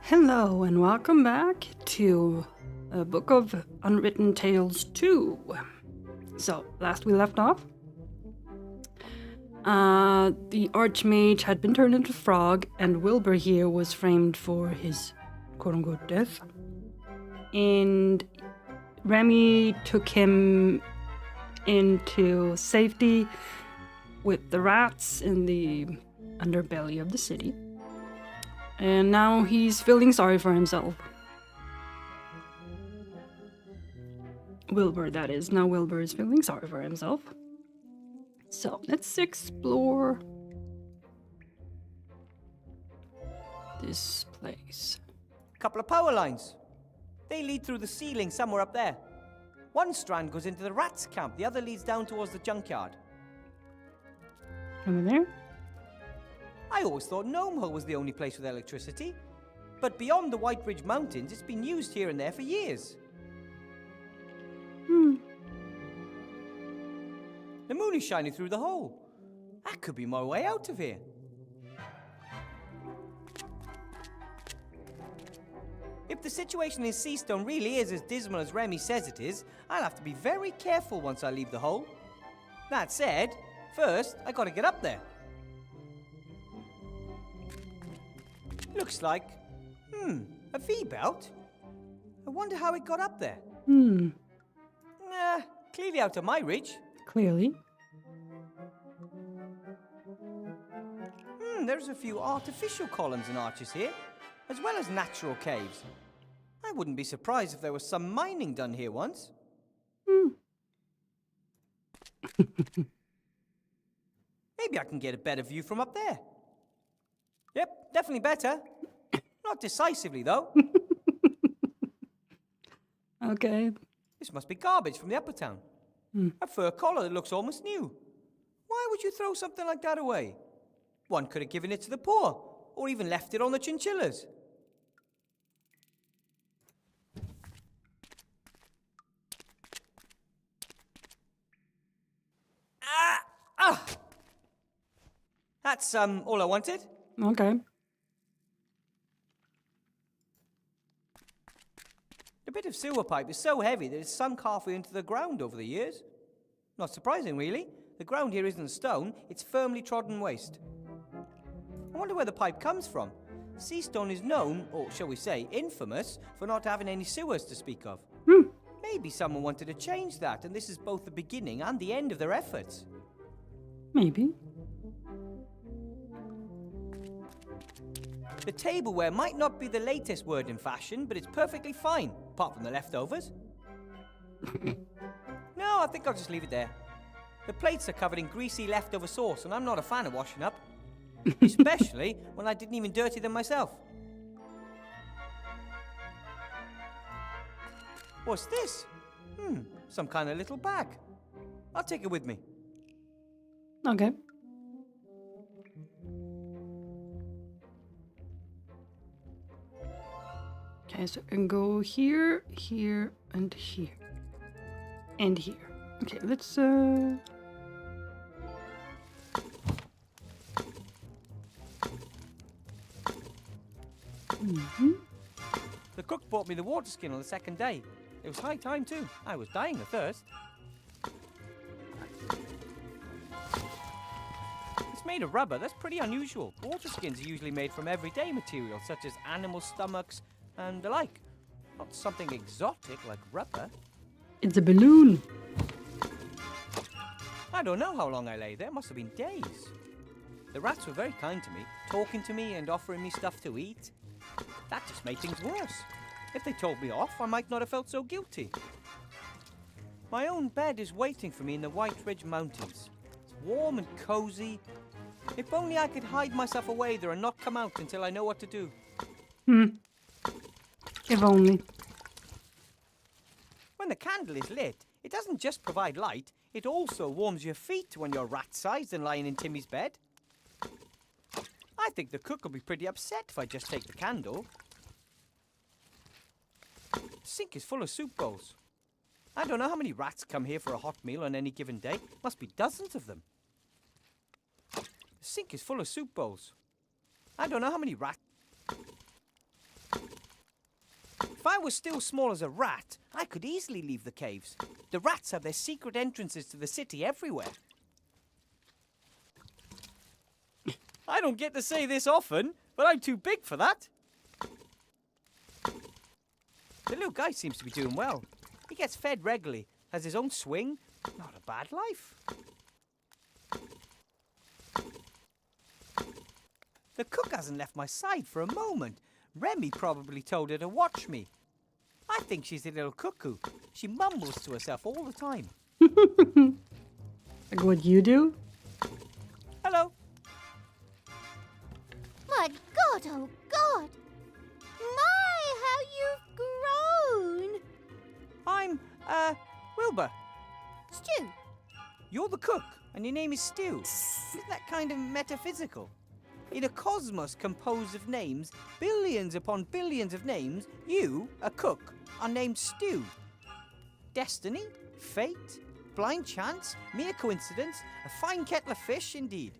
Hello and welcome back to a Book of Unwritten Tales 2. So, last we left off, the Archmage had been turned into a frog and Wilbur here was framed for his quote-unquote death. And Remy took him into safety with the rats in the underbelly of the city. And now he's feeling sorry for himself. Wilbur, that is. Now Wilbur is feeling sorry for himself. So, let's explore this place. Couple of power lines. They lead through the ceiling somewhere up there. One strand goes into the rats' camp, the other leads down towards the junkyard. Over there? I always thought Gnomehill was the only place with electricity. But beyond the White Ridge Mountains, it's been used here and there for years. The moon is shining through the hole. That could be my way out of here. If the situation in Seastone really is as dismal as Remy says it is, I'll have to be very careful once I leave the hole. That said, first, I gotta get up there. Looks like, a V-belt? I wonder how it got up there. Nah, clearly out of my reach. Clearly. There's a few artificial columns and arches here, as well as natural caves. I wouldn't be surprised if there was some mining done here once. Maybe I can get a better view from up there. Yep, definitely better. Not decisively, though. Okay. This must be garbage from the upper town. A fur collar that looks almost new. Why would you throw something like that away? One could have given it to the poor, or even left it on the chinchillas. That's, all I wanted. Okay. The bit of sewer pipe is so heavy that it's sunk halfway into the ground over the years. Not surprising, really. The ground here isn't stone, it's firmly trodden waste. I wonder where the pipe comes from. Seastone is known, or shall we say, infamous, for not having any sewers to speak of. Maybe someone wanted to change that, and this is both the beginning and the end of their efforts. Maybe. The tableware might not be the latest word in fashion, but it's perfectly fine, apart from the leftovers. No, I think I'll just leave it there. The plates are covered in greasy leftover sauce, and I'm not a fan of washing up. Especially when I didn't even dirty them myself. What's this? Some kind of little bag. I'll take it with me. Okay. Okay, so I can go here, here, and here. And here. Okay, let's The cook brought me the water skin on the second day. It was high time too. I was dying of thirst. made of rubber. That's pretty unusual. Water skins are usually made from everyday materials, such as animal stomachs and the like. Not something exotic like rubber. It's a balloon. I don't know how long I lay there. Must have been days. The rats were very kind to me, talking to me and offering me stuff to eat. That just made things worse. If they told me off, I might not have felt so guilty. My own bed is waiting for me in the White Ridge Mountains. It's warm and cozy. If only I could hide myself away there and not come out until I know what to do. If only. When the candle is lit, it doesn't just provide light, it also warms your feet when you're rat-sized and lying in Timmy's bed. I think the cook will be pretty upset if I just take the candle. The sink is full of soup bowls. I don't know how many rats come here for a hot meal on any given day. Must be dozens of them. The sink is full of soup bowls. I don't know how many rats... If I was still small as a rat, I could easily leave the caves. The rats have their secret entrances to the city everywhere. I don't get to say this often, but I'm too big for that. The little guy seems to be doing well. He gets fed regularly, has his own swing. Not a bad life. The cook hasn't left my side for a moment. Remy probably told her to watch me. I think she's a little cuckoo. She mumbles to herself all the time. Like what you do? Hello. My God, oh God! My, how you've grown! I'm, Wilbur. Stu, You're the cook, and your name is Stu. Isn't that kind of metaphysical? In a cosmos composed of names, billions upon billions of names, you, a cook, are named Stu. Destiny? Fate? Blind chance? Mere coincidence? A fine kettle of fish, indeed.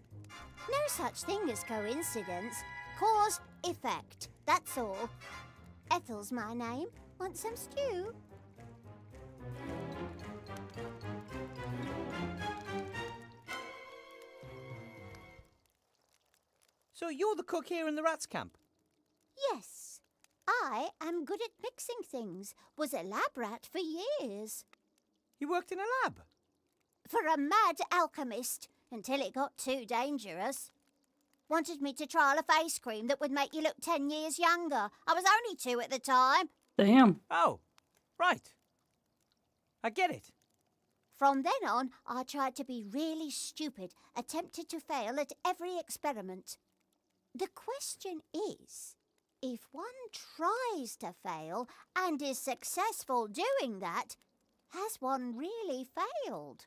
no such thing as coincidence. Cause, effect, that's all. Ethel's my name. Want some stew? So you're the cook here in the rats' camp? Yes. I am good at mixing things. Was a lab rat for years. You worked in a lab? For a mad alchemist, until it got too dangerous. Wanted me to trial a face cream that would make you look 10 years younger. I was only 2 at the time. Damn. Oh, right. I get it. From then on, I tried to be really stupid, attempted to fail at every experiment. The question is, if one tries to fail and is successful doing that, has one really failed?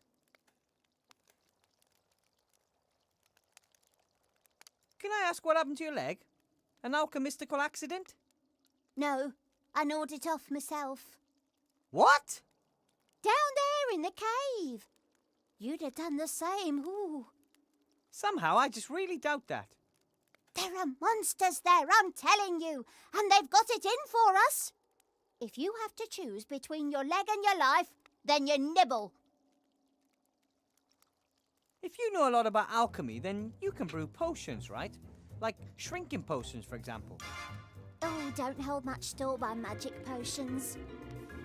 Can I ask what happened to your leg? An alchemistical accident? No, I gnawed it off myself. What? Down there in the cave. You'd have done the same, ooh. Somehow I just really doubt that. There are monsters there, I'm telling you, and they've got it in for us. If you have to choose between your leg and your life, then you nibble. If you know a lot about alchemy, then you can brew potions, right? Like shrinking potions, for example. Oh, don't hold much store by magic potions.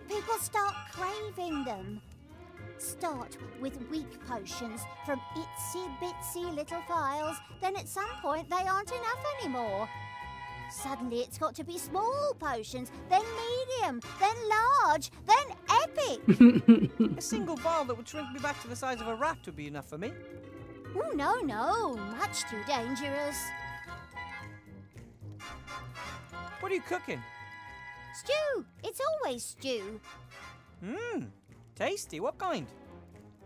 People start craving them. Start with weak potions from itsy-bitsy little vials, then at some point they aren't enough anymore. Suddenly it's got to be small potions, then medium, then large, then epic. A single vial that would shrink me back to the size of a rat would be enough for me. Oh, no, much too dangerous. What are you cooking? Stew, it's always stew. Tasty. What kind?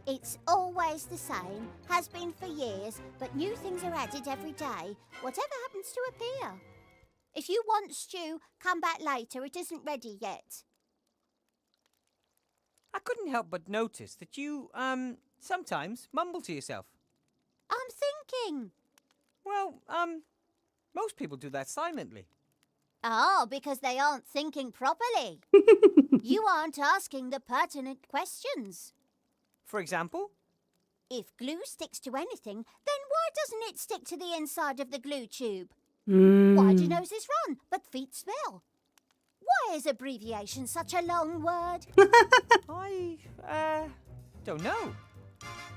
It's always the same, has been for years, but new things are added every day, whatever happens to appear. If you want stew, come back later, it isn't ready yet. I couldn't help but notice that you, sometimes mumble to yourself. I'm thinking. Well, most people do that silently. Oh, because they aren't thinking properly. You aren't asking the pertinent questions. For example? If glue sticks to anything, then why doesn't it stick to the inside of the glue tube? Hmm. Why do noses run, but feet smell? Why is abbreviation such a long word? I don't know.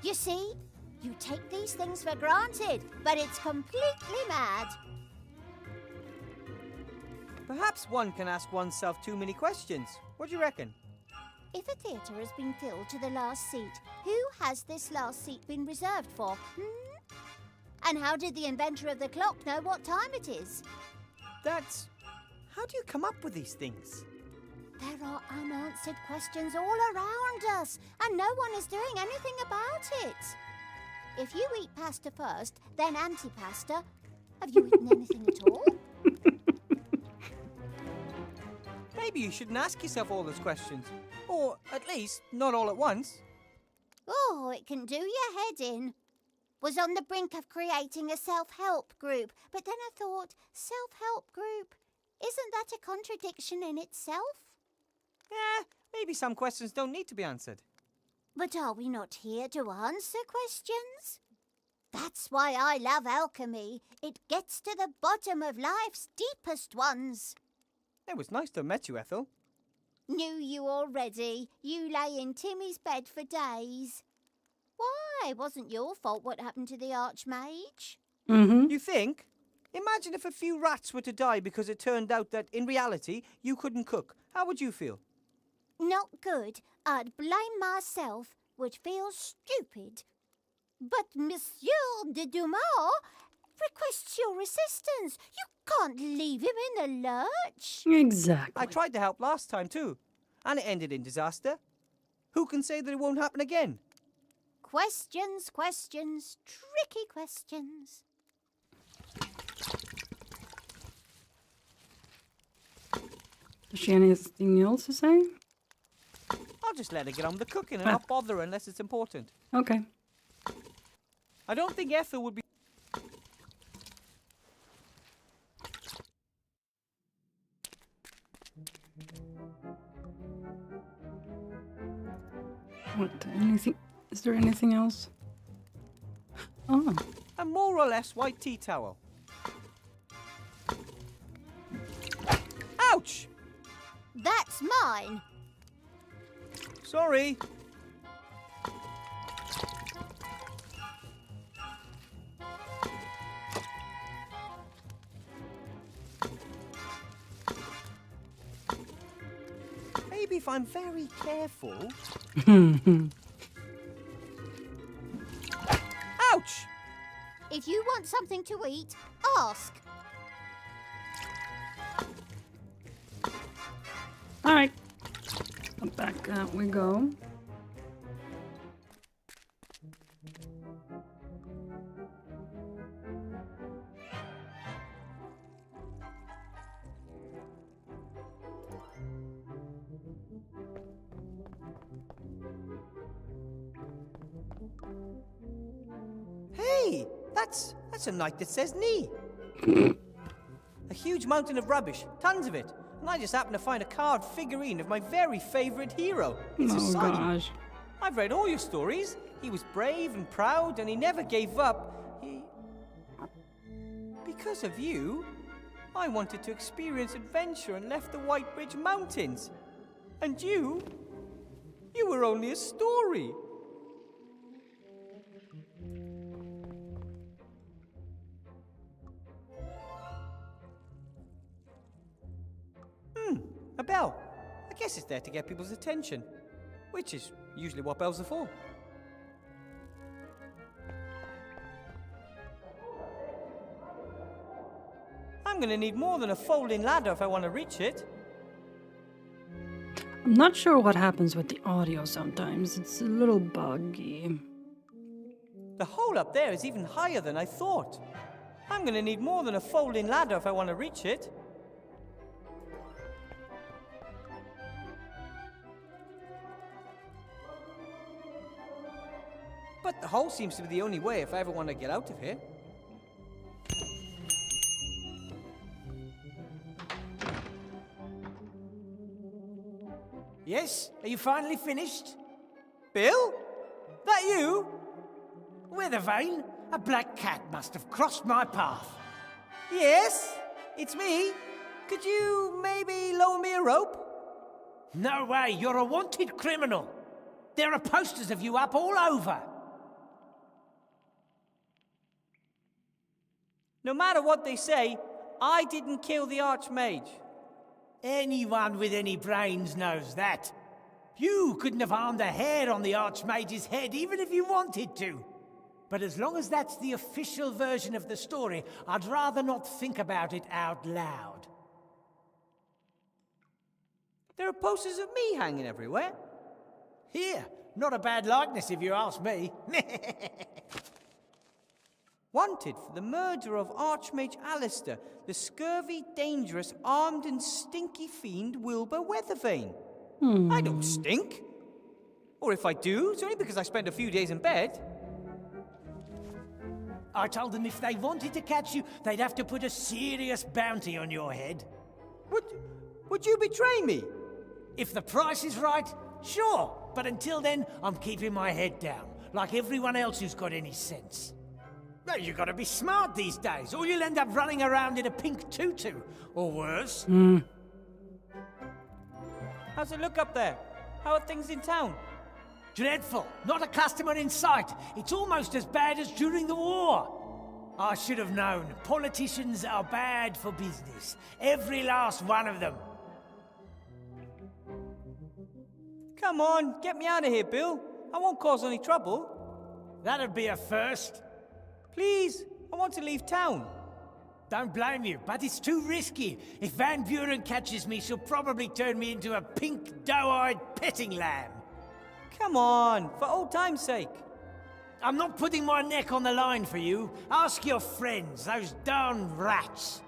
You see, you take these things for granted, but it's completely mad. Perhaps one can ask oneself too many questions. What do you reckon? If a theatre has been filled to the last seat, who has this last seat been reserved for? And how did the inventor of the clock know what time it is? How do you come up with these things? There are unanswered questions all around us, and no one is doing anything about it. If you eat pasta first, then antipasta, have you eaten anything at all? Maybe you shouldn't ask yourself all those questions. Or, at least, not all at once. Oh, it can do your head in. Was on the brink of creating a self-help group, but then I thought, self-help group, isn't that a contradiction in itself? Yeah, maybe some questions don't need to be answered. But are we not here to answer questions? That's why I love alchemy. It gets to the bottom of life's deepest ones. It was nice to have met you, Ethel. Knew you already. You lay in Timmy's bed for days. Why? It wasn't your fault what happened to the Archmage. Mm-hmm. You think? Imagine if a few rats were to die because it turned out that, in reality, you couldn't cook. How would you feel? Not good. I'd blame myself. Would feel stupid. But Monsieur de Dumas requests your assistance. You can't leave him in the lurch. Exactly. I tried to help last time, too. And it ended in disaster. Who can say that it won't happen again? Questions, questions, tricky questions. Does she have anything else to say? I'll just let her get on with the cooking and not bother her unless it's important. Okay. I don't think Ethel would be... What? Anything? Is there anything else? Oh. A more or less white tea towel. Ouch! That's mine. Sorry. Maybe if I'm very careful... Ouch! If you want something to eat, ask. All right. Back out we go. Hey, that's a night that says knee. A huge mountain of rubbish, tons of it. And I just happened to find a carved figurine of my very favourite hero. It's a Oh son. gosh. I've read all your stories. He was brave and proud, and he never gave up. Because of you, I wanted to experience adventure and left the White Ridge Mountains. And you were only a story. A bell. I guess it's there to get people's attention, which is usually what bells are for. I'm gonna need more than a folding ladder if I want to reach it. I'm not sure what happens with the audio sometimes. It's a little buggy. The hole up there is even higher than I thought. I'm gonna need more than a folding ladder if I want to reach it. But the hole seems to be the only way if I ever want to get out of here. Yes? Are you finally finished? Bill? That you? With a vein? A black cat must have crossed my path. Yes, it's me. Could you maybe loan me a rope? No way, you're a wanted criminal. There are posters of you up all over. No matter what they say, I didn't kill the Archmage. Anyone with any brains knows that. You couldn't have harmed a hair on the Archmage's head, even if you wanted to. But as long as that's the official version of the story, I'd rather not think about it out loud. There are posters of me hanging everywhere. Here, not a bad likeness if you ask me. Wanted for the murder of Archmage Alistair, the scurvy, dangerous, armed and stinky fiend Wilbur Weathervane. I don't stink. Or if I do, it's only because I spent a few days in bed. I told them if they wanted to catch you, they'd have to put a serious bounty on your head. Would you betray me? If the price is right, sure. But until then, I'm keeping my head down, like everyone else who's got any sense. Well, you gotta be smart these days, or you'll end up running around in a pink tutu, or worse. How's it look up there? How are things in town? Dreadful. Not a customer in sight. It's almost as bad as during the war. I should have known. Politicians are bad for business. Every last one of them. Come on, get me out of here, Bill. I won't cause any trouble. That'd be a first. Please, I want to leave town. Don't blame you, but it's too risky. If Van Buren catches me, she'll probably turn me into a pink, doe-eyed petting lamb. Come on, for old time's sake. I'm not putting my neck on the line for you. Ask your friends, those darn rats.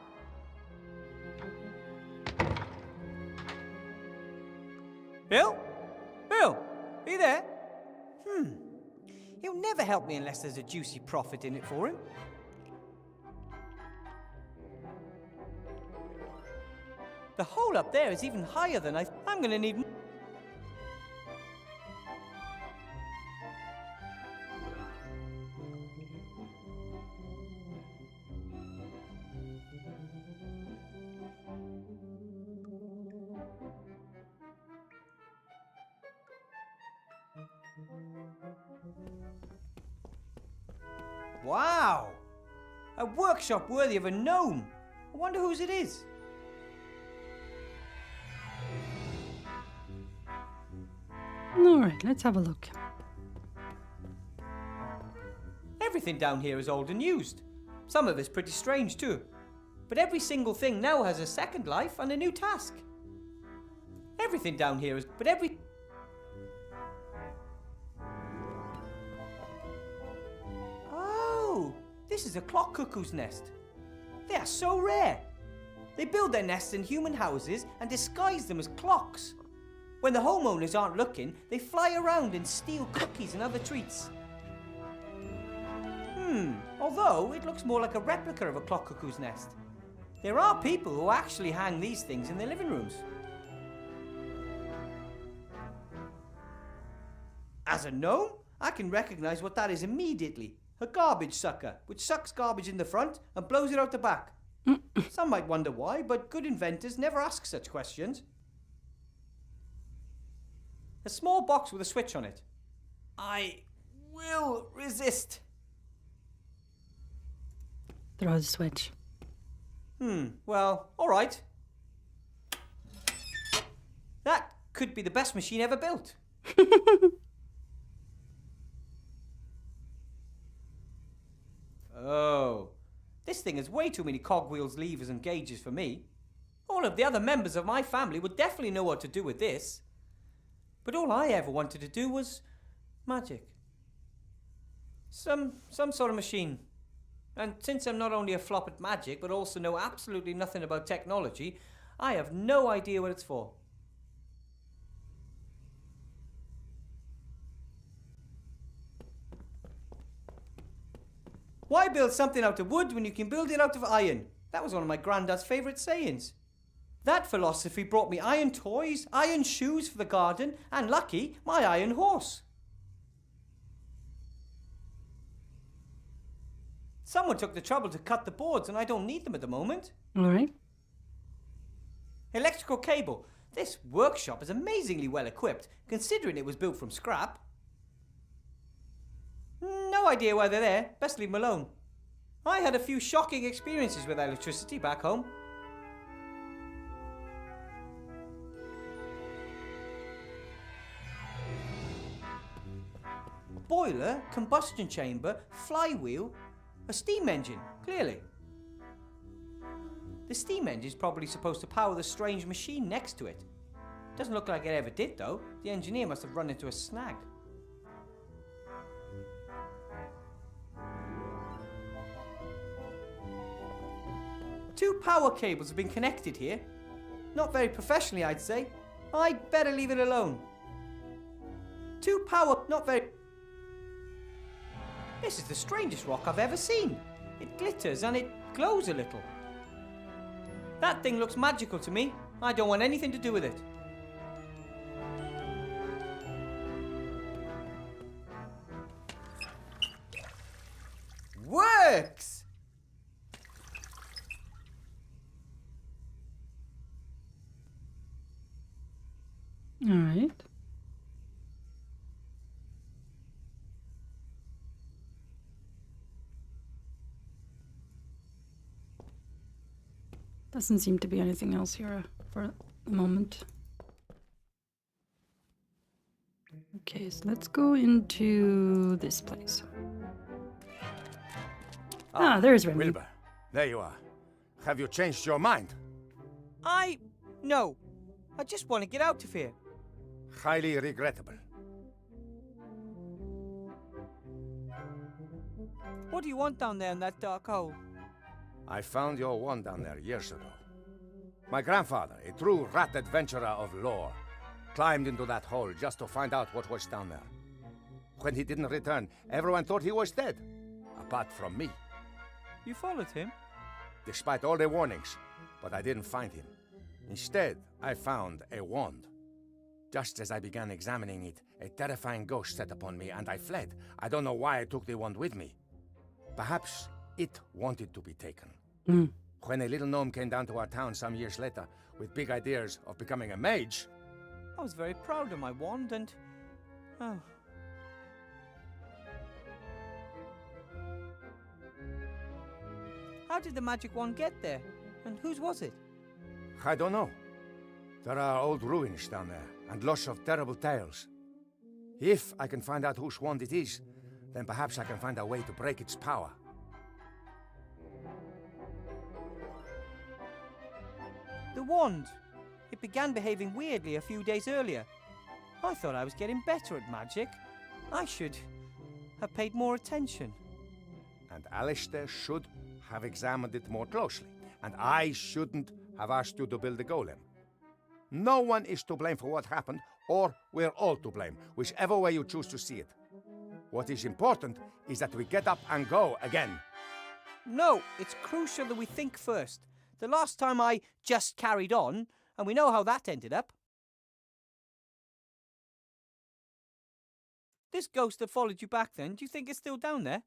Bill? Bill, are you there? He'll never help me unless there's a juicy profit in it for him. The hole up there is even higher than I'm gonna need... Wow! A workshop worthy of a gnome. I wonder whose it is. Alright, let's have a look. Everything down here is old and used. Some of it's pretty strange too. But every single thing now has a second life and a new task. Everything down here is... Oh! This is a clock cuckoo's nest. They are so rare. They build their nests in human houses and disguise them as clocks. When the homeowners aren't looking, they fly around and steal cookies and other treats. Although it looks more like a replica of a clock cuckoo's nest. There are people who actually hang these things in their living rooms. As a gnome, I can recognize what that is immediately. A garbage sucker, which sucks garbage in the front and blows it out the back. Some might wonder why, but good inventors never ask such questions. A small box with a switch on it. I will resist. Throw the switch. Well, all right. That could be the best machine ever built. Oh, this thing has way too many cogwheels, levers and gauges for me. All of the other members of my family would definitely know what to do with this. But all I ever wanted to do was magic. Some sort of machine. And since I'm not only a flop at magic, but also know absolutely nothing about technology, I have no idea what it's for. Why build something out of wood when you can build it out of iron? That was one of my granddad's favourite sayings. That philosophy brought me iron toys, iron shoes for the garden, and lucky, my iron horse. Someone took the trouble to cut the boards and I don't need them at the moment. Alright. Electrical cable. This workshop is amazingly well equipped, considering it was built from scrap. No idea why they're there. Best leave them alone. I had a few shocking experiences with electricity back home. A boiler, combustion chamber, flywheel, a steam engine, clearly. The steam engine is probably supposed to power the strange machine next to it. Doesn't look like it ever did, though. The engineer must have run into a snag. Two power cables have been connected here. Not very professionally, I'd say. I'd better leave it alone. Not very... This is the strangest rock I've ever seen. It glitters and it glows a little. That thing looks magical to me. I don't want anything to do with it. Works! Alright. Doesn't seem to be anything else here for the moment. Okay, so let's go into this place. Ah, there's Remy. Wilbur, there you are. Have you changed your mind? No. I just want to get out of here. Highly regrettable. What do you want down there in that dark hole? I found your wand down there years ago. My grandfather, a true rat adventurer of lore, climbed into that hole just to find out what was down there. When he didn't return, everyone thought he was dead, apart from me. You followed him? Despite all the warnings, but I didn't find him. Instead, I found a wand. Just as I began examining it, a terrifying ghost set upon me and I fled. I don't know why I took the wand with me. Perhaps it wanted to be taken. When a little gnome came down to our town some years later with big ideas of becoming a mage, I was very proud of my wand and... Oh. How did the magic wand get there? And whose was it? I don't know. There are old ruins down there and lots of terrible tales. If I can find out whose wand it is, then perhaps I can find a way to break its power. The wand. It began behaving weirdly a few days earlier. I thought I was getting better at magic. I should have paid more attention. And Alistair should have examined it more closely. And I shouldn't have asked you to build a golem. No one is to blame for what happened, or we're all to blame, whichever way you choose to see it. What is important is that we get up and go again. No, it's crucial that we think first. The last time I just carried on, and we know how that ended up. This ghost that followed you back then, do you think it's still down there?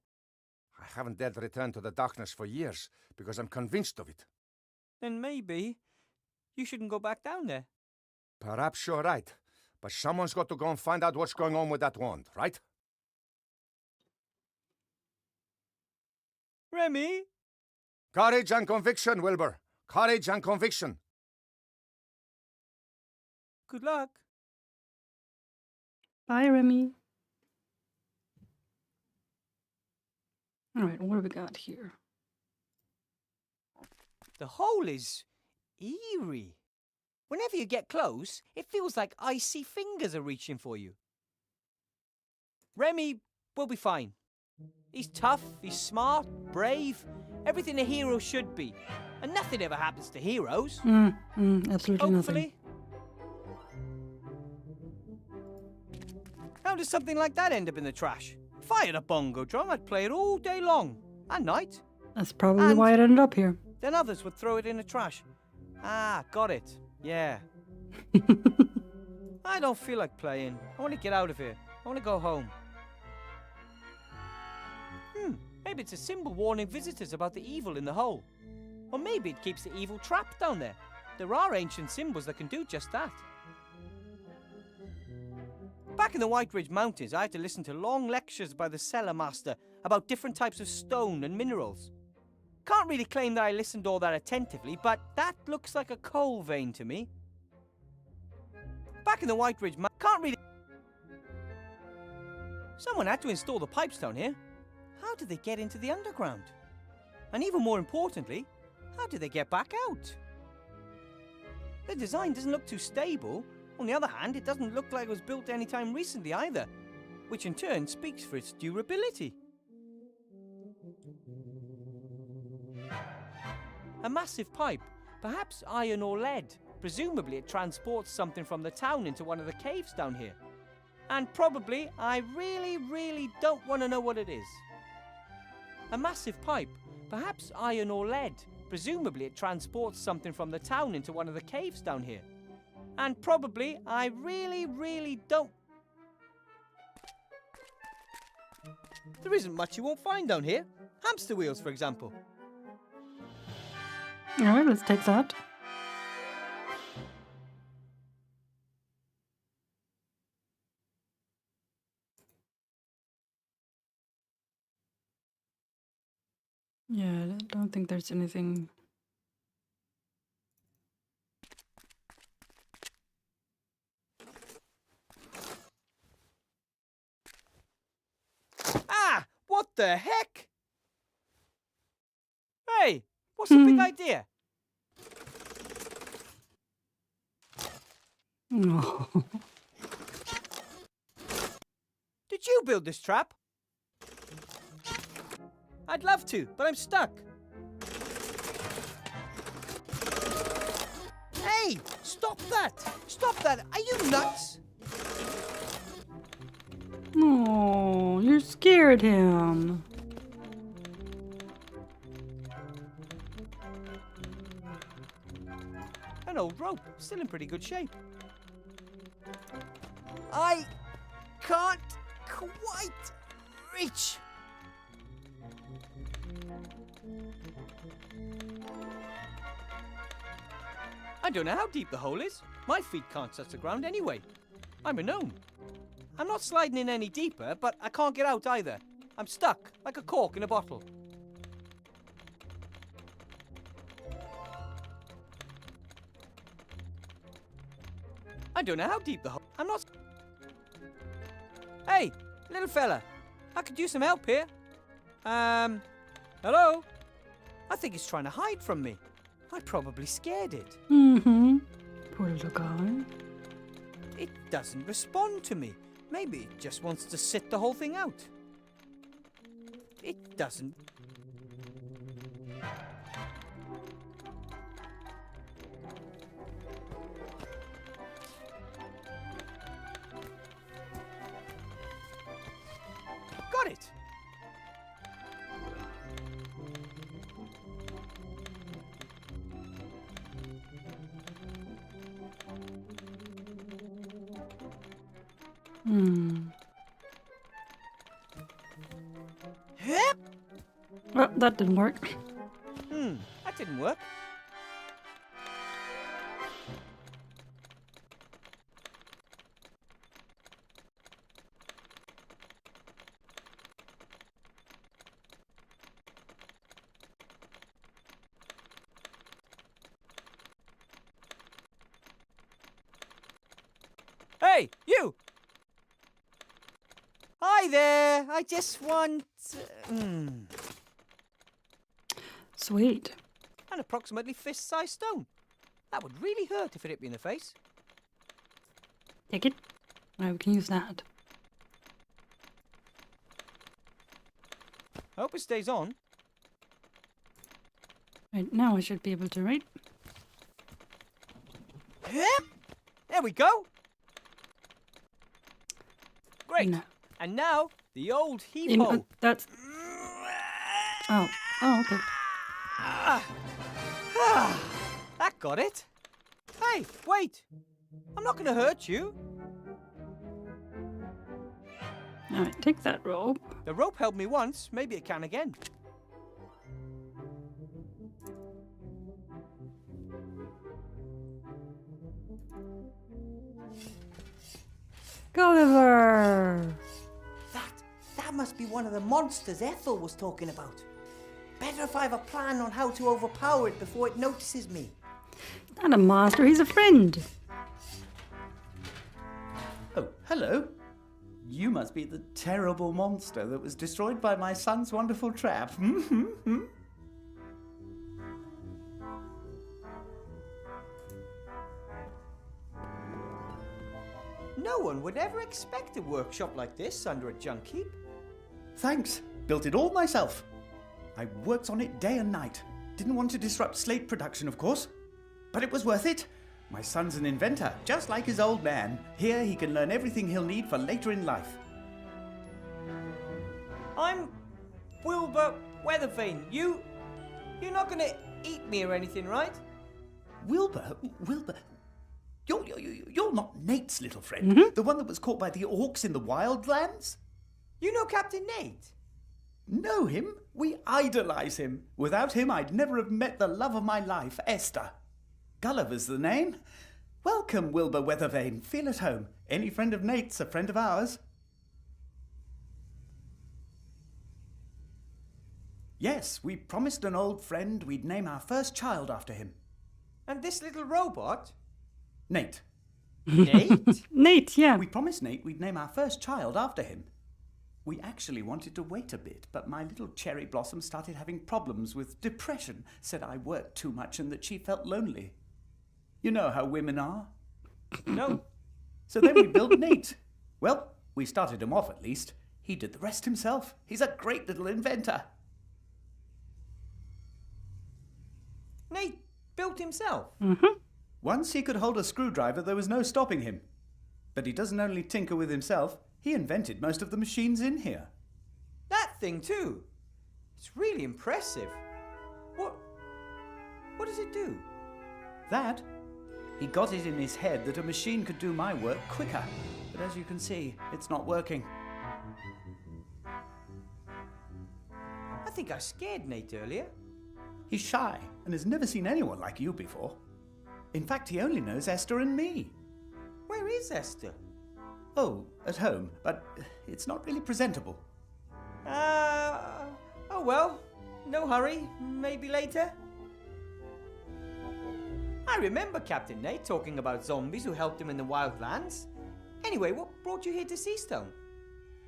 I haven't dared return to the darkness for years, because I'm convinced of it. Then maybe you shouldn't go back down there. Perhaps you're right, but someone's got to go and find out what's going on with that wand, right? Remy? Courage and conviction, Wilbur. Courage and conviction. Good luck. Bye, Remy. Alright, what do we got here? The hole is eerie. Whenever you get close, it feels like icy fingers are reaching for you. Remy will be fine. He's tough, he's smart, brave, everything a hero should be. And nothing ever happens to heroes. Absolutely Hopefully. How does something like that end up in the trash? If I had a bongo drum, I'd play it all day long. And night. nothing. That's probably why it ended up here. Then others would throw it in the trash. Ah, got it. Yeah. I don't feel like playing. I want to get out of here. I want to go home. Maybe it's a symbol warning visitors about the evil in the hole. Or maybe it keeps the evil trapped down there. There are ancient symbols that can do just that. Back in the White Ridge Mountains, I had to listen to long lectures by the cellar master about different types of stone and minerals. Can't really claim that I listened all that attentively, but that looks like a coal vein to me. Back in the White Ridge Mountains, can't really... Someone had to install the pipes down here. How did they get into the underground? And even more importantly, how did they get back out? The design doesn't look too stable. On the other hand, it doesn't look like it was built anytime recently either, which in turn speaks for its durability. A massive pipe, perhaps iron or lead. Presumably it transports something from the town into one of the caves down here. And probably, I really don't want to know what it is. A massive pipe, perhaps iron or lead. Presumably it transports something from the town into one of the caves down here. And probably, I really don't... There isn't much you won't find down here. Hamster wheels, for example. Alright, let's take that. Yeah, I don't think there's anything. Ah! What the heck? Hey, what's the big idea? No. Did you build this trap? I'd love to, but I'm stuck. Hey, stop that! Stop that! Are you nuts? Oh, you scared him. An old rope, still in pretty good shape. I can't quite reach. I don't know how deep the hole is. My feet can't touch the ground anyway. I'm a gnome. I'm not sliding in any deeper, but I can't get out either. I'm stuck, like a cork in a bottle. I don't know how deep the hole... I'm not... Hey, little fella. I could use some help here. Hello? I think it's trying to hide from me. I probably scared it. Mm-hmm. Poor little guy. It doesn't respond to me. Maybe it just wants to sit the whole thing out. It doesn't... Got it! Yep. Well, that didn't work. That didn't work. Hey, you! Hi there! I just want... Sweet. An approximately fist-sized stone. That would really hurt if it hit me in the face. Take it. Right, we can use that. I hope it stays on. Right, now I should be able to, right? Yep. There we go. Great. No. And now, the old heave-ho. That's... Oh. Oh, okay. That got it. Hey, wait. I'm not going to hurt you. Alright, take that rope. The rope helped me once, maybe it can again. Gulliver! That must be one of the monsters Ethel was talking about. Better if I have a plan on how to overpower it before it notices me. Not a monster, he's a friend. Oh, hello. You must be the terrible monster that was destroyed by my son's wonderful trap. No one would ever expect a workshop like this under a junk heap. Thanks. Built it all myself. I worked on it day and night. Didn't want to disrupt slate production, of course. But it was worth it. My son's an inventor, just like his old man. Here he can learn everything he'll need for later in life. I'm Wilbur Weathervane. You're not gonna eat me or anything, right? Wilbur? You're not Nate's little friend? The one that was caught by the orcs in the wildlands? You know Captain Nate? Know him? We idolize him. Without him, I'd never have met the love of my life, Esther. Gulliver's the name. Welcome, Wilbur Weathervane. Feel at home. Any friend of Nate's a friend of ours. Yes, we promised an old friend we'd name our first child after him. And this little robot? Nate. Nate? Nate, yeah. We promised Nate we'd name our first child after him. We actually wanted to wait a bit, but my little cherry blossom started having problems with depression, said I worked too much and that she felt lonely. You know how women are. No. So then we built Nate. Well, we started him off at least. He did the rest himself. He's a great little inventor. Nate built himself? Once he could hold a screwdriver, there was no stopping him. But he doesn't only tinker with himself, he invented most of the machines in here. That thing too? It's really impressive. What does it do? That? He got it in his head that a machine could do my work quicker. But as you can see, it's not working. I think I scared Nate earlier. He's shy and has never seen anyone like you before. In fact, he only knows Esther and me. Where is Esther? Oh, at home, but it's not really presentable. Oh well, no hurry, maybe later. I remember Captain Nate talking about zombies who helped him in the wildlands. Anyway, what brought you here to Seastone?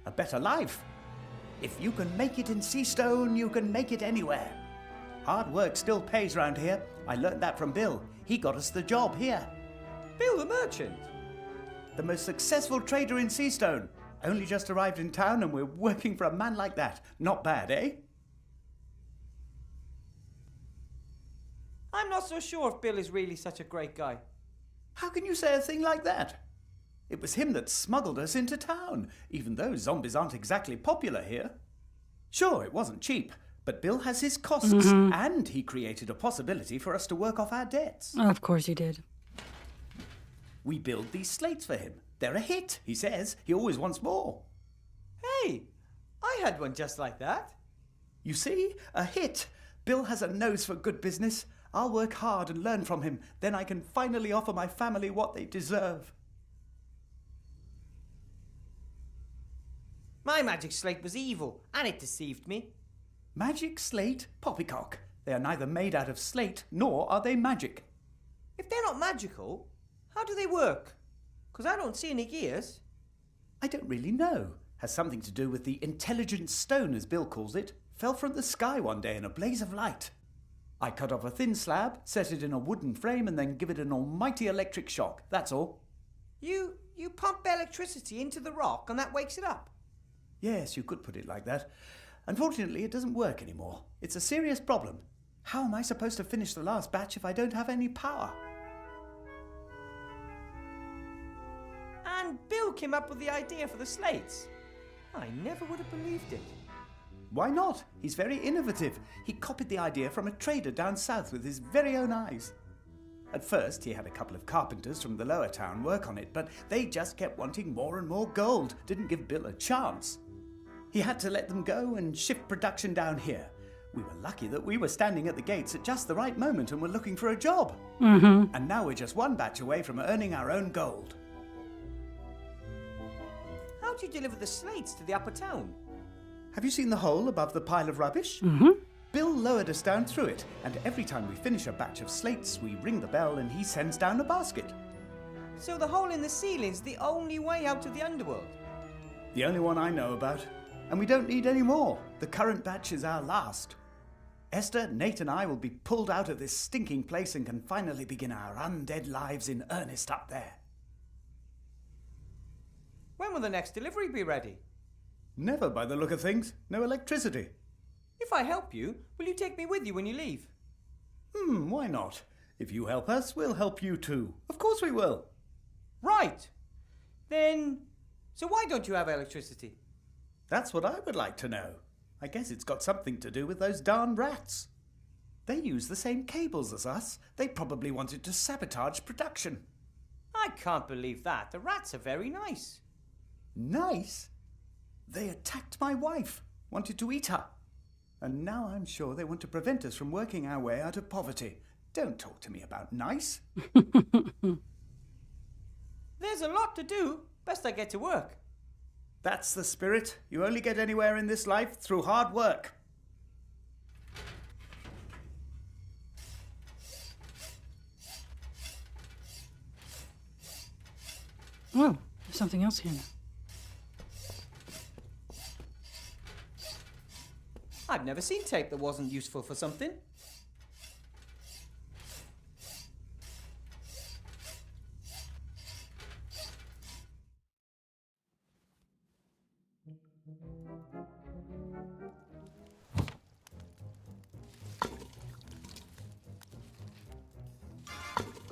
A better life. If you can make it in Seastone, you can make it anywhere. Hard work still pays round here. I learned that from Bill. He got us the job here. Bill the merchant? The most successful trader in Seastone. Only just arrived in town and we're working for a man like that. Not bad, eh? I'm not so sure if Bill is really such a great guy. How can you say a thing like that? It was him that smuggled us into town, even though zombies aren't exactly popular here. Sure, it wasn't cheap, but Bill has his costs, and he created a possibility for us to work off our debts. Of course he did. We build these slates for him. They're a hit, he says. He always wants more. Hey, I had one just like that. You see? A hit. Bill has a nose for good business. I'll work hard and learn from him. Then I can finally offer my family what they deserve. My magic slate was evil, and it deceived me. Magic slate? Poppycock. They are neither made out of slate, nor are they magic. If they're not magical, how do they work? 'Cause I don't see any gears. I don't really know. Has something to do with the intelligent stone, as Bill calls it. Fell from the sky one day in a blaze of light. I cut off a thin slab, set it in a wooden frame, and then give it an almighty electric shock. That's all. You pump electricity into the rock and that wakes it up? Yes, you could put it like that. Unfortunately, it doesn't work anymore. It's a serious problem. How am I supposed to finish the last batch if I don't have any power? And Bill came up with the idea for the slates. I never would have believed it. Why not? He's very innovative. He copied the idea from a trader down south with his very own eyes. At first, he had a couple of carpenters from the lower town work on it, but they just kept wanting more and more gold, didn't give Bill a chance. He had to let them go and shift production down here. We were lucky that we were standing at the gates at just the right moment and were looking for a job. And now we're just one batch away from earning our own gold. How do you deliver the slates to the upper town? Have you seen the hole above the pile of rubbish? Bill lowered us down through it, and every time we finish a batch of slates, we ring the bell and he sends down a basket. So the hole in the ceiling's the only way out to the underworld? The only one I know about. And we don't need any more. The current batch is our last. Esther, Nate and I will be pulled out of this stinking place and can finally begin our undead lives in earnest up there. When will the next delivery be ready? Never, by the look of things. No electricity. If I help you, will you take me with you when you leave? Why not? If you help us, we'll help you too. Of course we will. Right. Then, so why don't you have electricity? That's what I would like to know. I guess it's got something to do with those darn rats. They use the same cables as us. They probably wanted to sabotage production. I can't believe that. The rats are very nice. Nice? They attacked my wife, wanted to eat her. And now I'm sure they want to prevent us from working our way out of poverty. Don't talk to me about nice. There's a lot to do. Best I get to work. That's the spirit. You only get anywhere in this life through hard work. Oh, there's something else here now. I've never seen tape that wasn't useful for something.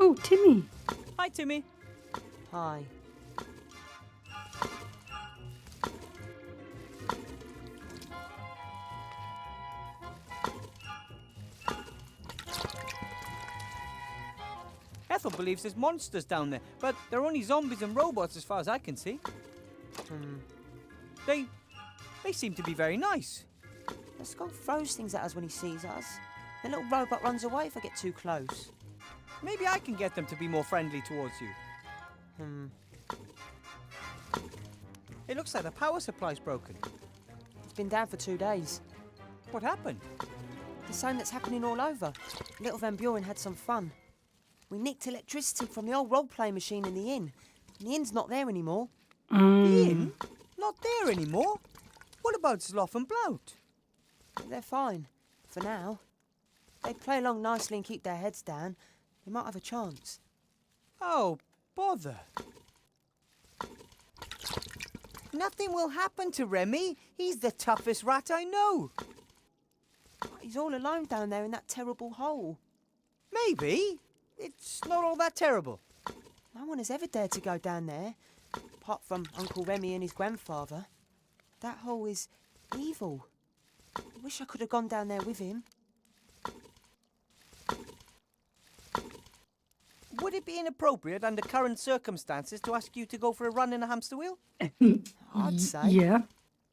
Oh, Timmy. Hi, Timmy. Hi. Ethel believes there's monsters down there, but they're only zombies and robots as far as I can see. They seem to be very nice. The skull throws things at us when he sees us. The little robot runs away if I get too close. Maybe I can get them to be more friendly towards you. It looks like the power supply's broken. It's been down for 2 days. What happened? The same that's happening all over. Little Van Buren had some fun. We nicked electricity from the old role-play machine in the inn. And the inn's not there anymore. The inn? Not there anymore? What about Sloth and Blout? They're fine. For now. They play along nicely and keep their heads down. They might have a chance. Oh, bother. Nothing will happen to Remy. He's the toughest rat I know. He's all alone down there in that terrible hole. Maybe. It's not all that terrible. No one has ever dared to go down there, apart from Uncle Remy and his grandfather. That hole is evil. I wish I could have gone down there with him. Would it be inappropriate under current circumstances to ask you to go for a run in a hamster wheel? I'd say. Yeah.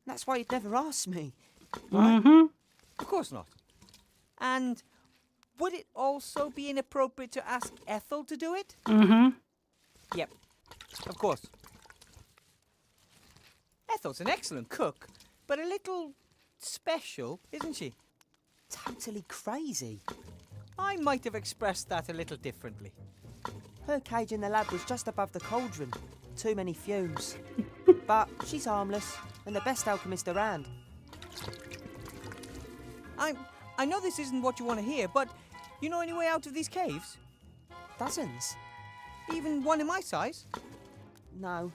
That's why you'd never ask me. Of course not. And would it also be inappropriate to ask Ethel to do it? Yep, of course. Ethel's an excellent cook, but a little special, isn't she? Totally crazy. I might have expressed that a little differently. Her cage in the lab was just above the cauldron. Too many fumes. But she's harmless and the best alchemist around. I know this isn't what you want to hear, but you know any way out of these caves? Dozens? Even one in my size? No.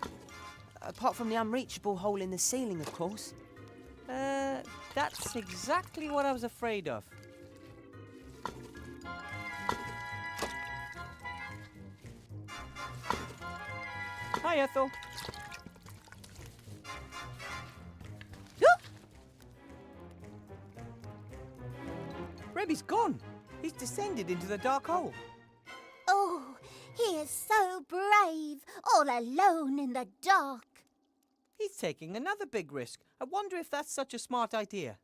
Apart from the unreachable hole in the ceiling, of course. That's exactly what I was afraid of. Hi, Ethel. Remy's gone. He's descended into the dark hole. Oh, is so brave, all alone in the dark. He's taking another big risk. I wonder if that's such a smart idea.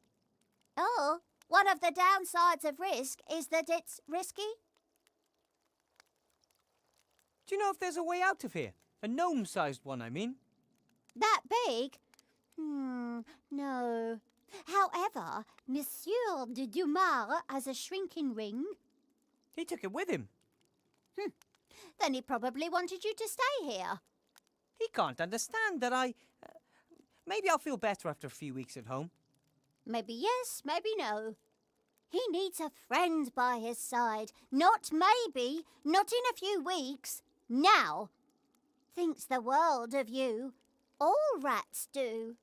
Oh, one of the downsides of risk is that it's risky. Do you know if there's a way out of here? A gnome-sized one, I mean. That big? No. However, Monsieur de Dumas has a shrinking ring. He took it with him. Then he probably wanted you to stay here. He can't understand that maybe I'll feel better after a few weeks at home. Maybe yes, maybe no. He needs a friend by his side. Not maybe, not in a few weeks. Now. Thinks the world of you. All rats do.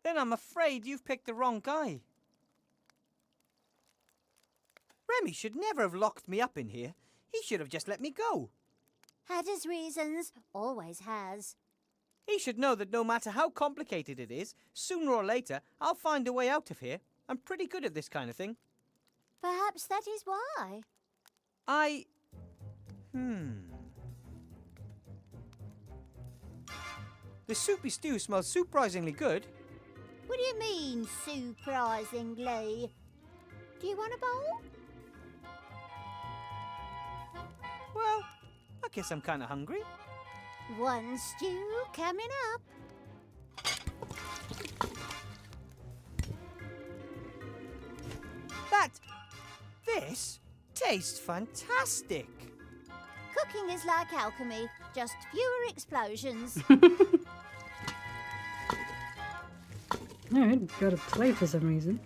Then I'm afraid you've picked the wrong guy. Remy should never have locked me up in here. He should have just let me go. Had his reasons, always has. He should know that no matter how complicated it is, sooner or later, I'll find a way out of here. I'm pretty good at this kind of thing. Perhaps that is why. The soupy stew smells surprisingly good. What do you mean, surprisingly? Do you want a bowl? Well, I guess I'm kind of hungry. One stew coming up. This tastes fantastic. Cooking is like alchemy, just fewer explosions. Alright, got a plate for some reason.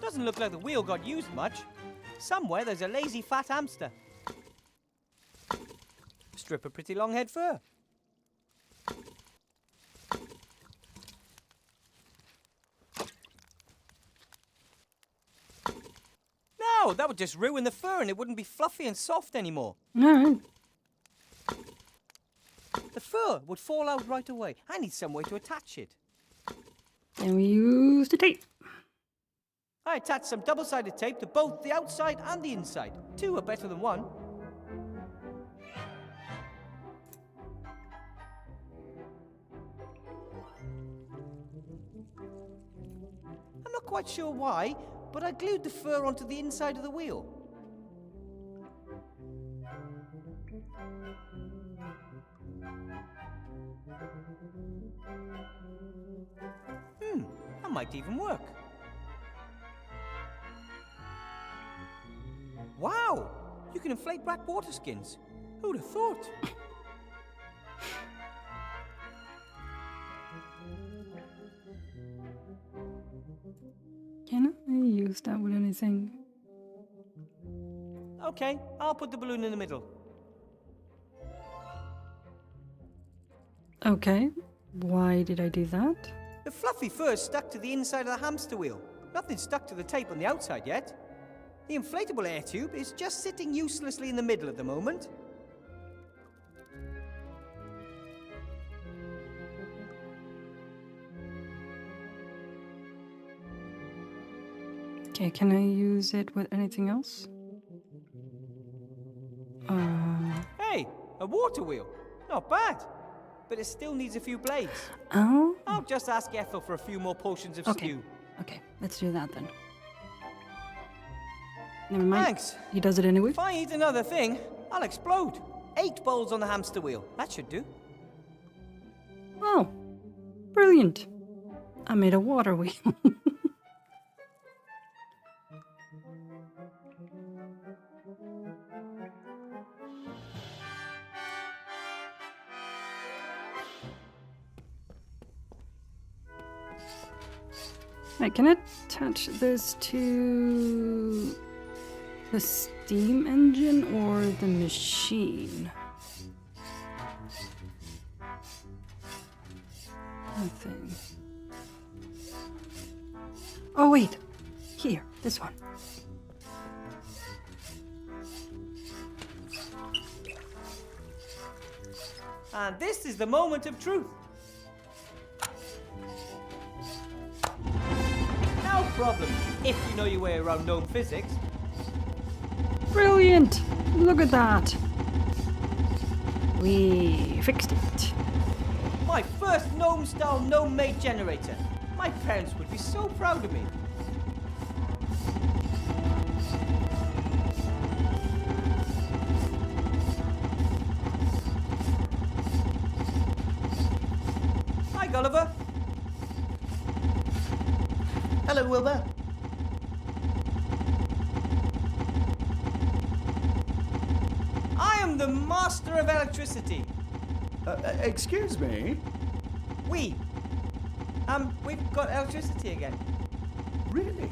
Doesn't look like the wheel got used much. Somewhere there's a lazy fat hamster. Strip of pretty long head fur. No, that would just ruin the fur and it wouldn't be fluffy and soft anymore. Alright. The fur would fall out right away. I need some way to attach it. And we use the tape. I attached some double-sided tape to both the outside and the inside. Two are better than one. I'm not quite sure why, but I glued the fur onto the inside of the wheel. That might even work. Wow! You can inflate rat water skins. Who'd have thought? Can I use that with anything? Okay, I'll put the balloon in the middle. Okay. Why did I do that? The fluffy fur stuck to the inside of the hamster wheel. Nothing stuck to the tape on the outside yet. The inflatable air tube is just sitting uselessly in the middle at the moment. Okay, can I use it with anything else? Hey, a water wheel. Not bad. But it still needs a few blades. Oh? I'll just ask Ethel for a few more potions of Okay. stew. Okay, let's do that then. Never mind. Thanks. He does it anyway. If I eat another thing, I'll explode. 8 bowls on the hamster wheel. That should do. Oh, brilliant. I made a water wheel. Right, can I attach this to the steam engine or the machine? Nothing. Oh wait, here, this one. And this is the moment of truth. No problem, if you know your way around gnome physics. Brilliant! Look at that. We fixed it. My first gnome-style gnome-made generator. My parents would be so proud of me. Hi, Gulliver. Hello, Wilbur. I am the master of electricity. Excuse me? We've got electricity again. Really?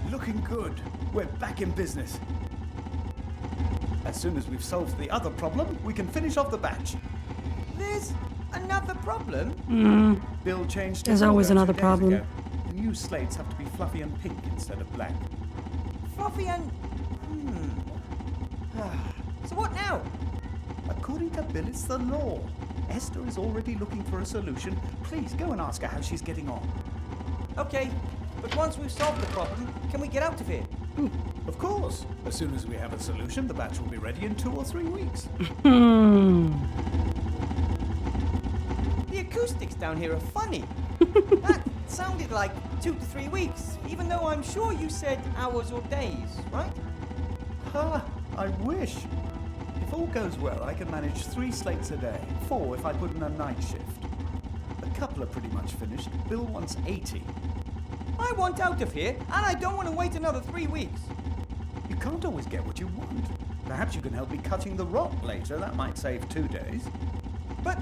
Looking good. We're back in business. As soon as we've solved the other problem, we can finish off the batch. There's another problem? Bill changed There's his always order another 2 days problem. ago. The new slates have to be fluffy and pink instead of black. Fluffy and... So what now? According to Bill, it's the law. Esther is already looking for a solution. Please go and ask her how she's getting on. Okay, but once we've solved the problem, can we get out of here? Of course. As soon as we have a solution, the batch will be ready in 2 or 3 weeks. The acoustics down here are funny. That sounded like 2 to 3 weeks, even though I'm sure you said hours or days, right? I wish. If all goes well, I can manage 3 slates a day. 4 if I put in a night shift. A couple are pretty much finished. Bill wants 80. I want out of here, and I don't want to wait another 3 weeks. You can't always get what you want. Perhaps you can help me cutting the rock later. That might save 2 days. But,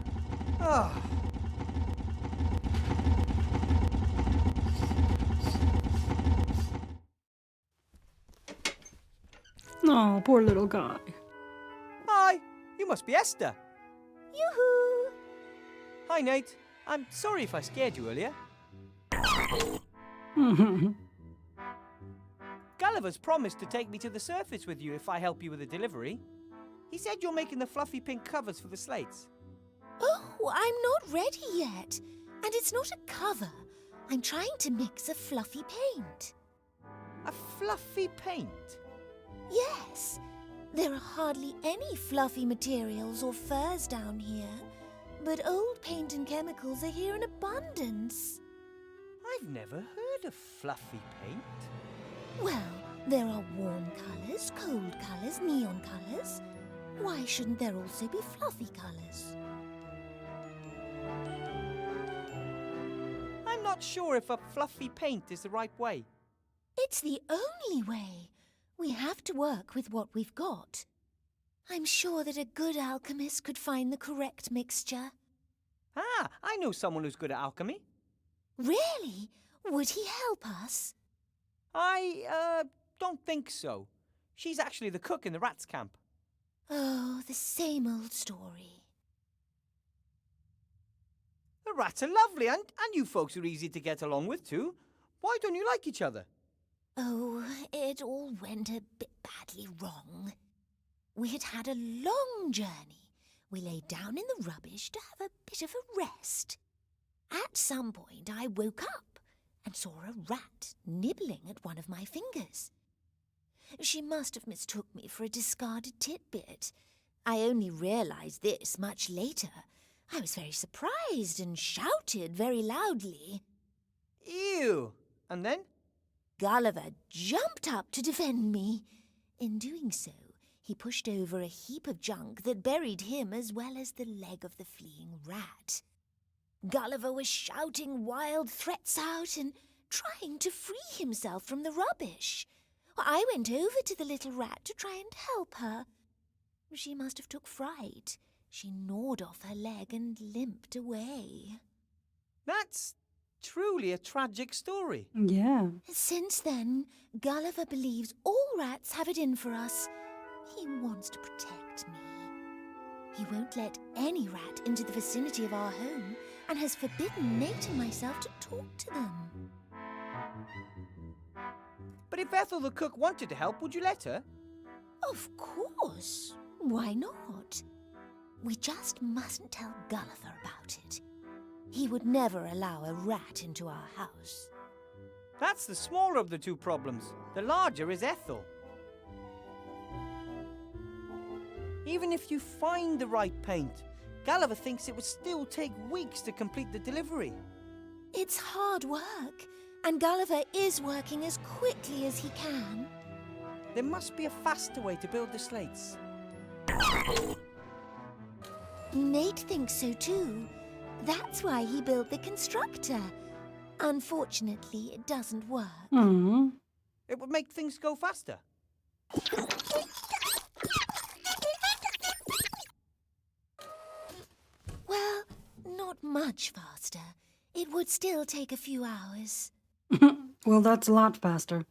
Oh, poor little guy. Hi, you must be Esther. Yoo-hoo! Hi, Nate. I'm sorry if I scared you earlier. Gulliver's promised to take me to the surface with you if I help you with the delivery. He said you're making the fluffy pink covers for the slates. Oh, I'm not ready yet. And it's not a cover. I'm trying to mix a fluffy paint. A fluffy paint? Yes. There are hardly any fluffy materials or furs down here. But old paint and chemicals are here in abundance. I've never heard of fluffy paint. Well, there are warm colours, cold colours, neon colours. Why shouldn't there also be fluffy colours? I'm not sure if a fluffy paint is the right way. It's the only way. We have to work with what we've got. I'm sure that a good alchemist could find the correct mixture. Ah, I know someone who's good at alchemy. Really? Would he help us? I don't think so. She's actually the cook in the rats' camp. Oh, the same old story. The rats are lovely, and you folks are easy to get along with too. Why don't you like each other? Oh, it all went a bit badly wrong. We had had a long journey. We lay down in the rubbish to have a bit of a rest. At some point, I woke up and saw a rat nibbling at one of my fingers. She must have mistook me for a discarded titbit. I only realised this much later. I was very surprised and shouted very loudly. Ew! And then? Gulliver jumped up to defend me. In doing so, he pushed over a heap of junk that buried him as well as the leg of the fleeing rat. Gulliver was shouting wild threats out and trying to free himself from the rubbish. I went over to the little rat to try and help her. She must have took fright. She gnawed off her leg and limped away. That's truly a tragic story. Yeah. Since then, Gulliver believes all rats have it in for us. He wants to protect me. He won't let any rat into the vicinity of our home and has forbidden Nate and myself to talk to them. But if Ethel the cook wanted to help, would you let her? Of course. Why not? We just mustn't tell Gulliver about it. He would never allow a rat into our house. That's the smaller of the two problems. The larger is Ethel. Even if you find the right paint, Gulliver thinks it would still take weeks to complete the delivery. It's hard work, and Gulliver is working as quickly as he can. There must be a faster way to build the slates. Nate thinks so too. That's why he built the constructor. Unfortunately, it doesn't work. It would make things go faster. Well, not much faster. It would still take a few hours. Well, that's a lot faster.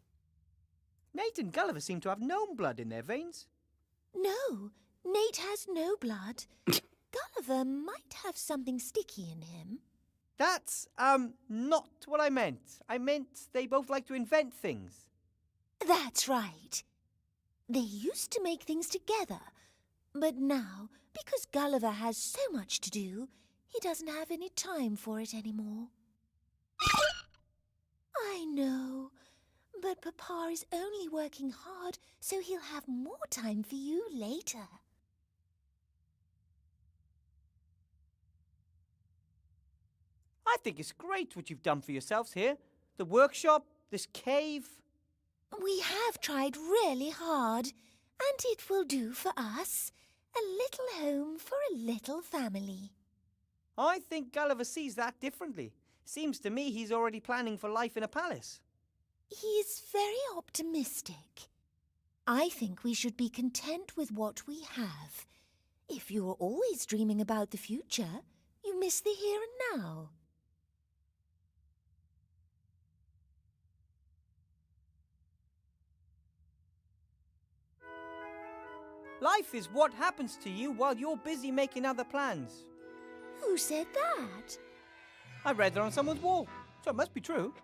Nate and Gulliver seem to have gnome blood in their veins. No, Nate has no blood. Gulliver might have something sticky in him. That's, not what I meant. I meant they both like to invent things. That's right. They used to make things together, but now, because Gulliver has so much to do, he doesn't have any time for it anymore. I know, but Papa is only working hard, so he'll have more time for you later. I think it's great what you've done for yourselves here. The workshop, this cave. We have tried really hard, and it will do for us. A little home for a little family. I think Gulliver sees that differently. Seems to me he's already planning for life in a palace. He's very optimistic. I think we should be content with what we have. If you're always dreaming about the future, you miss the here and now. Life is what happens to you while you're busy making other plans. Who said that? I read that on someone's wall, so it must be true.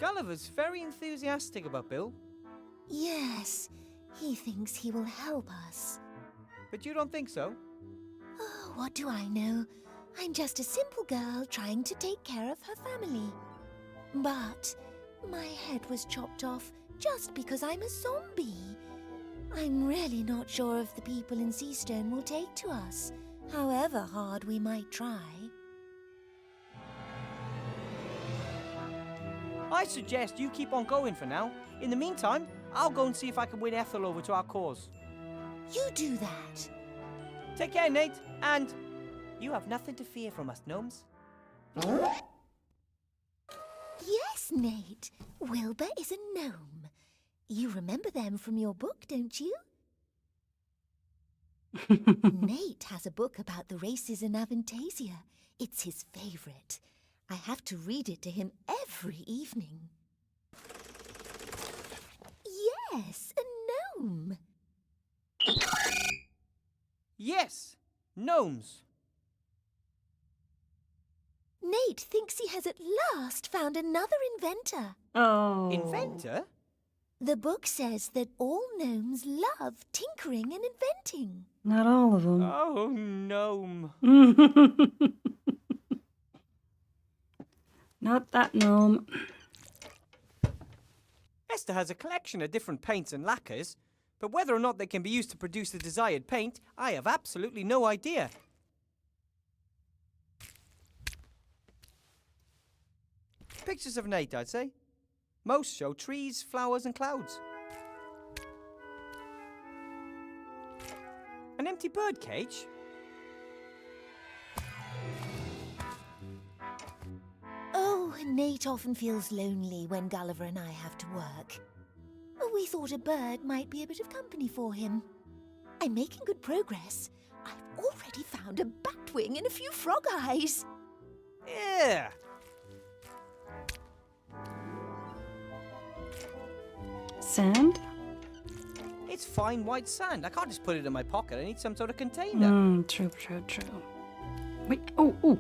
Gulliver's very enthusiastic about Bill. Yes, he thinks he will help us. But you don't think so? Oh, what do I know? I'm just a simple girl trying to take care of her family. But my head was chopped off just because I'm a zombie. I'm really not sure if the people in Seastone will take to us, however hard we might try. I suggest you keep on going for now. In the meantime, I'll go and see if I can win Ethel over to our cause. You do that. Take care, Nate, and you have nothing to fear from us, gnomes. Yes, Nate. Wilbur is a gnome. You remember them from your book, don't you? Nate has a book about the races in Avantasia. It's his favourite. I have to read it to him every evening. Yes, a gnome. Yes, gnomes. Nate thinks he has at last found another inventor. Oh. Inventor? The book says that all gnomes love tinkering and inventing. Not all of them. Oh, gnome. Not that gnome. Esther has a collection of different paints and lacquers, but whether or not they can be used to produce the desired paint, I have absolutely no idea. Pictures of Nate, I'd say. Most show trees, flowers and clouds. An empty bird cage? Oh, Nate often feels lonely when Gulliver and I have to work. We thought a bird might be a bit of company for him. I'm making good progress. I've already found a batwing and a few frog eyes. Yeah. Sand? It's fine white sand. I can't just put it in my pocket. I need some sort of container. True. Wait, oh.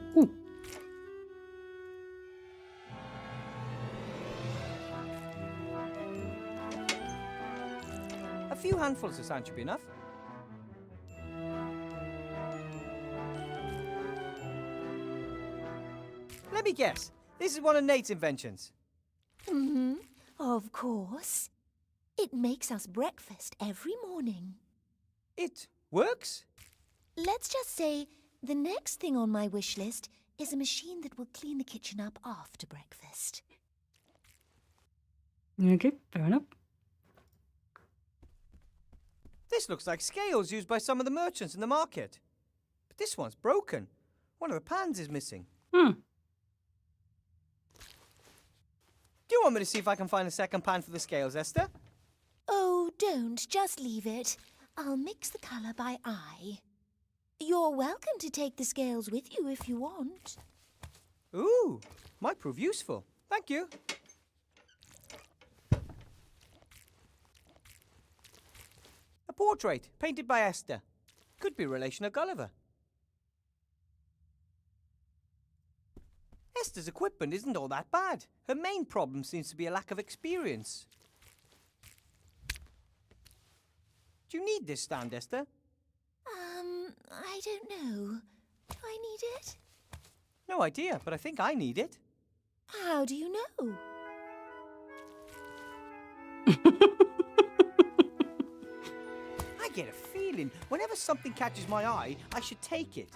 A few handfuls of sand should be enough. Let me guess. This is one of Nate's inventions. Mm-hmm. Of course. It makes us breakfast every morning. It works? Let's just say the next thing on my wish list is a machine that will clean the kitchen up after breakfast. Okay, fair enough. This looks like scales used by some of the merchants in the market. But this one's broken. One of the pans is missing. Hmm. Do you want me to see if I can find a second pan for the scales, Esther? Oh, don't. Just leave it. I'll mix the colour by eye. You're welcome to take the scales with you if you want. Ooh, might prove useful. Thank you. A portrait painted by Esther. Could be a relation of Gulliver. Esther's equipment isn't all that bad. Her main problem seems to be a lack of experience. Do you need this stand, Esther? I don't know. Do I need it? No idea, but I think I need it. How do you know? I get a feeling whenever something catches my eye, I should take it.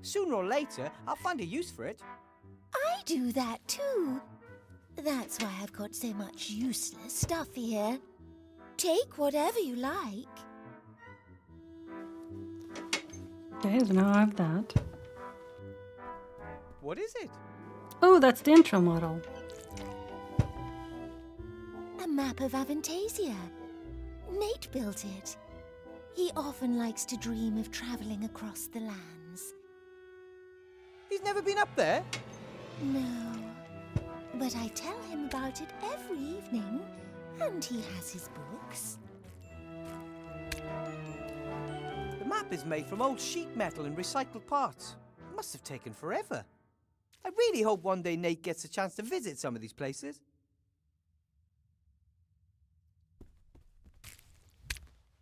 Sooner or later, I'll find a use for it. I do that too. That's why I've got so much useless stuff here. Take whatever you like. Okay, so now I have that. What is it? Oh, that's the intro model. A map of Avantasia. Nate built it. He often likes to dream of travelling across the lands. He's never been up there? No, but I tell him about it every evening, and he has his books. The map is made from old sheet metal and recycled parts. It must have taken forever. I really hope one day Nate gets a chance to visit some of these places.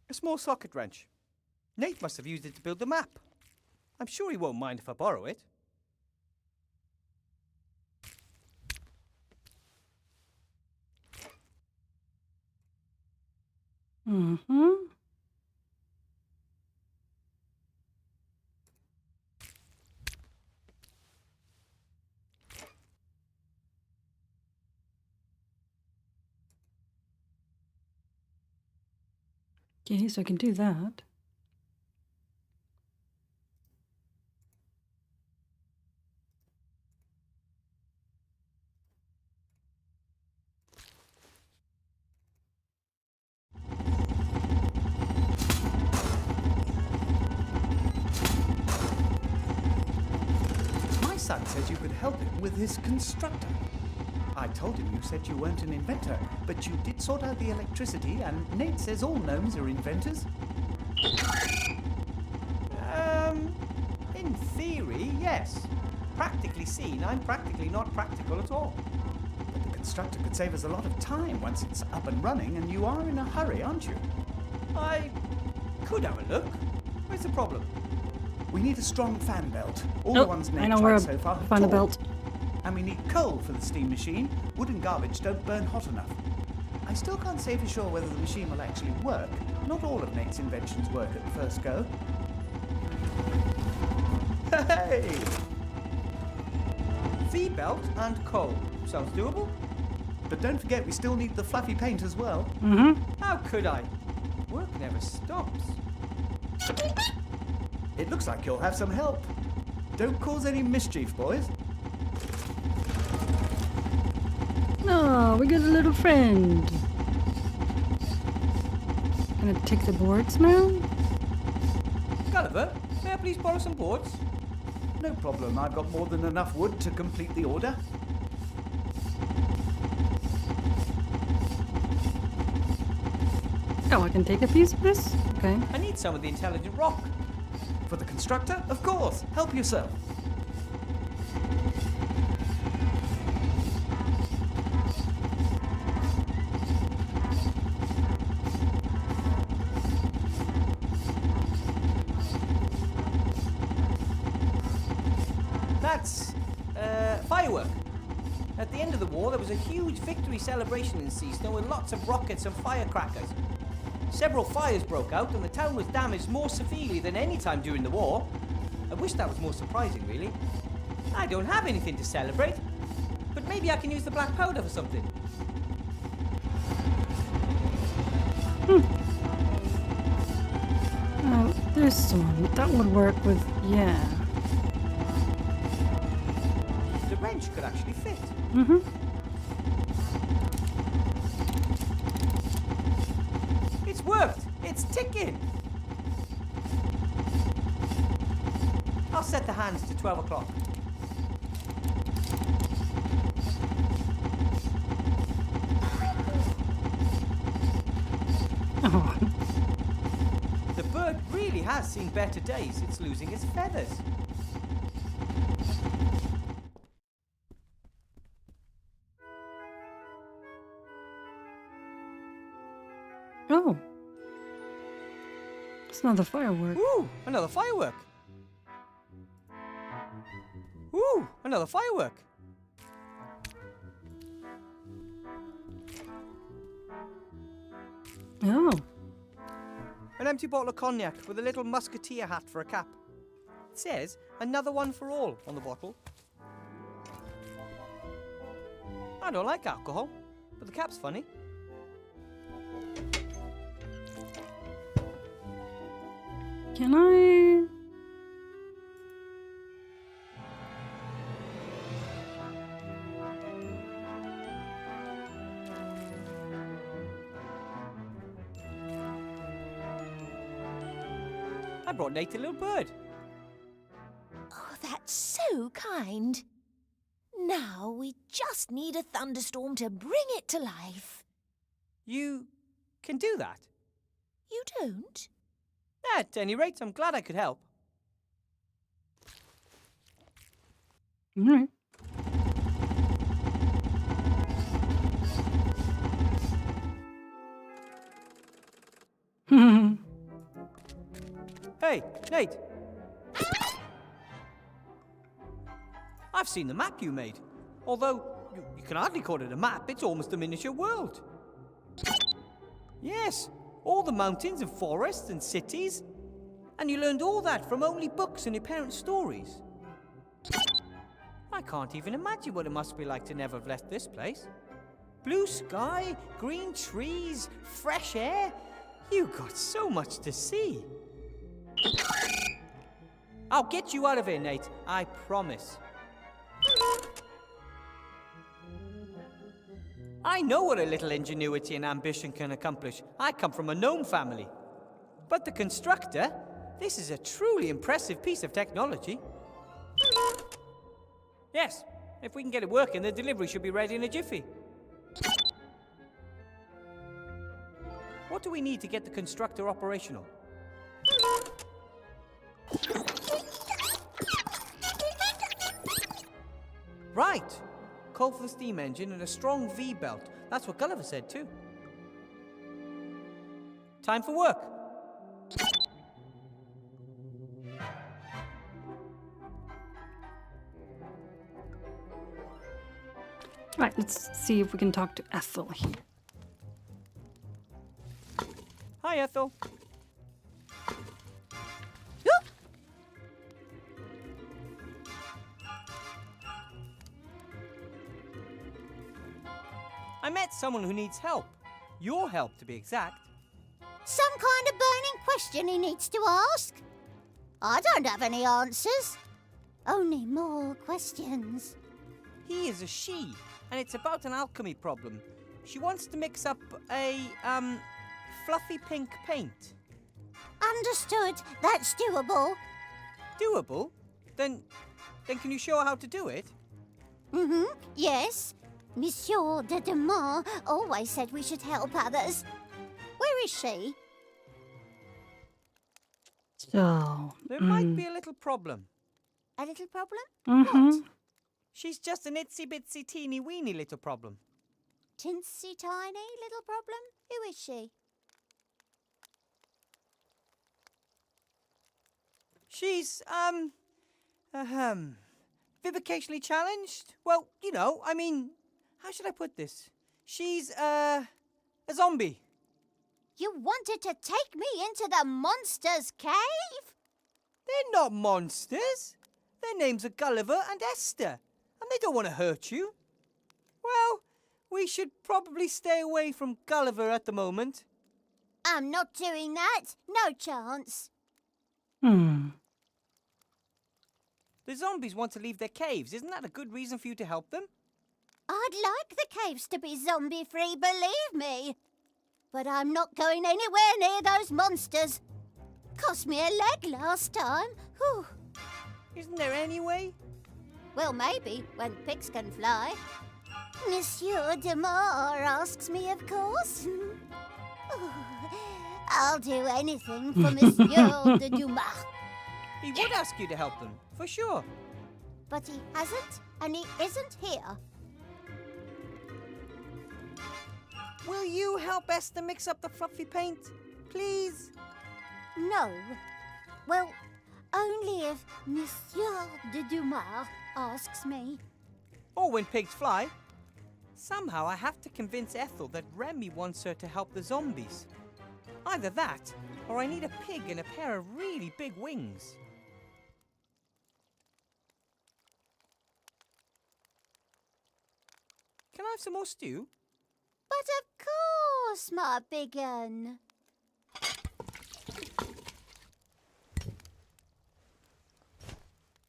A small socket wrench. Nate must have used it to build the map. I'm sure he won't mind if I borrow it. Mm-hmm. Okay, so I can do that. My son says you could help him with his constructor. I told him you said you weren't an inventor, but you did sort out the electricity, and Nate says all gnomes are inventors. In theory, yes. Practically seen, I'm practically not practical at all. But the constructor could save us a lot of time once it's up and running, and you are in a hurry, aren't you? I could have a look. Where's the problem? We need a strong fan belt. All Oh, the ones I Nate know where tried so far have find a torn. belt. And we need coal for the steam machine. Wood and garbage don't burn hot enough. I still can't say for sure whether the machine will actually work. Not all of Nate's inventions work at the first go. Hey! V-belt and coal. Sounds doable. But don't forget we still need the fluffy paint as well. Mm-hmm. How could I? Work never stops. It looks like you'll have some help. Don't cause any mischief, boys. No, we got a little friend. Gonna take the boards now? Gulliver, may I please borrow some boards? No problem, I've got more than enough wood to complete the order. Oh, I can take a piece of this? Okay. I need some of the intelligent rock. For the constructor? Of course, help yourself. of the war, there was a huge victory celebration in Seaston with lots of rockets and firecrackers. Several fires broke out and the town was damaged more severely than any time during the war. I wish that was more surprising, really. I don't have anything to celebrate, but maybe I can use the black powder for something. This one. That would work with, yeah. The wrench could actually fit. Mm-hmm. It's worked! It's ticking! I'll set the hands to 12 o'clock. Oh. The bird really has seen better days. It's losing its feathers. Oh. It's another firework. Ooh, another firework. Ooh, another firework. Oh. An empty bottle of cognac with a little musketeer hat for a cap. It says, another one for all on the bottle. I don't like alcohol, but the cap's funny. Can I? I brought Nate a little bird. Oh, that's so kind. Now we just need a thunderstorm to bring it to life. You can do that? You don't? At any rate, I'm glad I could help. All right. Hey, Nate. I've seen the map you made. Although, you can hardly call it a map, it's almost a miniature world. Yes, all the mountains and forests and cities. And you learned all that from only books and your parents' stories. I can't even imagine what it must be like to never have left this place. Blue sky, green trees, fresh air. You got so much to see. I'll get you out of here, Nate. I promise. I know what a little ingenuity and ambition can accomplish. I come from a gnome family. But the constructor, this is a truly impressive piece of technology. Yes, if we can get it working, the delivery should be ready in a jiffy. What do we need to get the constructor operational? Right. Coal for the steam engine and a strong V-belt. That's what Gulliver said too. Time for work. Right, let's see if we can talk to Ethel here. Hi, Ethel. I met someone who needs help. Your help, to be exact. Some kind of burning question he needs to ask? I don't have any answers. Only more questions. He is a she, and it's about an alchemy problem. She wants to mix up a, fluffy pink paint. Understood. That's doable. Doable? Then can you show her how to do it? Yes. Monsieur de Demar always said we should help others. Where is she? So. There might be a little problem. A little problem? Mm-hmm. She's just an itsy-bitsy teeny-weeny little problem. Tinsy tiny little problem? Who is she? She's, vivocationally challenged? Well, you know, I mean, how should I put this? She's, a zombie. You wanted to take me into the monster's cave? They're not monsters. Their names are Gulliver and Esther, and they don't want to hurt you. Well, we should probably stay away from Gulliver at the moment. I'm not doing that. No chance. The zombies want to leave their caves. Isn't that a good reason for you to help them? I'd like the caves to be zombie-free, believe me. But I'm not going anywhere near those monsters. Cost me a leg last time. Whew. Isn't there any way? Well, maybe, when pigs can fly. Monsieur Demar asks me, of course. I'll do anything for Monsieur de Dumas. He would ask you to help them, for sure. But he hasn't, and he isn't here. Will you help Esther mix up the fluffy paint, please? No. Well, only if Monsieur de Dumas asks me. Or when pigs fly. Somehow I have to convince Ethel that Remy wants her to help the zombies. Either that, or I need a pig and a pair of really big wings. Can I have some more stew? But of course, my big un.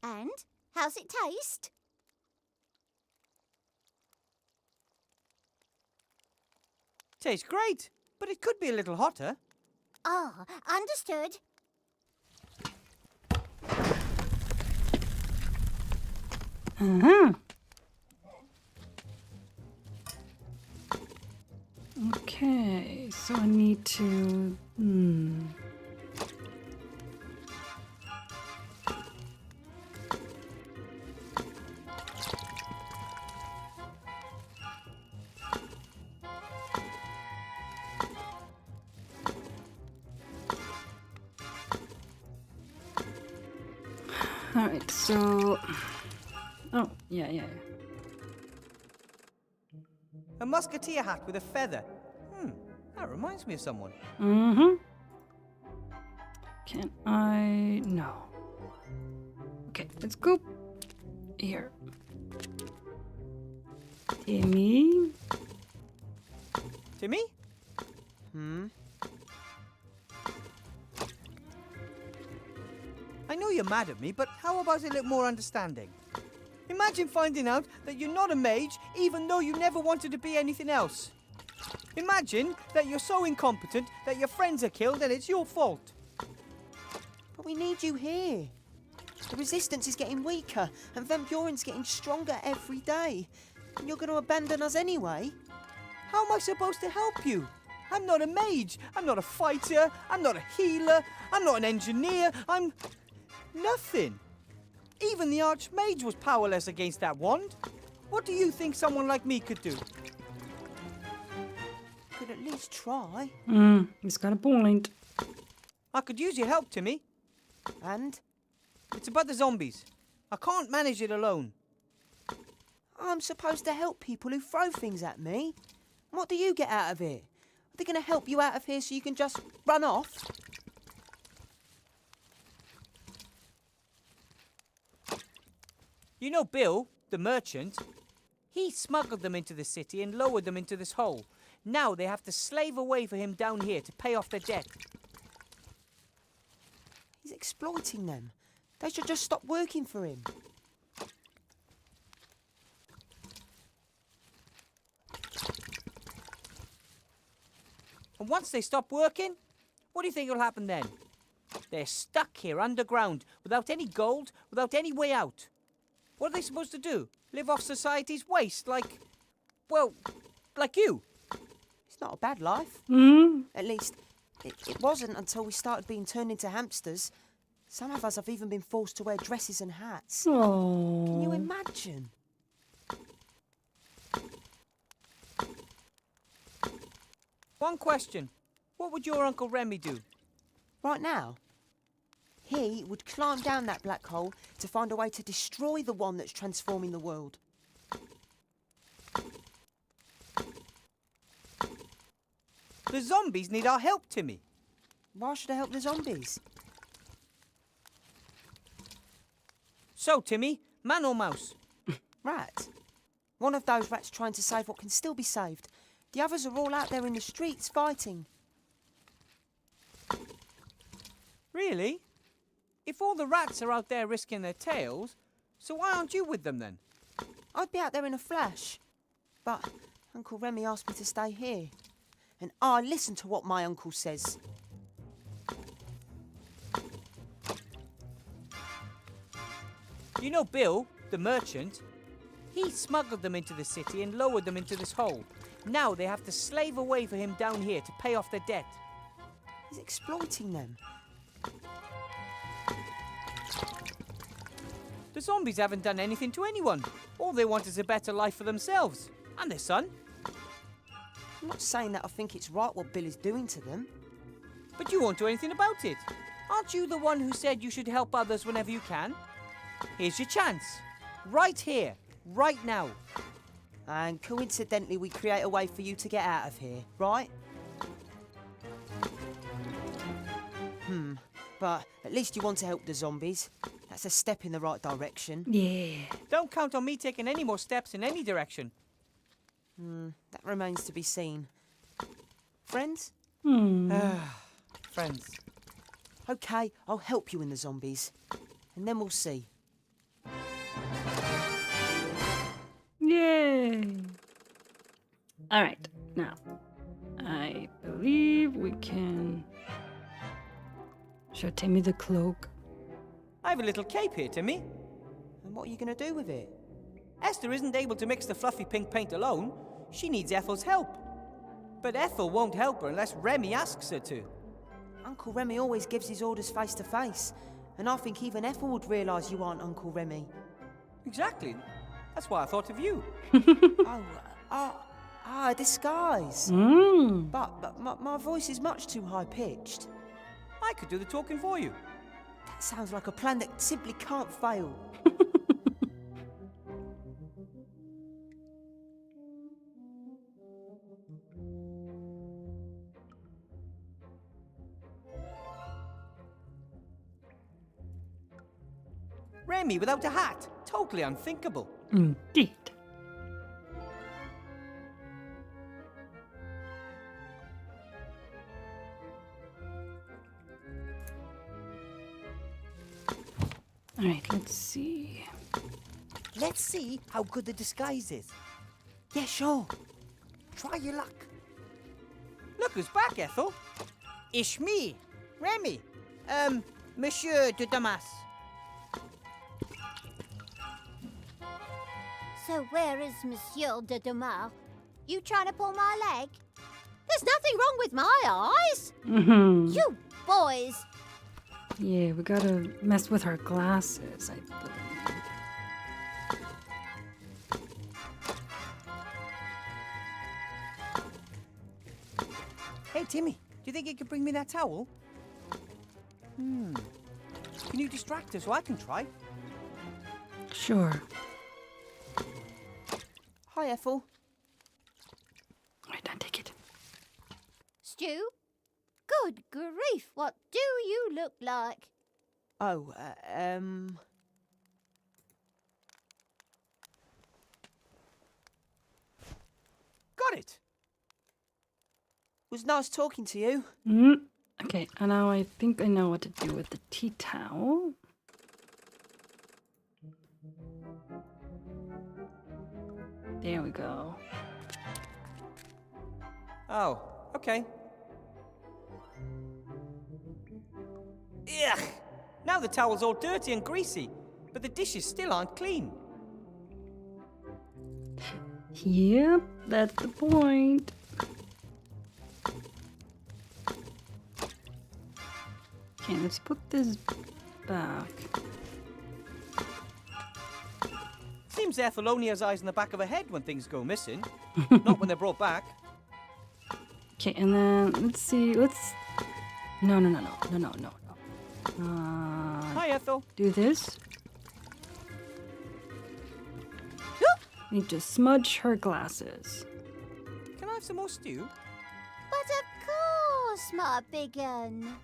And how's it taste? Tastes great, but it could be a little hotter. Ah, understood. Okay, so I need to... Alright, so... Oh, yeah. A musketeer hat with a feather. That reminds me of someone. Can I... No. Okay, let's go here. Timmy? Timmy? I know you're mad at me, but how about a little more understanding? Imagine finding out that you're not a mage, even though you never wanted to be anything else. Imagine that you're so incompetent that your friends are killed and it's your fault. But we need you here. The resistance is getting weaker, and Van Buren's getting stronger every day. And you're going to abandon us anyway? How am I supposed to help you? I'm not a mage. I'm not a fighter. I'm not a healer. I'm not an engineer. I'm... nothing. Even the Archmage was powerless against that wand. What do you think someone like me could do? Could at least try. He's got a point. I could use your help, Timmy. And? It's about the zombies. I can't manage it alone. I'm supposed to help people who throw things at me. What do you get out of it? Are they going to help you out of here so you can just run off? You know Bill, the merchant? He smuggled them into the city and lowered them into this hole. Now they have to slave away for him down here to pay off their debt. He's exploiting them. They should just stop working for him. And once they stop working, what do you think will happen then? They're stuck here underground, without any gold, without any way out. What are they supposed to do? Live off society's waste like... well, like you? It's not a bad life. At least, it wasn't until we started being turned into hamsters. Some of us have even been forced to wear dresses and hats. Oh. Can you imagine? One question. What would your Uncle Remy do? Right now, he would climb down that black hole to find a way to destroy the one that's transforming the world. The zombies need our help, Timmy. Why should I help the zombies? So, Timmy, man or mouse? Rat. One of those rats trying to save what can still be saved. The others are all out there in the streets fighting. Really? If all the rats are out there risking their tails, so why aren't you with them then? I'd be out there in a flash. But Uncle Remy asked me to stay here. And I listen to what my uncle says. You know Bill, the merchant? He smuggled them into the city and lowered them into this hole. Now they have to slave away for him down here to pay off their debt. He's exploiting them. The zombies haven't done anything to anyone. All they want is a better life for themselves and their son. I'm not saying that I think it's right what Bill is doing to them. But you won't do anything about it. Aren't you the one who said you should help others whenever you can? Here's your chance. Right here. Right now. And coincidentally, we create a way for you to get out of here, right? But at least you want to help the zombies. That's a step in the right direction. Yeah. Don't count on me taking any more steps in any direction. That remains to be seen. Friends? Friends. Okay, I'll help you in the zombies. And then we'll see. Yay! Alright, now, I believe we can show Timmy the cloak. I have a little cape here, Timmy. And what are you going to do with it? Esther isn't able to mix the fluffy pink paint alone. She needs Ethel's help. But Ethel won't help her unless Remy asks her to. Uncle Remy always gives his orders face to face. And I think even Ethel would realise you aren't Uncle Remy. Exactly. That's why I thought of you. A disguise. But my voice is much too high-pitched. I could do the talking for you. That sounds like a plan that simply can't fail. Remy without a hat. Totally unthinkable. Indeed. Alright, let's see. Let's see how good the disguise is. Yeah, sure. Try your luck. Look who's back, Ethel. It's me, Remy. Monsieur de Damas. So where is Monsieur de Dumas? You trying to pull my leg? There's nothing wrong with my eyes. You boys. Yeah, we gotta mess with her glasses, I believe. Hey, Timmy, do you think you could bring me that towel? Can you distract her so I can try? Sure. Hi, Ethel. Alright, now take it. Stu? Good grief, what do you look like? Oh, Got it. was nice talking to you. Okay, and now I think I know what to do with the tea towel. There we go. Oh, okay. Ugh! Now the towel's all dirty and greasy, but the dishes still aren't clean. Yep, that's the point. Okay, let's put this back. Seems Ethel only has eyes in the back of her head when things go missing. Not when they're brought back. Okay, and then let's see. No. Hi, Ethel. Do this. Need to smudge her glasses. Can I have some more stew? But of course, my big un.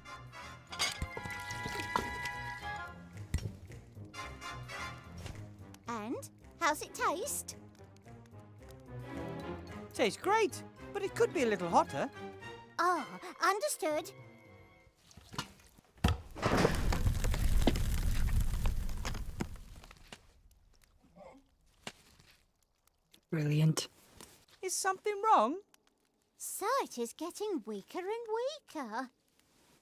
And how's it taste? Tastes great, but it could be a little hotter. Ah, understood. Brilliant. Is something wrong? Sight is getting weaker and weaker.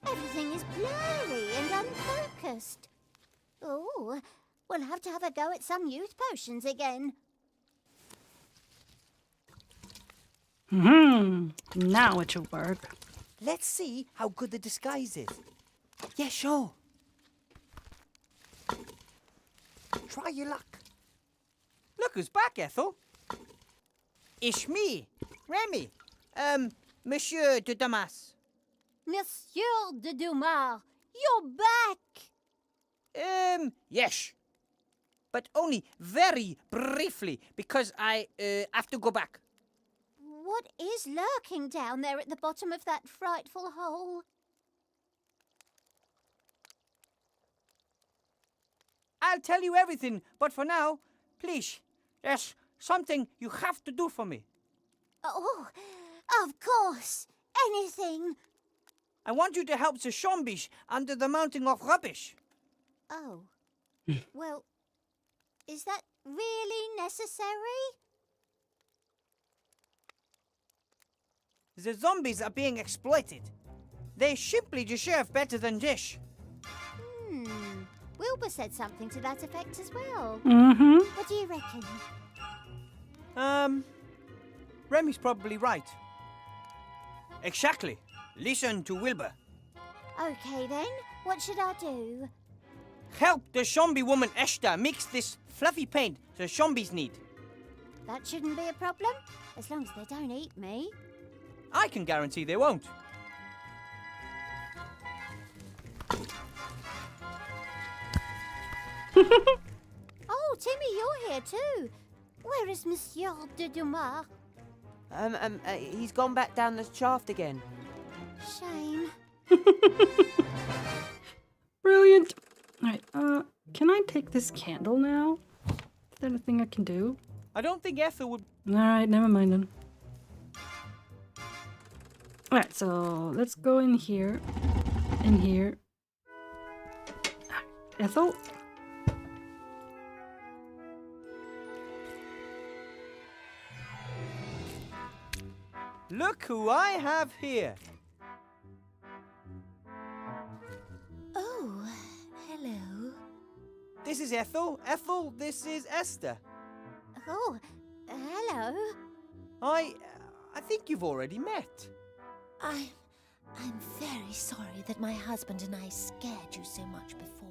Everything is blurry and unfocused. Oh, we'll have to have a go at some youth potions again. Now it should work. Let's see how good the disguise is. Yeah, sure. Try your luck. Look who's back, Ethel. It's me, Remy. Monsieur de Damas. Monsieur de Dumas, you're back! Yes. But only very briefly, because I have to go back. What is lurking down there at the bottom of that frightful hole? I'll tell you everything, but for now, please, there's something you have to do for me. Oh, of course. Anything. I want you to help the zombies under the mountain of rubbish. Oh. Well, is that really necessary? The zombies are being exploited. They simply deserve better than this. Wilbur said something to that effect as well. What do you reckon? Remy's probably right. Exactly. Listen to Wilbur. Okay then, what should I do? Help the zombie woman Esther mix this fluffy paint the zombies need. That shouldn't be a problem, as long as they don't eat me. I can guarantee they won't. Oh, Timmy, you're here too. Where is Monsieur de Dumas? He's gone back down the shaft again. Shame. Brilliant. Alright, can I take this candle now? Is that a thing I can do? I don't think Ethel would... Alright, never mind then. Alright, so let's go in here. In here. Ethel? Look who I have here. Oh, hello. This is Ethel. Ethel, this is Esther. Oh, hello. I think you've already met. I'm very sorry that my husband and I scared you so much before.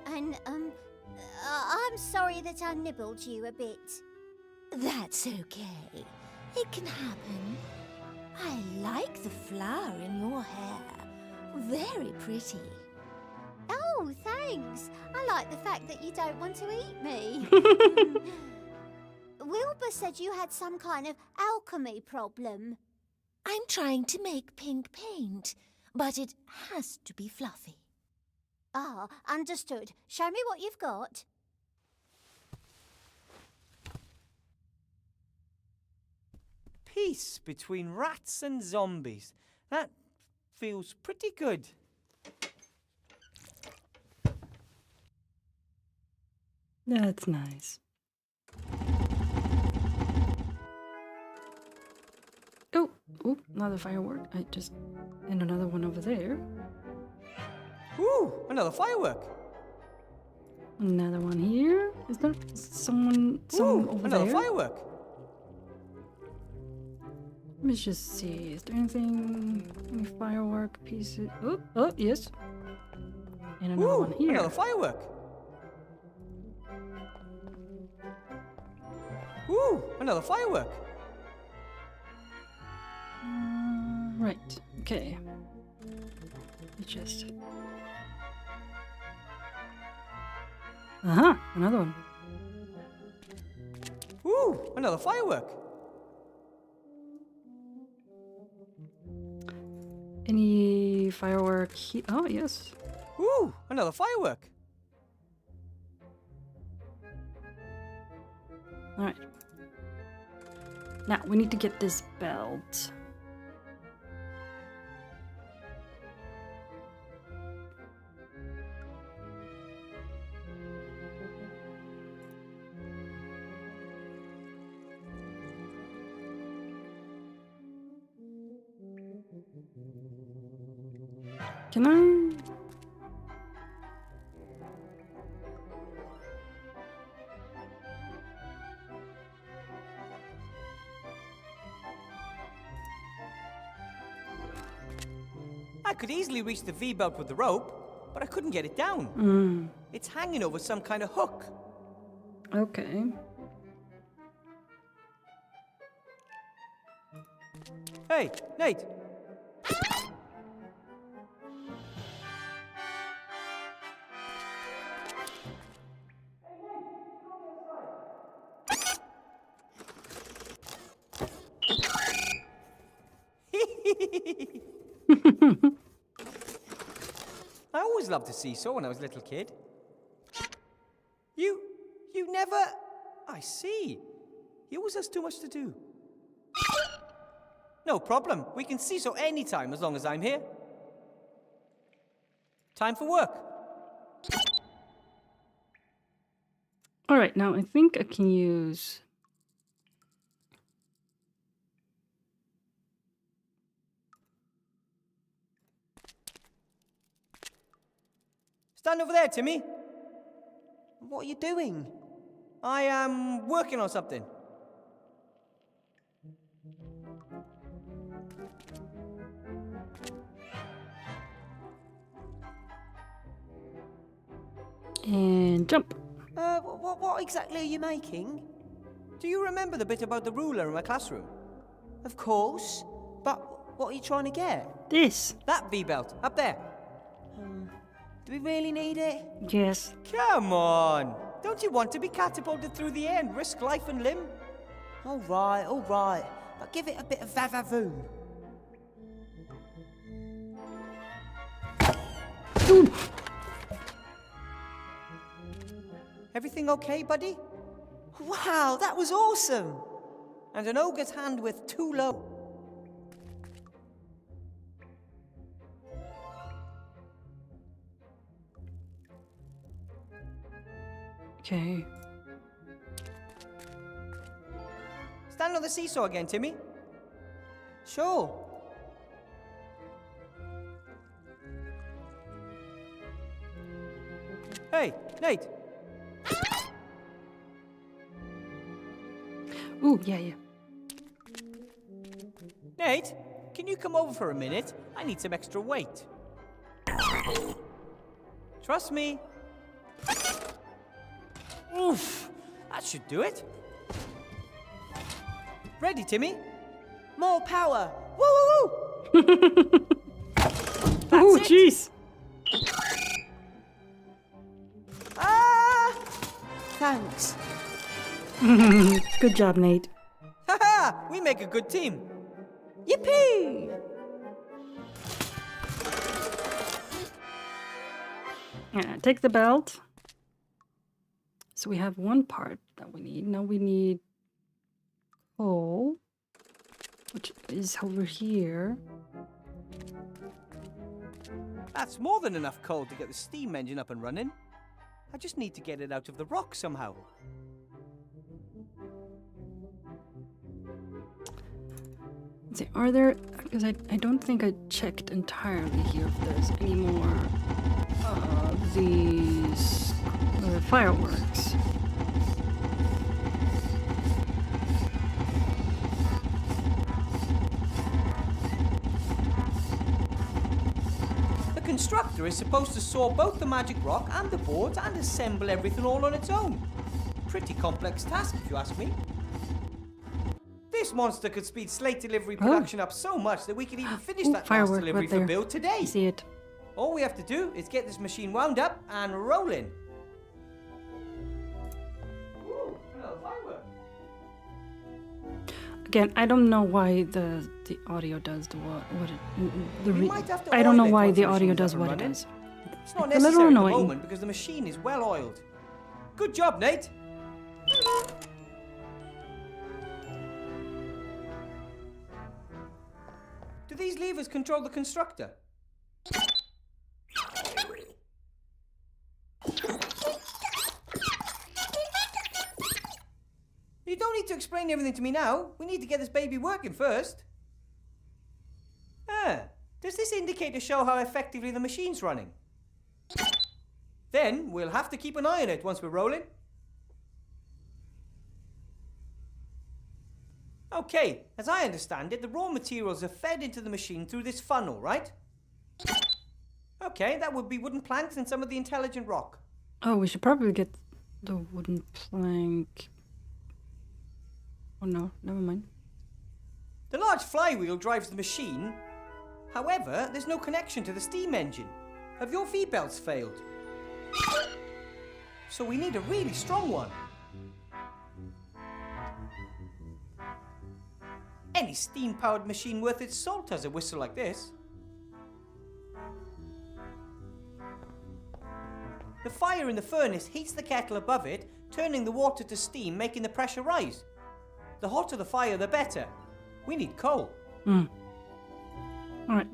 And, I'm sorry that I nibbled you a bit. That's okay. It can happen. I like the flower in your hair. Very pretty. Oh, thanks. I like the fact that you don't want to eat me. Wilbur said you had some kind of alchemy problem. I'm trying to make pink paint, but it has to be fluffy. Ah, understood. Show me what you've got. Peace between rats and zombies. That feels pretty good. That's nice. Oh, another firework. And another one over there. Ooh, another firework. Another one here. Is there someone over Another there? firework. Let me just see. Is there anything? Any firework pieces? Oh, yes. And another one here. Another firework. Ooh, another firework. Right. Okay. It's just. Another one. Ooh, another firework. Any firework? Oh, yes. Ooh, another firework. All right. Now we need to get this belt. Can I? I could easily reach the V-belt with the rope, but I couldn't get it down. It's hanging over some kind of hook. Okay. Hey, Nate. I always loved to seesaw when I was a little kid. You never... I see. You always has too much to do. No problem. We can seesaw anytime as long as I'm here. Time for work. All right, now I think I can use... Stand over there, Timmy. What are you doing? I am working on something. And jump. What exactly are you making? Do you remember the bit about the ruler in my classroom? Of course. But what are you trying to get? This. That V-belt, up there. Do we really need it? Yes. Come on. Don't you want to be catapulted through the air and risk life and limb? All right. But give it a bit of vavavoom. Ooh. Everything okay, buddy? Wow, that was awesome. And an ogre's hand width too low. Okay. Stand on the seesaw again, Timmy. Sure. Hey, Nate. Ooh, yeah. Nate, can you come over for a minute? I need some extra weight. Trust me. Oof, that should do it. Ready, Timmy? More power. Woo, woo, woo. Oh, it. jeez. Ah! Thanks. Good job, Nate. Haha, we make a good team. Yippee! Take the belt. So we have one part that we need. Now we need coal, which is over here. That's more than enough coal to get the steam engine up and running. I just need to get it out of the rock somehow. Let's see, are there... Because I don't think I checked entirely here if there's any more of these fireworks. The constructor is supposed to saw both the magic rock and the boards and assemble everything all on its own. Pretty complex task, if you ask me. This monster could speed slate delivery production up so much that we could even finish that last firework delivery right for there. Bill today. I see it. All we have to do is get this machine wound up and rolling. Ooh, another firework. Again, I don't know why the audio does the what it, the We re- might have to I don't know oil it why once the the audio machine's does up and what it running. does. It's not It's a little necessary at the annoying. moment because the machine is well oiled. Good job, Nate. Do these levers control the constructor? You don't need to explain everything to me now. We need to get this baby working first. Does this indicator show how effectively the machine's running? Then we'll have to keep an eye on it once we're rolling. Okay, as I understand it, the raw materials are fed into the machine through this funnel, right? Okay, that would be wooden planks and some of the intelligent rock. Oh, we should probably get the wooden plank. Oh no, never mind. The large flywheel drives the machine. However, there's no connection to the steam engine. Have your V-belts failed? So we need a really strong one. Any steam-powered machine worth its salt has a whistle like this. The fire in the furnace heats the kettle above it, turning the water to steam, making the pressure rise. The hotter the fire, the better. We need coal. Alright.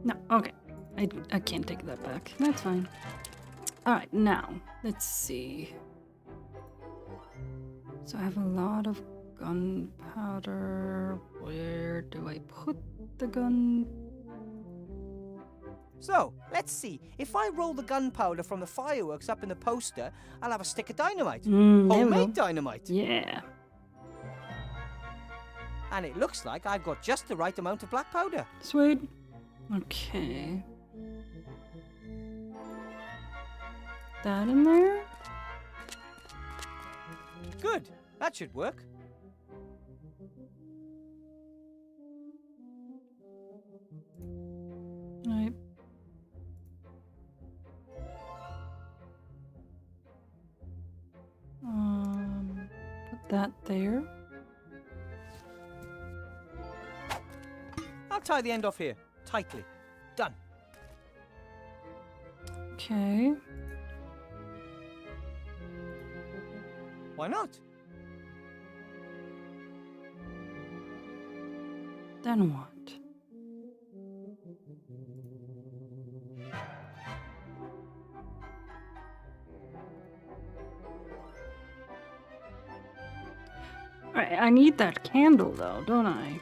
No, okay. I can't take that back. That's fine. Alright, now, let's see. So I have a lot of gunpowder. Where do I put the gun? So, let's see. If I roll the gunpowder from the fireworks up in the poster, I'll have a stick of dynamite. There we go. Homemade dynamite. Yeah. And it looks like I've got just the right amount of black powder. Sweet. Okay. That in there? Good. That should work. Right. Put that there. I'll tie the end off here, tightly. Done. Okay. Why not? Then what? Alright, I need that candle though, don't I?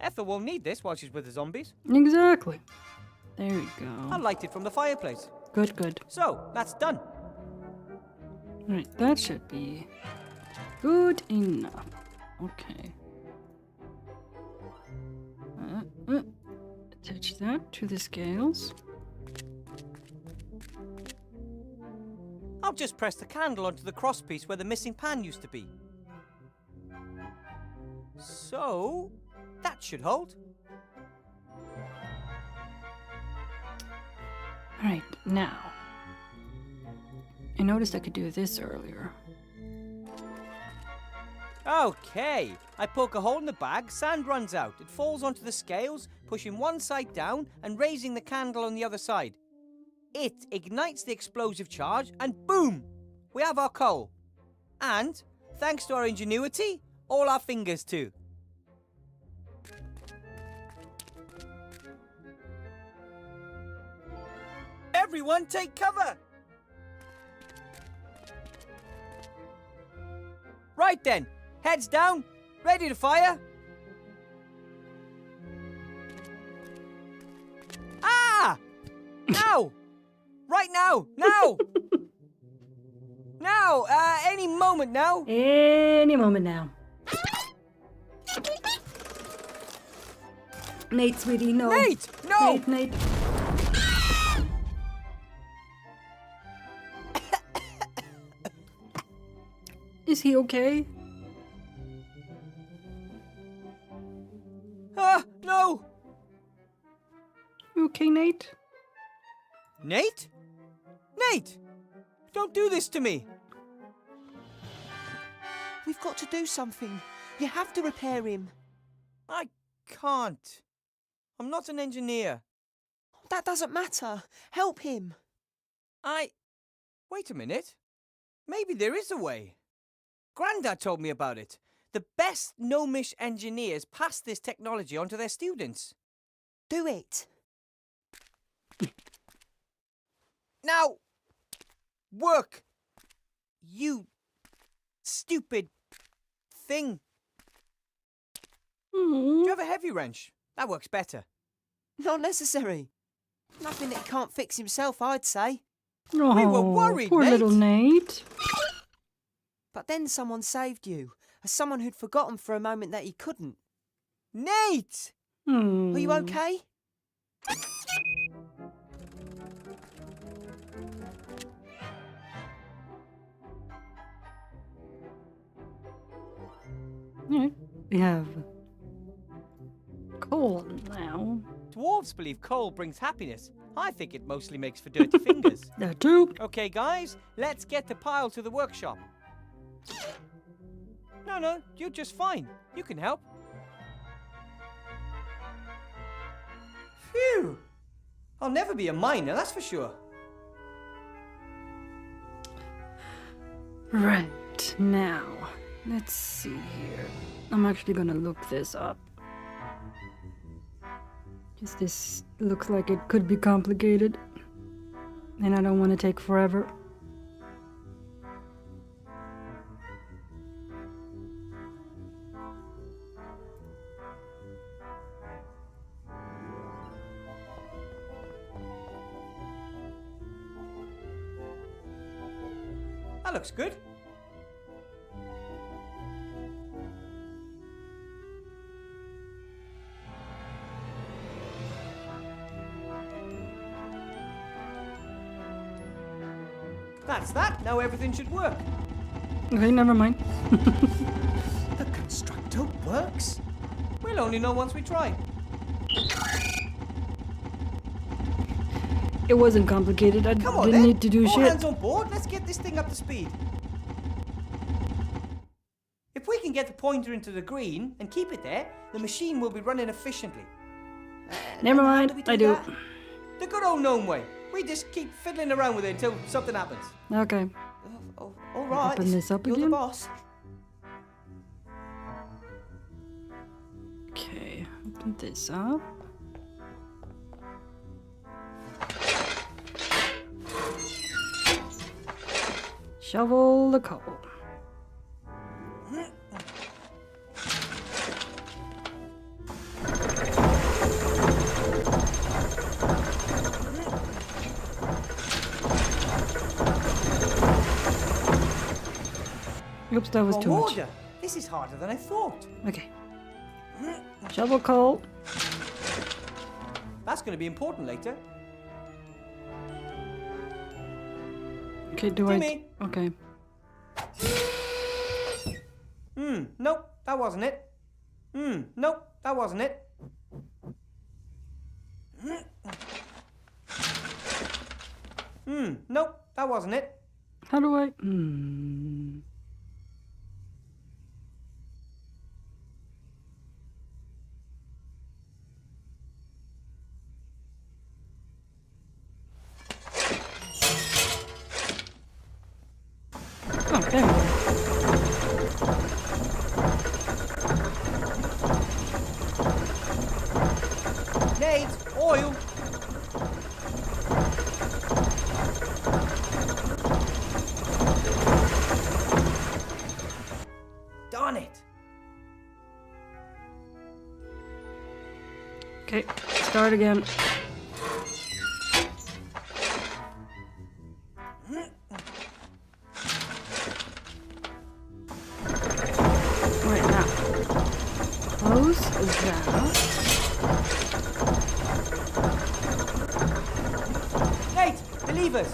Ethel won't need this while she's with the zombies. Exactly. There we go. I'll light it from the fireplace. Good, good. So, that's done. Right, that should be good enough. Okay. Attach that to the scales. I'll just press the candle onto the crosspiece where the missing pan used to be. So, that should hold. Alright, now. I noticed I could do this earlier. Okay, I poke a hole in the bag, sand runs out. It falls onto the scales, pushing one side down and raising the candle on the other side. It ignites the explosive charge and boom! We have our coal. And, thanks to our ingenuity, all our fingers too. Everyone take cover! Right then, heads down, ready to fire. Ah! Now! Right now! Now! Now! Any moment now! Any moment now. Nate, sweetie, no. Nate! No! Nate. Is he okay? Ah, no! You okay, Nate? Nate? Nate! Don't do this to me! We've got to do something. You have to repair him. I can't. I'm not an engineer. That doesn't matter. Help him. Wait a minute. Maybe there is a way. Grandad told me about it. The best gnomish engineers pass this technology on to their students. Do it. Now! Work! You stupid thing. Do you have a heavy wrench? That works better. Not necessary. Nothing that he can't fix himself, I'd say. Oh, We were worried, poor mate. little Nate. But then someone saved you. As someone who'd forgotten for a moment that he couldn't. Nate! Are you okay? Yeah, we have coal now. Dwarves believe coal brings happiness. I think it mostly makes for dirty fingers. That too. Okay, guys, let's get the pile to the workshop. No, you're just fine. You can help. Phew! I'll never be a miner, that's for sure. Right, now, let's see here. I'm actually gonna look this up. Because this looks like it could be complicated. And I don't want to take forever. That looks good. That's that. Now everything should work. Okay, never mind. The constructor works. We'll only know once we try. It wasn't complicated. I Come on, didn't then. need to do All shit. hands on board. Let's get this thing up to speed. If we can get the pointer into the green and keep it there, the machine will be running efficiently. Never mind. we I do do. that? The good old gnome way. We just keep fiddling around with it until something happens. Okay. Oh, all right. Open this up You're again? the boss. Okay. Open this up. Shovel the coal. Oops, that was Wrong too much. order. This is harder than I thought. Okay. Shovel coal. That's going to be important later. Okay, do Gimme. I? Okay. Nope, that wasn't it. Nope, that wasn't it. Nope, that wasn't it. How do I? Oh, there we go. Nate, oil. Darn it. Okay, start again. Right now. Close that. Nate, the levers.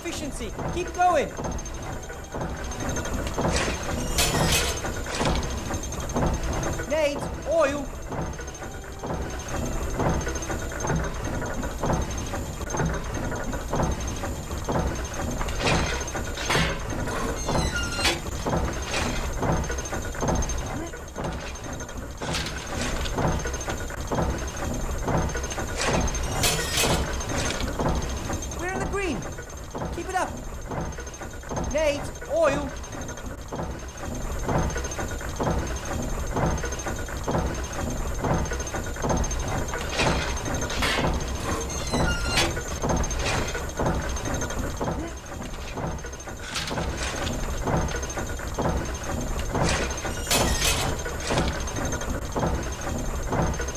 efficiency. Keep going. Nate, oil. We're in the green. Keep it up. Nate, oil.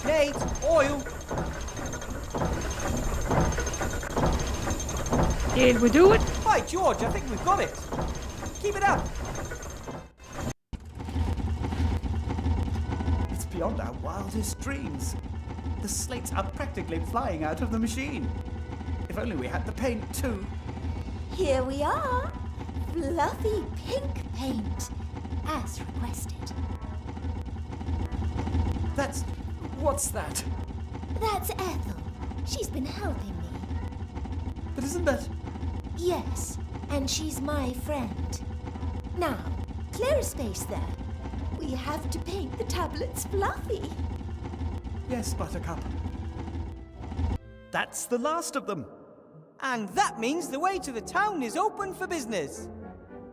Nate, oil. Did we do it? By George, I think we've got it. Keep it up. It's beyond our wildest dreams. The slates are practically flying out of the machine. If only we had the paint too. Here we are. Fluffy pink paint, as requested. What's that? That's Ethel. She's been helping me. But isn't that... Yes, and she's my friend. Now, clear a space there. We have to paint the tablets fluffy. Yes, Buttercup. That's the last of them. And that means the way to the town is open for business.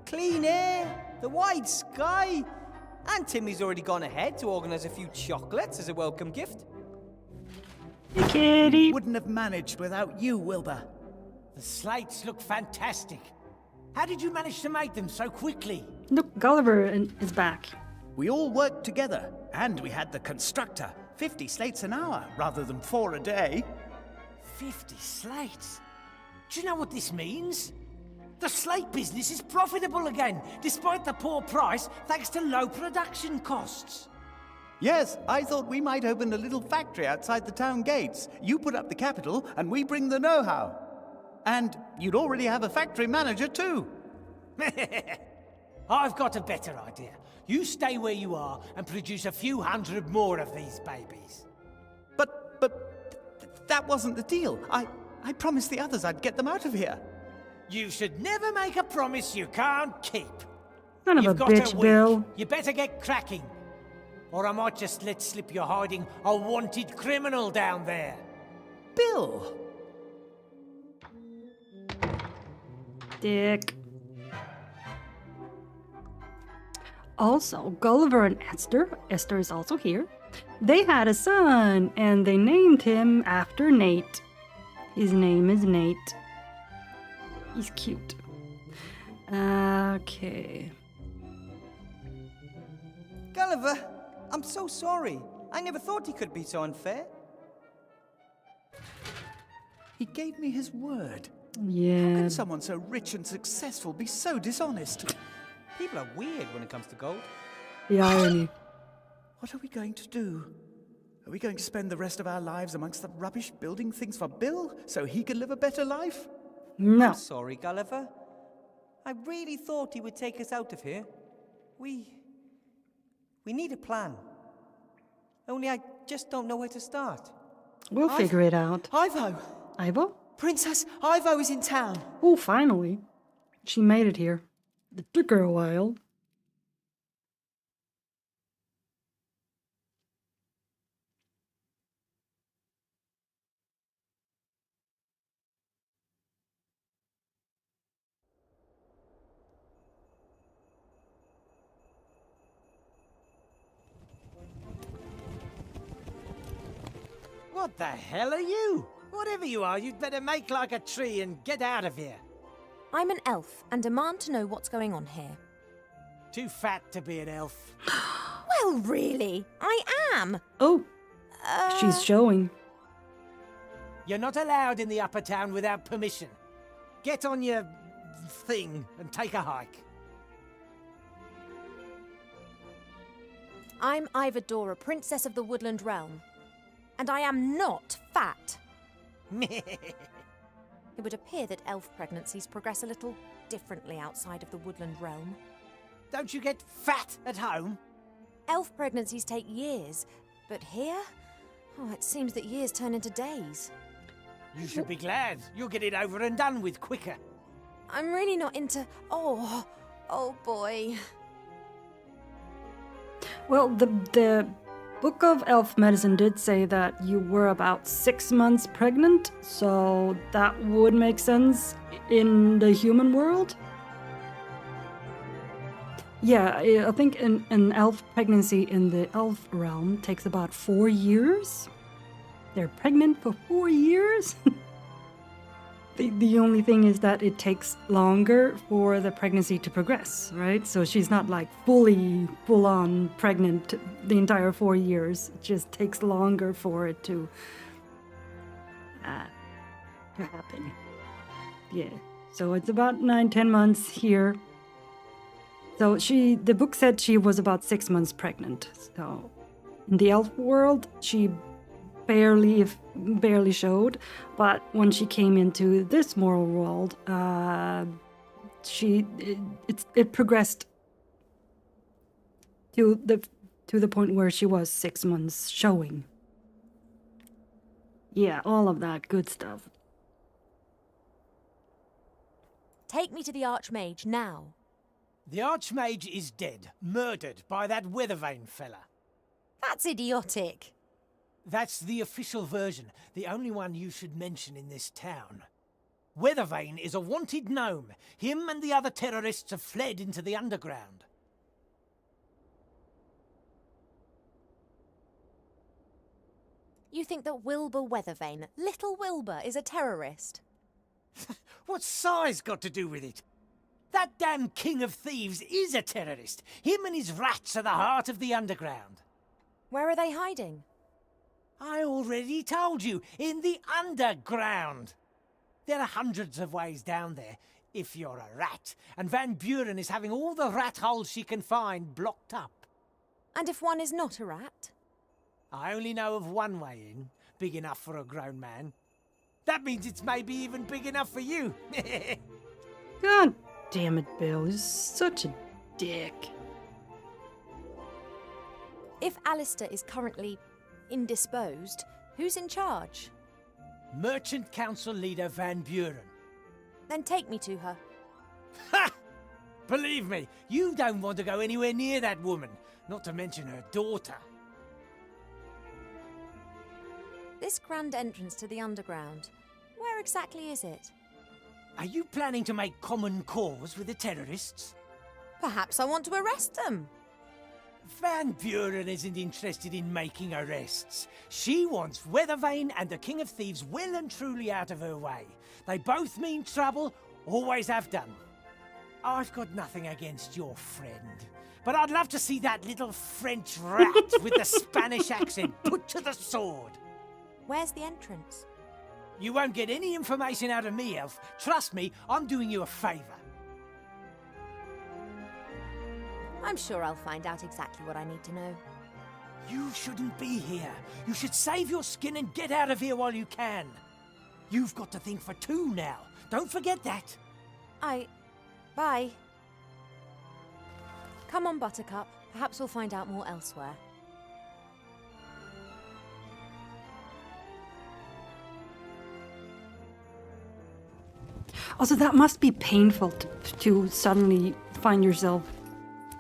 Clean air, the wide sky, and Timmy's already gone ahead to organise a few chocolates as a welcome gift. Hey, kitty. Wouldn't have managed without you, Wilbur. The slates look fantastic. How did you manage to make them so quickly? Look, Gulliver is back. We all worked together, and we had the constructor. 50 slates an hour, rather than 4 a day. 50 slates? Do you know what this means? The slate business is profitable again, despite the poor price, thanks to low production costs. Yes, I thought we might open a little factory outside the town gates. You put up the capital, and we bring the know-how. And you'd already have a factory manager, too. I've got a better idea. You stay where you are and produce a few hundred more of these babies. But that wasn't the deal. I promised the others I'd get them out of here. You should never make a promise you can't keep. Son of a You've got bitch, a week. Bill. You better get cracking. Or I might just let slip you're hiding a wanted criminal down there. Bill! Dick. Also, Gulliver and Esther is also here. They had a son, and they named him after Nate. His name is Nate. He's cute. Okay. Gulliver, I'm so sorry. I never thought he could be so unfair. He gave me his word. How Yeah. can someone so rich and successful be so dishonest? People are weird when it comes to gold. The irony. What are we going to do? Are we going to spend the rest of our lives amongst the rubbish building things for Bill so he can live a better life? No. I'm sorry, Gulliver. I really thought he would take us out of here. We need a plan. Only I just don't know where to start. We'll figure it out. Ivo! Ivo? Princess Ivo is in town. Oh, finally. She made it here. It took her a while. What the hell are you? Whatever you are, you'd better make like a tree and get out of here. I'm an elf and demand to know what's going on here. Too fat to be an elf. Well, really, I am. Oh, she's showing. You're not allowed in the upper town without permission. Get on your thing and take a hike. I'm Ivadora, Princess of the Woodland Realm. And I am not fat. It would appear that elf pregnancies progress a little differently outside of the woodland realm. Don't you get fat at home? Elf pregnancies take years, but here? Oh, it seems that years turn into days. You should be glad. You'll get it over and done with quicker. I'm really not into... Oh boy. Well, the Book of Elf Medicine did say that you were about 6 months pregnant, so that would make sense in the human world. Yeah, I think an elf pregnancy in the elf realm takes about 4 years. They're pregnant for 4 years? The only thing is that it takes longer for the pregnancy to progress, right? So she's not like full-on pregnant the entire 4 years. It just takes longer for it to happen. Yeah. So it's about 9-10 months here. So the book said she was about 6 months pregnant. So in the elf world, she barely showed, but when she came into this moral world, it progressed to the point where she was 6 months showing. Yeah, all of that good stuff. Take me to the Archmage now. The Archmage is dead, murdered by that Weathervane fella. That's idiotic. That's the official version, the only one you should mention in this town. Weathervane is a wanted gnome. Him and the other terrorists have fled into the underground. You think that Wilbur Weathervane, little Wilbur, is a terrorist? What's size got to do with it? That damn king of thieves is a terrorist. Him and his rats are the heart of the underground. Where are they hiding? I already told you, in the underground. There are hundreds of ways down there, if you're a rat, and Van Buren is having all the rat holes she can find blocked up. And if one is not a rat? I only know of one way in, big enough for a grown man. That means it's maybe even big enough for you. God damn it, Bill. You're such a dick. If Alistair is currently indisposed, who's in charge? Merchant Council leader Van Buren. Then take me to her. Ha! Believe me, you don't want to go anywhere near that woman, not to mention her daughter. This grand entrance to the underground, where exactly is it? Are you planning to make common cause with the terrorists? Perhaps I want to arrest them. Van Buren isn't interested in making arrests. She wants Weathervane and the King of Thieves well and truly out of her way. They both mean trouble, always have done. I've got nothing against your friend, but I'd love to see that little French rat with the Spanish accent put to the sword. Where's the entrance? You won't get any information out of me, Elf. Trust me, I'm doing you a favour. I'm sure I'll find out exactly what I need to know. You shouldn't be here. You should save your skin and get out of here while you can. You've got to think for two now. Don't forget that. Bye. Come on, Buttercup. Perhaps we'll find out more elsewhere. Also, that must be painful to suddenly find yourself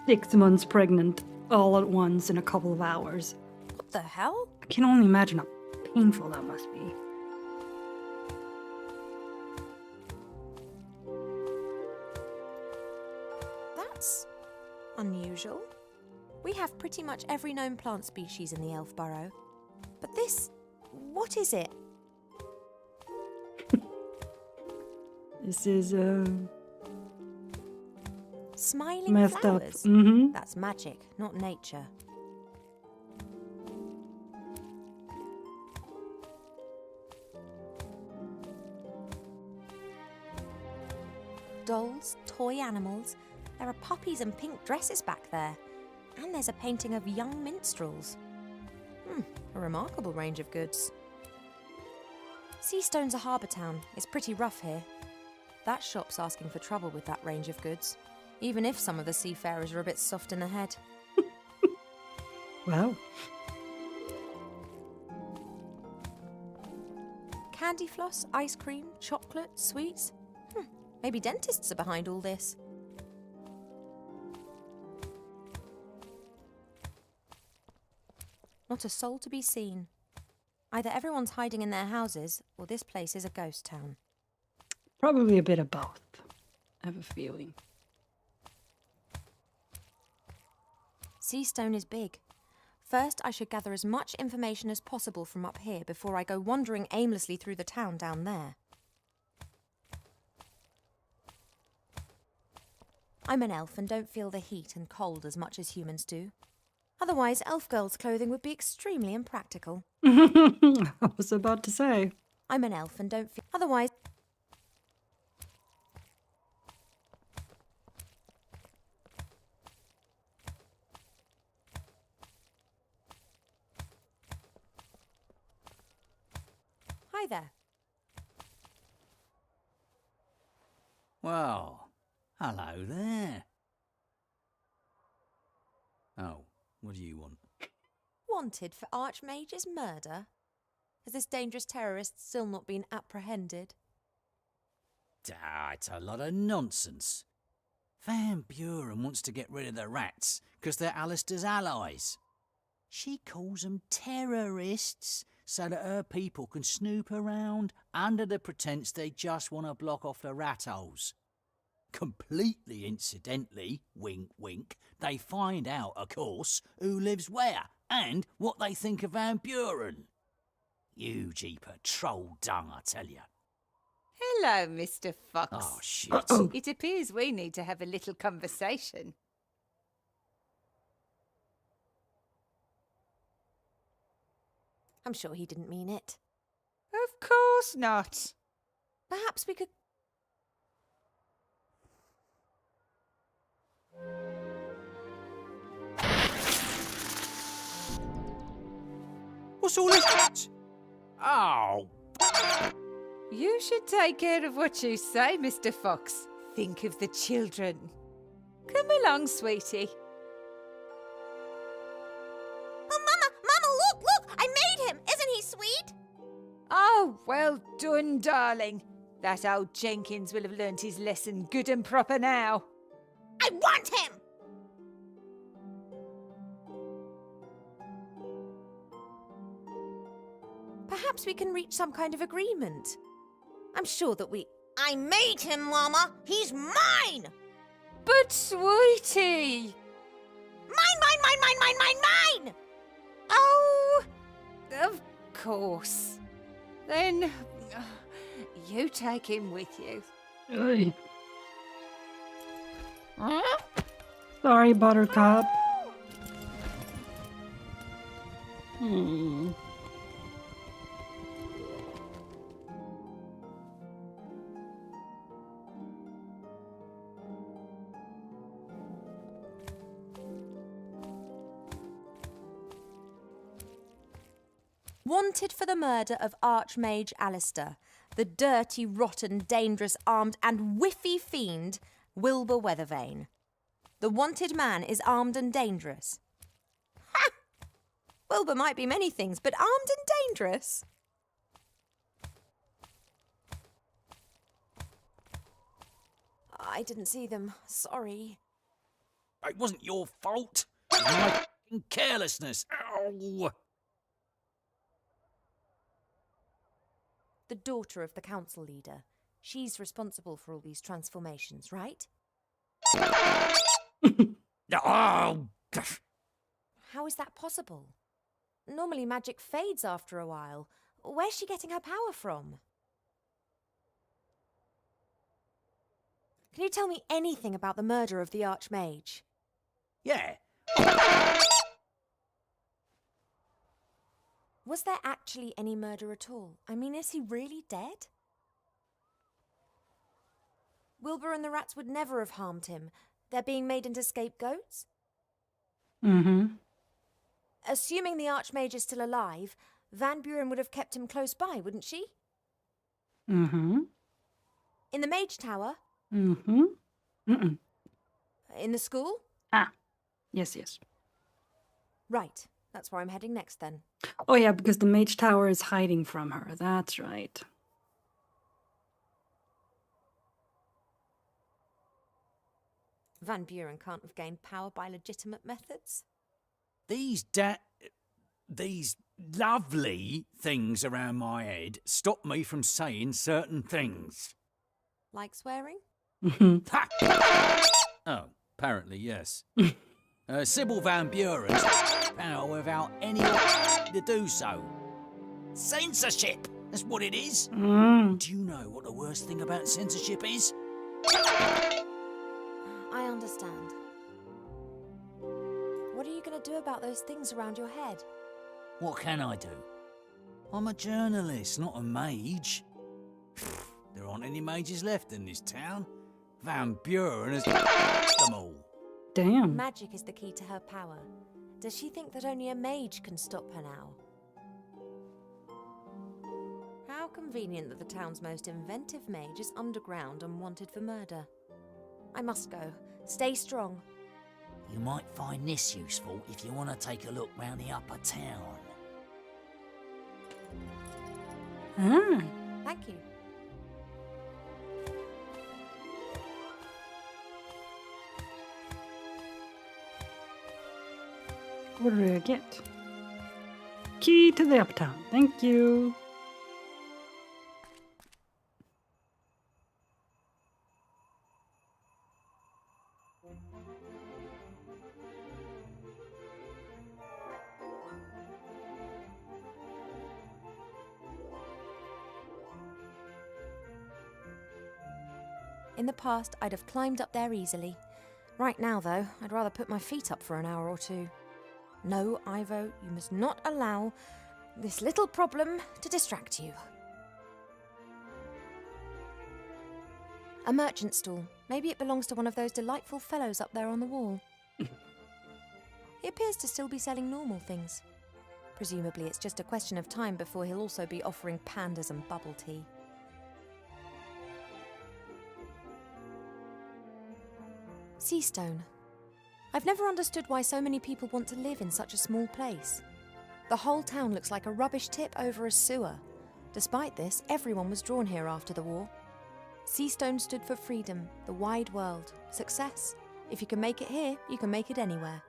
6 months pregnant all at once in a couple of hours. What the hell? I can only imagine how painful that must be. That's unusual. We have pretty much every known plant species in the Elf Burrow. But this... what is it? This is, Smiling messed flowers? up. Mm-hmm. That's magic, not nature. Dolls, toy animals. There are puppies and pink dresses back there. And there's a painting of young minstrels. A remarkable range of goods. Seastone's a harbour town. It's pretty rough here. That shop's asking for trouble with that range of goods, even if some of the seafarers are a bit soft in the head. Wow. Candy floss, ice cream, chocolate, sweets. Maybe dentists are behind all this. Not a soul to be seen. Either everyone's hiding in their houses, or this place is a ghost town. Probably a bit of both, I have a feeling. Seastone is big. First, I should gather as much information as possible from up here before I go wandering aimlessly through the town down there. I'm an elf and don't feel the heat and cold as much as humans do. Otherwise, elf girls' clothing would be extremely impractical. I was about to say. I'm an elf and don't feel... Otherwise... Hi there. Well, hello there. Oh, what do you want? Wanted for Archmage's murder? Has this dangerous terrorist still not been apprehended? It's a lot of nonsense. Van Buren wants to get rid of the rats because they're Alistair's allies. She calls them terrorists so that her people can snoop around under the pretense they just want to block off the rat holes. Completely incidentally, wink wink, they find out, of course, who lives where and what they think of Van Buren. You jeeper troll dung, I tell you. Hello, Mr. Fox. Oh, shit. It appears we need to have a little conversation. I'm sure he didn't mean it. Of course not. Perhaps we could... What's all this? Oh. You should take care of what you say, Mr. Fox. Think of the children. Come along, sweetie. Oh, Mama, look! I made him! Isn't he sweet? Oh, well done, darling. That old Jenkins will have learnt his lesson good and proper now. I want him! Perhaps we can reach some kind of agreement. I'm sure that we... I made him, Mama! He's mine! But, sweetie! Mine! Oh, of course. Then, you take him with you. Oy. Sorry, Buttercup. Wanted for the murder of Archmage Alistair, the dirty, rotten, dangerous, armed and whiffy fiend, Wilbur Weathervane. The wanted man is armed and dangerous. Ha! Wilbur might be many things, but armed and dangerous? I didn't see them. Sorry. It wasn't your fault. It was my f***ing carelessness. Ow! The daughter of the council leader. She's responsible for all these transformations, right? Oh! How is that possible? Normally magic fades after a while. Where's she getting her power from? Can you tell me anything about the murder of the Archmage? Yeah. Was there actually any murder at all? I mean, is he really dead? Wilbur and the rats would never have harmed him. They're being made into scapegoats? Assuming the Archmage is still alive, Van Buren would have kept him close by, wouldn't she? Mm-hmm. In the Mage Tower? Mm-hmm. Mm-mm. In the school? Ah. Yes, yes. Right. That's where I'm heading next then. Oh yeah, because the Mage Tower is hiding from her. That's right. Van Buren can't have gained power by legitimate methods. These lovely things around my head stop me from saying certain things. Like swearing? Ha! Oh, apparently, yes. Sybil Van Buren's power without anyone to do so. Censorship! That's what it is. Do you know what the worst thing about censorship is? I understand. What are you going to do about those things around your head? What can I do? I'm a journalist, not a mage. There aren't any mages left in this town. Van Buren has them all. Damn. Magic is the key to her power. Does she think that only a mage can stop her now? How convenient that the town's most inventive mage is underground and wanted for murder. I must go. Stay strong. You might find this useful if you want to take a look round the upper town. Ah. Thank you. What did I get? Key to the uptown. Thank you. In the past, I'd have climbed up there easily. Right now, though, I'd rather put my feet up for an hour or two. No, Ivo, you must not allow this little problem to distract you. A merchant stall. Maybe it belongs to one of those delightful fellows up there on the wall. He appears to still be selling normal things. Presumably it's just a question of time before he'll also be offering pandas and bubble tea. Seastone. I've never understood why so many people want to live in such a small place. The whole town looks like a rubbish tip over a sewer. Despite this, everyone was drawn here after the war. Seastone stood for freedom, the wide world, success. If you can make it here, you can make it anywhere.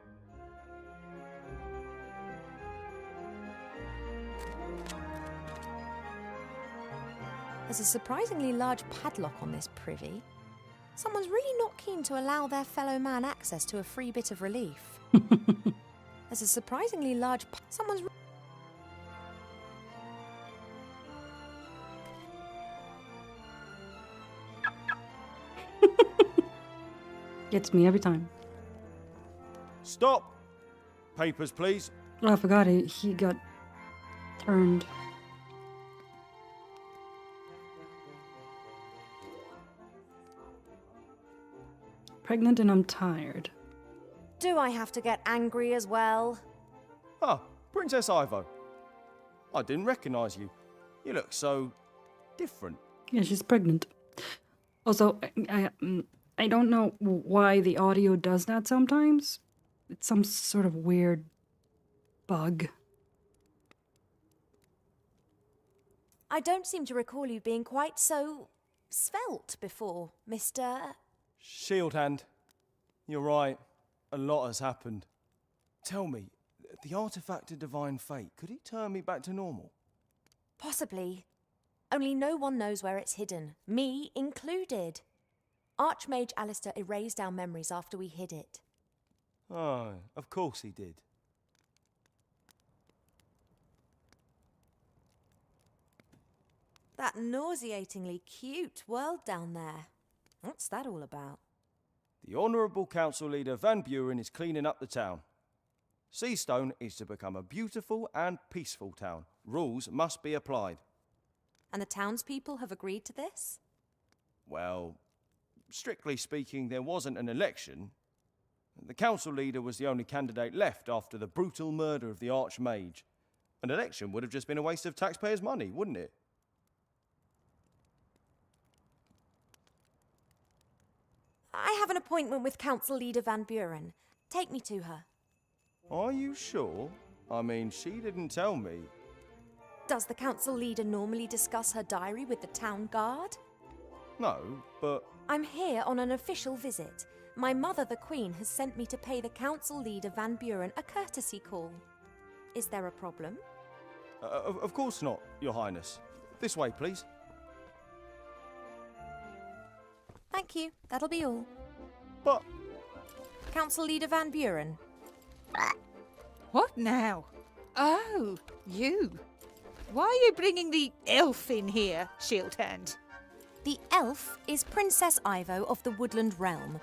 There's a surprisingly large padlock on this privy. Someone's really not keen to allow their fellow man access to a free bit of relief. There's a surprisingly large... Gets me every time. Stop! Papers, please. Oh, I forgot it. He got turned. Pregnant and I'm tired. Do I have to get angry as well? Ah, Princess Ivo. I didn't recognise you. You look so... different. Yeah, she's pregnant. Also, I don't know why the audio does that sometimes. It's some sort of weird bug. I don't seem to recall you being quite so svelte before, Mr. Shield Hand. You're right. A lot has happened. Tell me, the artifact of divine fate, could it turn me back to normal? Possibly. Only no one knows where it's hidden, me included. Archmage Alistair erased our memories after we hid it. Oh, of course he did. That nauseatingly cute world down there. What's that all about? The Honourable Council Leader Van Buren is cleaning up the town. Seastone is to become a beautiful and peaceful town. Rules must be applied. And the townspeople have agreed to this? Well, strictly speaking, there wasn't an election. The council leader was the only candidate left after the brutal murder of the Archmage. An election would have just been a waste of taxpayers' money, wouldn't it? have an appointment with Council Leader Van Buren. Take me to her. Are you sure? I mean, she didn't tell me. Does the Council Leader normally discuss her diary with the town guard? No, but I'm here on an official visit. My mother, the Queen, has sent me to pay the Council Leader Van Buren a courtesy call. Is there a problem? of course not, Your Highness. This way, please. Thank you. That'll be all. But Council Leader Van Buren. What now? Oh, you. Why are you bringing the elf in here, Shieldhand? The elf is Princess Ivo of the Woodland Realm.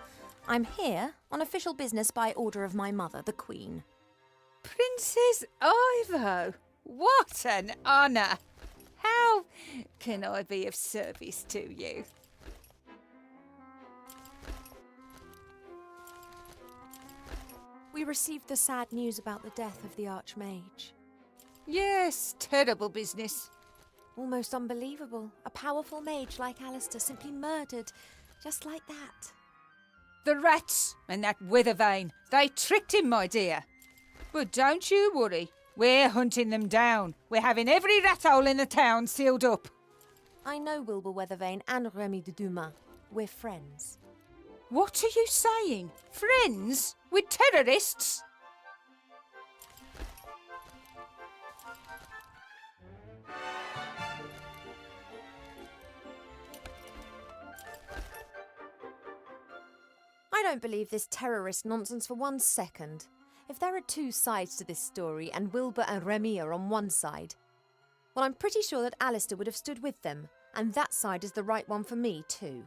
I'm here on official business by order of my mother, the Queen. Princess Ivo? What an honour! How can I be of service to you? We received the sad news about the death of the Archmage. Yes, terrible business. Almost unbelievable. A powerful mage like Alistair simply murdered, just like that. The rats and that Weathervane, they tricked him, my dear. But don't you worry, we're hunting them down. We're having every rat hole in the town sealed up. I know Wilbur Weathervane and Remy de Dumas. We're friends. What are you saying? Friends? With terrorists? I don't believe this terrorist nonsense for 1 second. If there are 2 sides to this story and Wilbur and Remy are on one side, well, I'm pretty sure that Alistair would have stood with them, and that side is the right one for me too.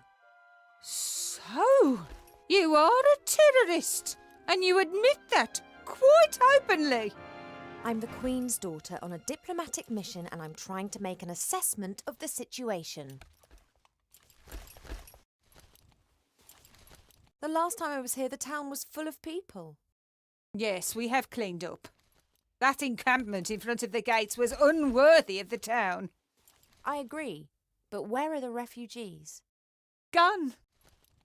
So, you are a terrorist, and you admit that quite openly. I'm the Queen's daughter on a diplomatic mission, and I'm trying to make an assessment of the situation. The last time I was here, the town was full of people. Yes, we have cleaned up. That encampment in front of the gates was unworthy of the town. I agree, but where are the refugees? Gone.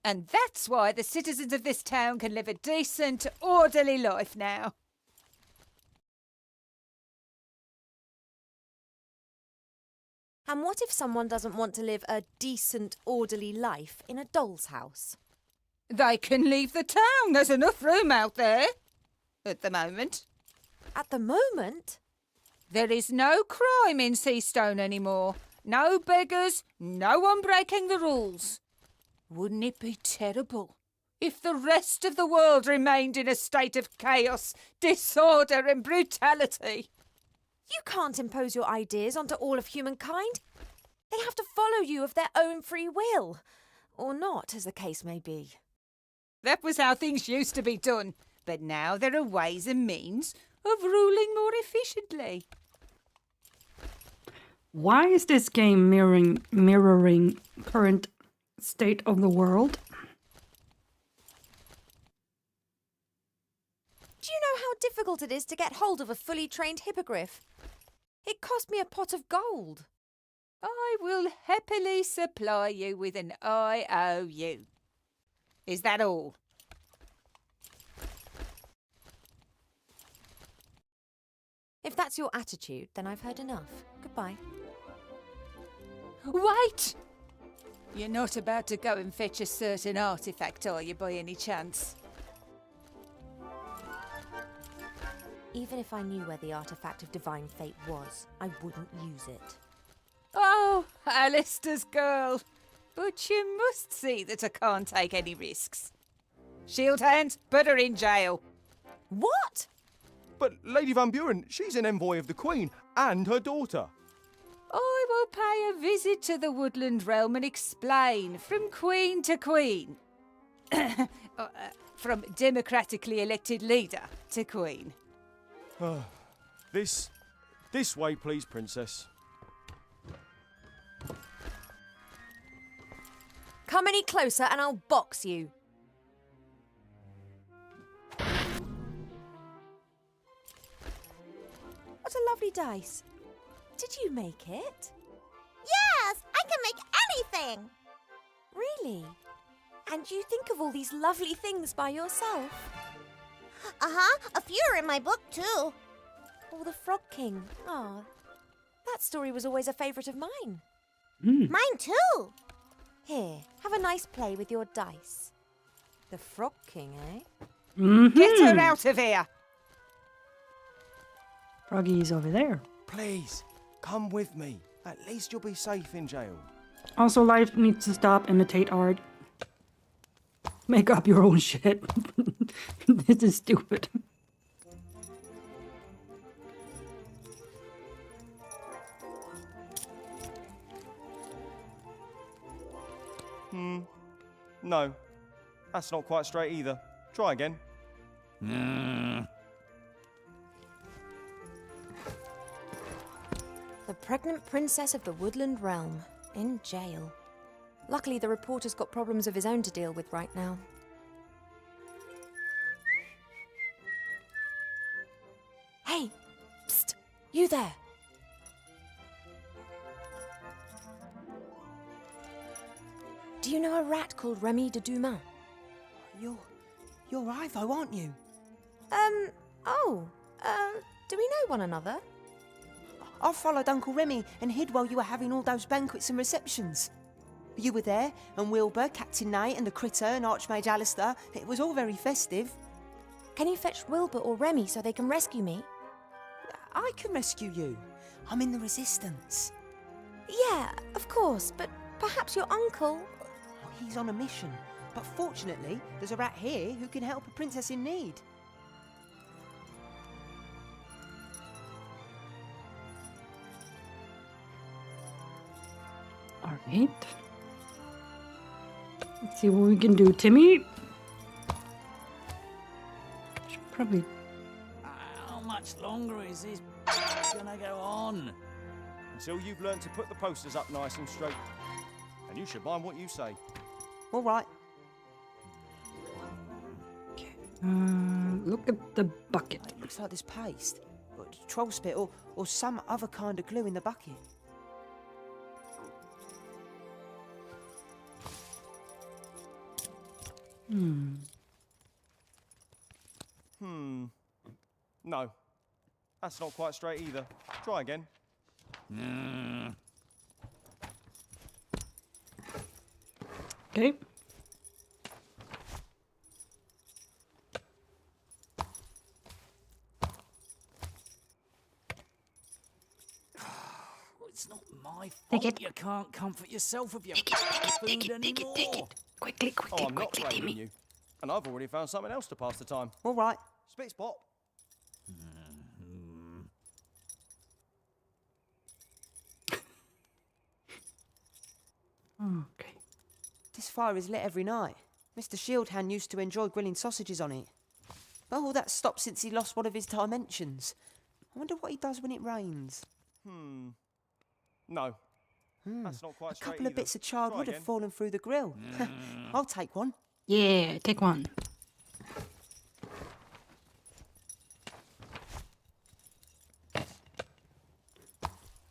And that's why the citizens of this town can live a decent, orderly life now. And what if someone doesn't want to live a decent, orderly life in a doll's house? They can leave the town. There's enough room out there. At the moment. At the moment? There is no crime in Seastone anymore. No beggars, no one breaking the rules. Wouldn't it be terrible if the rest of the world remained in a state of chaos, disorder and brutality? You can't impose your ideas onto all of humankind. They have to follow you of their own free will. Or not, as the case may be. That was how things used to be done. But now there are ways and means of ruling more efficiently. Why is this game mirroring current state of the world? Do you know how difficult it is to get hold of a fully trained hippogriff? It cost me a pot of gold. I will happily supply you with an IOU. Is that all? If that's your attitude, then I've heard enough. Goodbye. Wait! You're not about to go and fetch a certain artifact, are you, by any chance? Even if I knew where the artifact of divine fate was, I wouldn't use it. Oh, Alistair's girl. But you must see that I can't take any risks. Shieldhand, put her in jail. What? But Lady Van Buren, she's an envoy of the Queen and her daughter. I will pay a visit to the Woodland Realm and explain from Queen to Queen. From democratically elected leader to Queen. This way, please, Princess. Come any closer and I'll box you. What a lovely dice. Did you make it? Yes, I can make anything. Really? And you think of all these lovely things by yourself? Uh-huh. A few are in my book, too. Oh, the Frog King. Ah, that story was always a favourite of mine. Mine, too. Here, have a nice play with your dice. The Frog King, eh? Get her out of here! Froggy's over there. Please, come with me. At least you'll be safe in jail. Also, life needs to stop, imitate art. Make up your own shit. This is stupid. No, that's not quite straight either. Try again. The pregnant princess of the woodland realm, in jail. Luckily, the reporter's got problems of his own to deal with right now. Hey! Psst! You there! Do you know a rat called Remy de Dumas? You're Ivo, aren't you? Do we know one another? I followed Uncle Remy and hid while you were having all those banquets and receptions. You were there, and Wilbur, Captain Nate, and the Critter, and Archmage Alistair. It was all very festive. Can you fetch Wilbur or Remy so they can rescue me? I can rescue you. I'm in the Resistance. Yeah, of course, but perhaps your uncle... He's on a mission, but fortunately, there's a rat here who can help a princess in need. Alright. Let's see what we can do, Timmy. Should probably... How much longer is this gonna go on? Until you've learned to put the posters up nice and straight. And you should mind what you say. All right. Look at the bucket. It looks like there's paste, or troll spit, or some other kind of glue in the bucket. No, that's not quite straight either. Try again. Okay. It's not my Take fault it. you can't comfort yourself with your Take food it. anymore. Quickly, Oh, I'm not quickly, blaming Timmy. you. And I've already found something else to pass the time. All right. Spit spot. Okay. This fire is lit every night. Mr. Shieldhand used to enjoy grilling sausages on it. But all that stopped since he lost one of his dimensions. I wonder what he does when it rains. No, that's not quite A straight couple of either. bits of charred Try wood have again. fallen through the grill. I'll take one. Yeah, take one.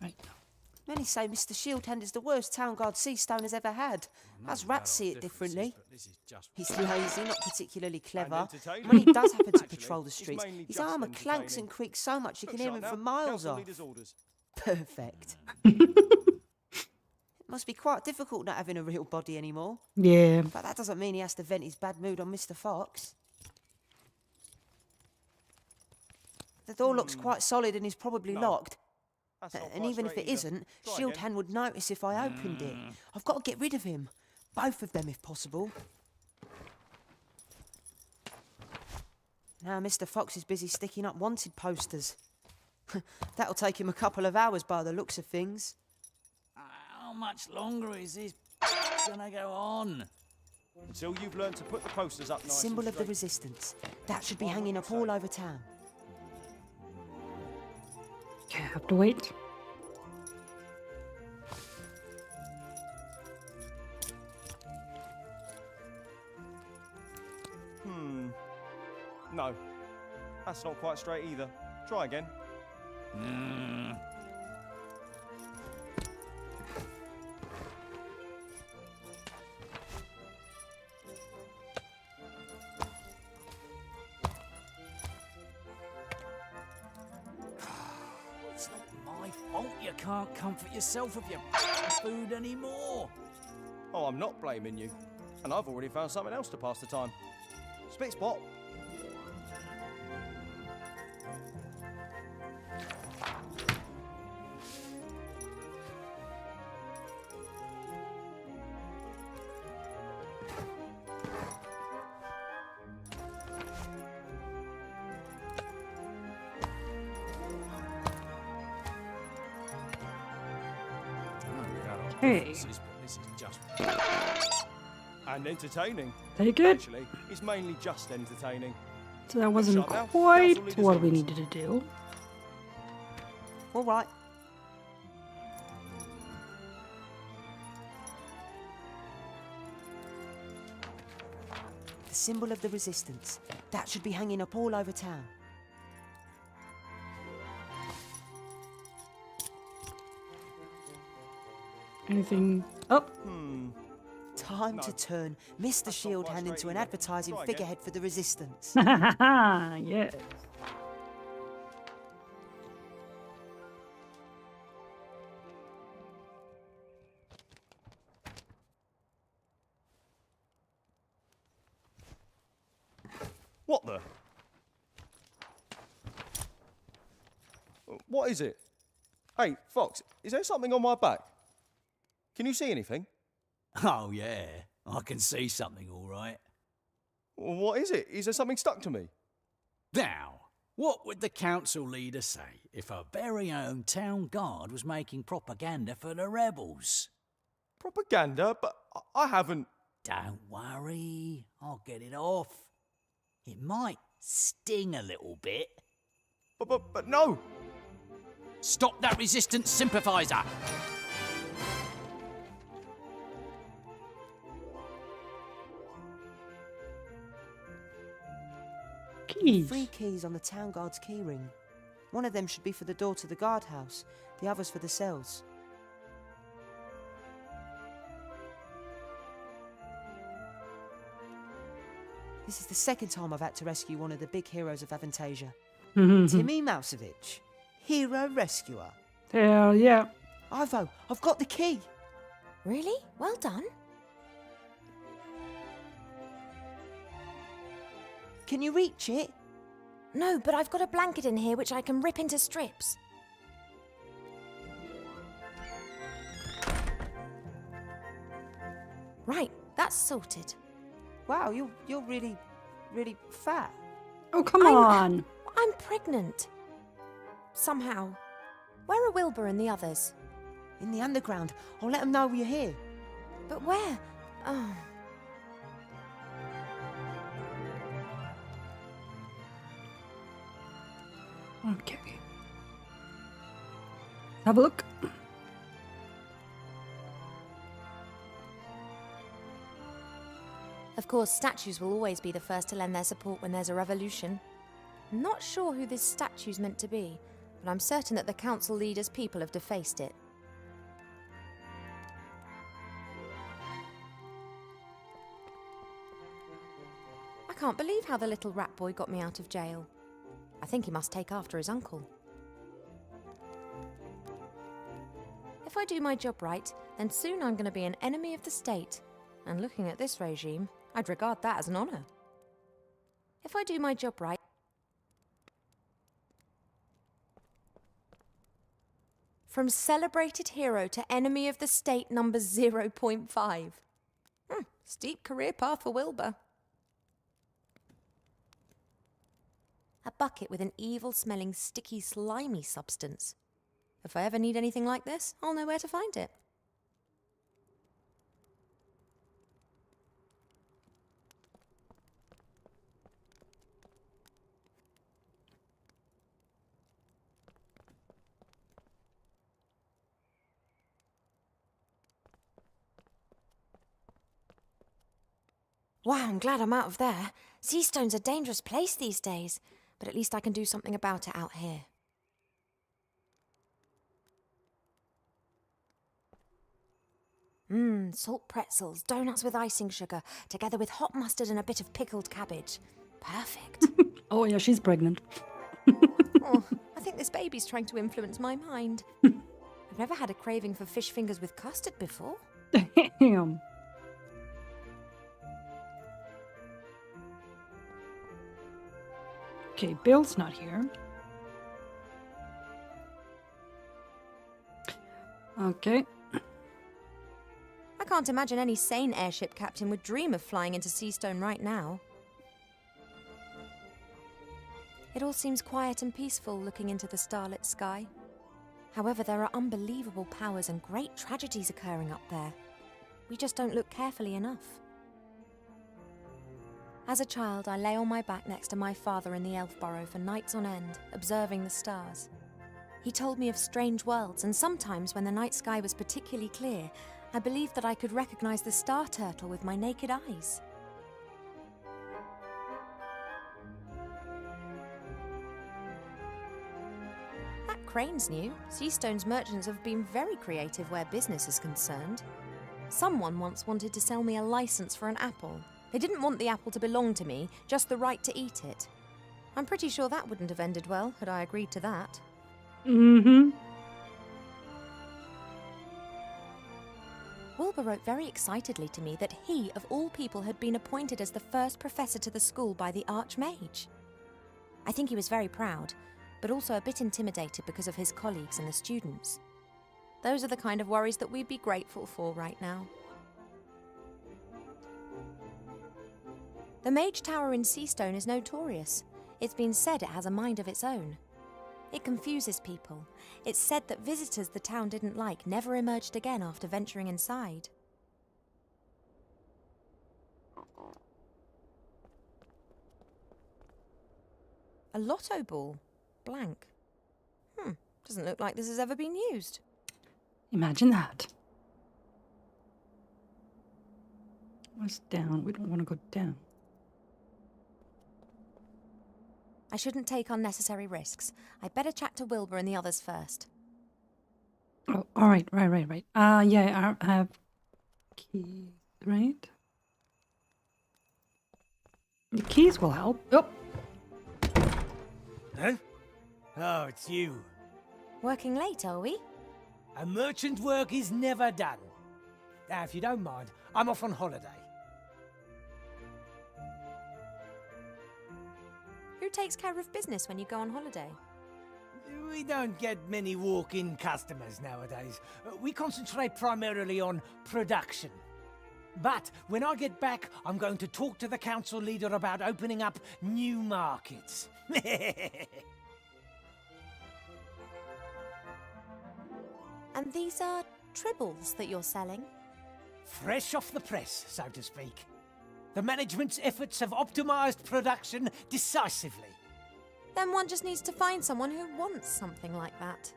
Right. Many say Mr. Shieldhand is the worst town guard Seastone has ever had. Us rats see it differently. He's lazy, not particularly clever. entertaining. When he does happen to Actually, patrol the it's streets, mainly his just armour clanks entertaining. and creaks so much you can Looks hear like him now, from miles council off. leader's orders. Perfect. It must be quite difficult not having a real body anymore. Yeah. But that doesn't mean he has to vent his bad mood on Mr. Fox. The door looks quite solid and is probably No. locked. That's not And quite even if straight it either. isn't, Try again. Shieldhand would notice if I opened it. I've got to get rid of him. Both of them, if possible. Now Mr. Fox is busy sticking up wanted posters. That'll take him a couple of hours by the looks of things. How much longer is this gonna go on? Until you've learned to put the posters up nice Symbol and of the straight. Resistance. That should be hanging up all over town. Okay, have to wait. No, that's not quite straight either. Try again. can't comfort yourself with your food anymore. Oh, I'm not blaming you. And I've already found something else to pass the time. Spit spot. Hey. This is just... And entertaining. Take it. Actually, it's mainly just entertaining. So that wasn't Shut now. quite Council leaders what we orders. needed to do. All right. The symbol of the resistance. That should be hanging up all over town. Anything? Oh, Time No. to turn Mr. not Shield quite Hand straight into an either. advertising Try again. figurehead for the resistance. yes. What the? What is it? Hey, Fox, is there something on my back? Can you see anything? Oh, yeah. I can see something, all right. What is it? Is there something stuck to me? Now, what would the council leader say if our very own town guard was making propaganda for the rebels? Propaganda? But I haven't... Don't worry, I'll get it off. It might sting a little bit. But no! Stop that resistance sympathiser! Keys. 3 keys on the town guard's key ring. One of them should be for the door to the guardhouse, the others for the cells. This is the second time I've had to rescue one of the big heroes of Avantasia. Timmy Mousevich, hero rescuer. Hell yeah. Ivo, I've got the key. Really? Well done. Can you reach it? No, but I've got a blanket in here which I can rip into strips. Right, that's sorted. Wow, you're really, really fat. Oh, come on. I'm pregnant. Somehow. Where are Wilbur and the others? In the underground. I'll let them know you're here. But where? Oh. Okay. Have a look. Of course, statues will always be the first to lend their support when there's a revolution. I'm not sure who this statue's meant to be, but I'm certain that the council leader's people have defaced it. I can't believe how the little rat boy got me out of jail. I think he must take after his uncle. If I do my job right, then soon I'm going to be an enemy of the state. And looking at this regime, I'd regard that as an honour. If I do my job right... From celebrated hero to enemy of the state number 0.5. Steep career path for Wilbur. A bucket with an evil-smelling, sticky, slimy substance. If I ever need anything like this, I'll know where to find it. Wow, I'm glad I'm out of there. Seastone's a dangerous place these days, but at least I can do something about it out here. Salt pretzels, donuts with icing sugar, together with hot mustard and a bit of pickled cabbage. Perfect. Oh, yeah, she's pregnant. Oh, I think this baby's trying to influence my mind. I've never had a craving for fish fingers with custard before. Damn. Okay, Bill's not here. Okay. I can't imagine any sane airship captain would dream of flying into Seastone right now. It all seems quiet and peaceful looking into the starlit sky. However, there are unbelievable powers and great tragedies occurring up there. We just don't look carefully enough. As a child, I lay on my back next to my father in the elf burrow for nights on end, observing the stars. He told me of strange worlds, and sometimes when the night sky was particularly clear, I believed that I could recognize the star turtle with my naked eyes. That crane's new. Seastone's merchants have been very creative where business is concerned. Someone once wanted to sell me a license for an apple. They didn't want the apple to belong to me, just the right to eat it. I'm pretty sure that wouldn't have ended well had I agreed to that. Mm-hmm. Wilbur wrote very excitedly to me that he, of all people, had been appointed as the first professor to the school by the Archmage. I think he was very proud, but also a bit intimidated because of his colleagues and the students. Those are the kind of worries that we'd be grateful for right now. The Mage Tower in Seastone is notorious. It's been said it has a mind of its own. It confuses people. It's said that visitors the town didn't like never emerged again after venturing inside. A lotto ball. Blank. Doesn't look like this has ever been used. Imagine that. What's down? We don't want to go down. I shouldn't take unnecessary risks. I'd better chat to Wilbur and the others first. Oh, all right, right. Yeah, I have keys, right? The keys will help. Oh. Huh? Oh, it's you. Working late, are we? A merchant work is never done. Now, if you don't mind, I'm off on holiday. Who takes care of business when you go on holiday? We don't get many walk-in customers nowadays. We concentrate primarily on production. But when I get back, I'm going to talk to the council leader about opening up new markets. And these are tribbles that you're selling? Fresh off the press, so to speak. The management's efforts have optimized production decisively. Then one just needs to find someone who wants something like that.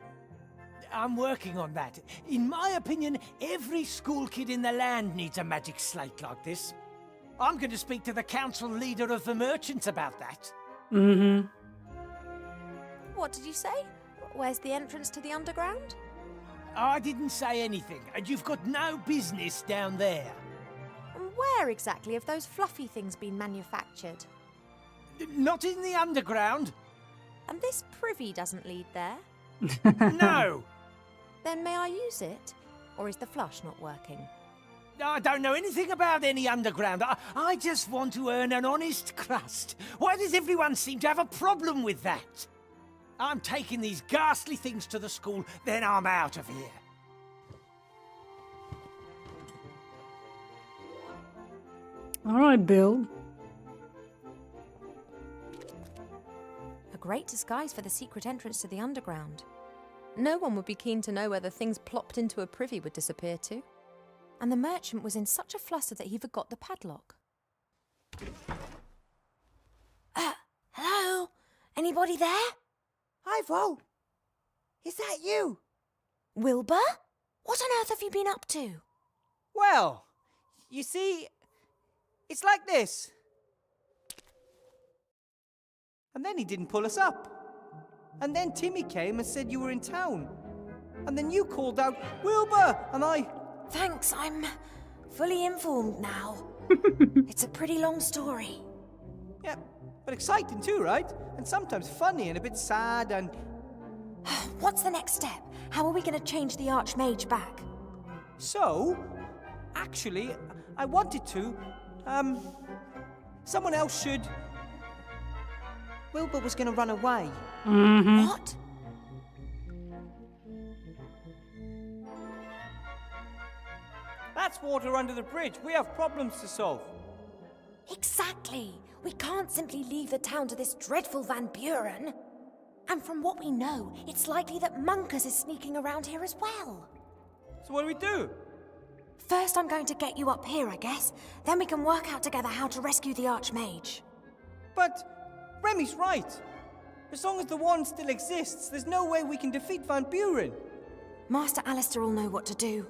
I'm working on that. In my opinion, every school kid in the land needs a magic slate like this. I'm going to speak to the council leader of the merchants about that. Mm-hmm. What did you say? Where's the entrance to the underground? I didn't say anything, and you've got no business down there. And where exactly have those fluffy things been manufactured? Not in the underground. And this privy doesn't lead there? No! Then may I use it? Or is the flush not working? I don't know anything about any underground. I just want to earn an honest crust. Why does everyone seem to have a problem with that? I'm taking these ghastly things to the school, then I'm out of here. All right, Bill. A great disguise for the secret entrance to the underground. No one would be keen to know where the things plopped into a privy would disappear to. And the merchant was in such a fluster that he forgot the padlock. Hello? Anybody there? Hi, Vo. Is that you? Wilbur? What on earth have you been up to? Well, you see, it's like this. And then he didn't pull us up. And then Timmy came and said you were in town. And then you called out, Wilbur! And I... Thanks, I'm fully informed now. It's a pretty long story. Yeah, but exciting too, right? And sometimes funny and a bit sad and... What's the next step? How are we going to change the Archmage back? So, actually, I wanted to. Someone else should. Wilbur was going to run away. What? That's water under the bridge. We have problems to solve. Exactly. We can't simply leave the town to this dreadful Van Buren. And from what we know, it's likely that Munkus is sneaking around here as well. So what do we do? First, I'm going to get you up here, I guess. Then we can work out together how to rescue the Archmage. But Remy's right. As long as the wand still exists, there's no way we can defeat Van Buren. Master Alistair will know what to do.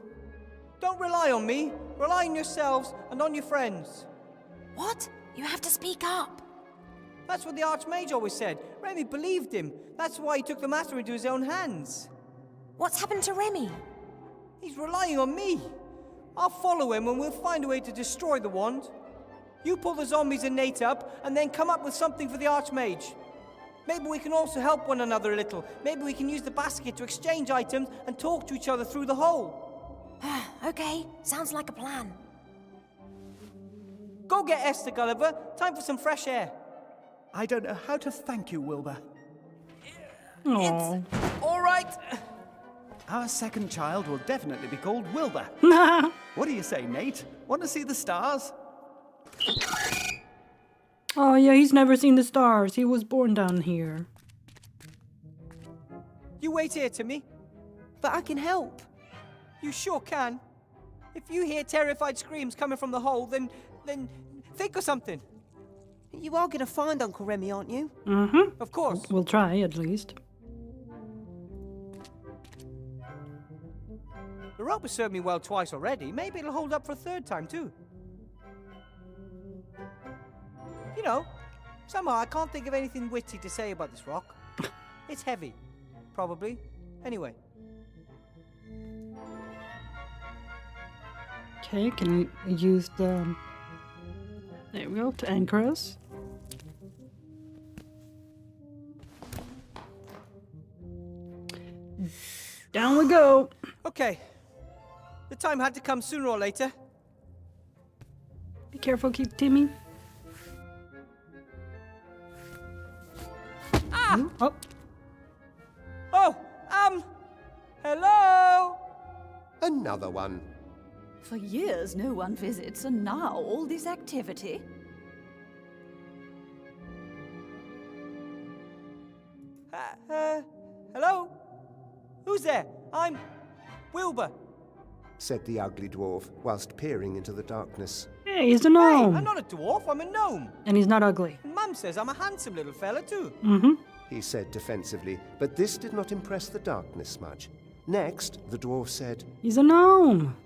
Don't rely on me. Rely on yourselves and on your friends. What? You have to speak up. That's what the Archmage always said. Remy believed him. That's why he took the matter into his own hands. What's happened to Remy? He's relying on me. I'll follow him and we'll find a way to destroy the wand. You pull the zombies and Nate up, and then come up with something for the Archmage. Maybe we can also help one another a little. Maybe we can use the basket to exchange items and talk to each other through the hole. Okay, sounds like a plan. Go get Esther, Gulliver. Time for some fresh air. I don't know how to thank you, Wilbur. Aww. All right. Our second child will definitely be called Wilbur. What do you say, Nate? Want to see the stars? Oh yeah, he's never seen the stars. He was born down here. You wait here, Timmy. But I can help. You sure can. If you hear terrified screams coming from the hole, then think of something. You are going to find Uncle Remy, aren't you? Mm-hmm. Of course. We'll try, at least. The rope has served me well twice already. Maybe it'll hold up for a third time, too. You know, somehow I can't think of anything witty to say about this rock. It's heavy. Probably. Anyway. Okay, can we use the... There we go, to anchor us. Down we go. Okay. The time had to come sooner or later. Be careful, keep Timmy. Ah! Ooh, oh. Oh, hello? Another one. For years no one visits, and now all this activity. Hello? Who's there? I'm Wilbur. Said the ugly dwarf, whilst peering into the darkness. Hey, he's a gnome. Hey, I'm not a dwarf, I'm a gnome. And he's not ugly. And Mum says I'm a handsome little fella, too. Mm-hmm. He said defensively, but this did not impress the darkness much. Next, the dwarf said, He's a gnome.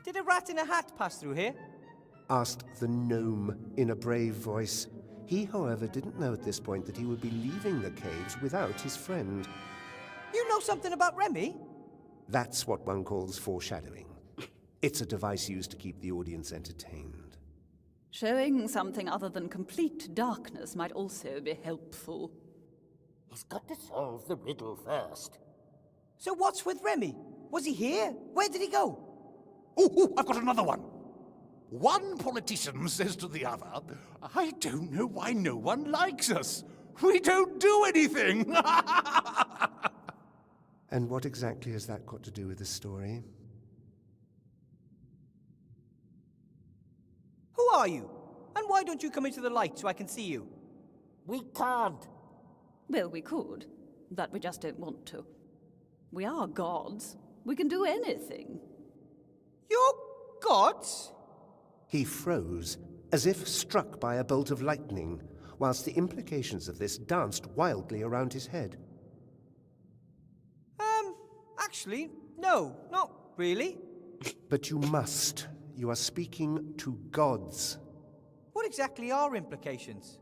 Did a rat in a hat pass through here? asked the gnome in a brave voice. He, however, didn't know at this point that he would be leaving the caves without his friend. You know something about Remy? That's what one calls foreshadowing. It's a device used to keep the audience entertained. Showing something other than complete darkness might also be helpful. He's got to solve the riddle first. So what's with Remy? Was he here? Where did he go? Oh, I've got another one. One politician says to the other, I don't know why no one likes us. We don't do anything. And what exactly has that got to do with the story? Who are you? And why don't you come into the light so I can see you? We can't. Well, we could, but we just don't want to. We are gods. We can do anything. You're gods? He froze, as if struck by a bolt of lightning, whilst the implications of this danced wildly around his head. Actually, no, not really. But you must. You are speaking to gods. What exactly are implications?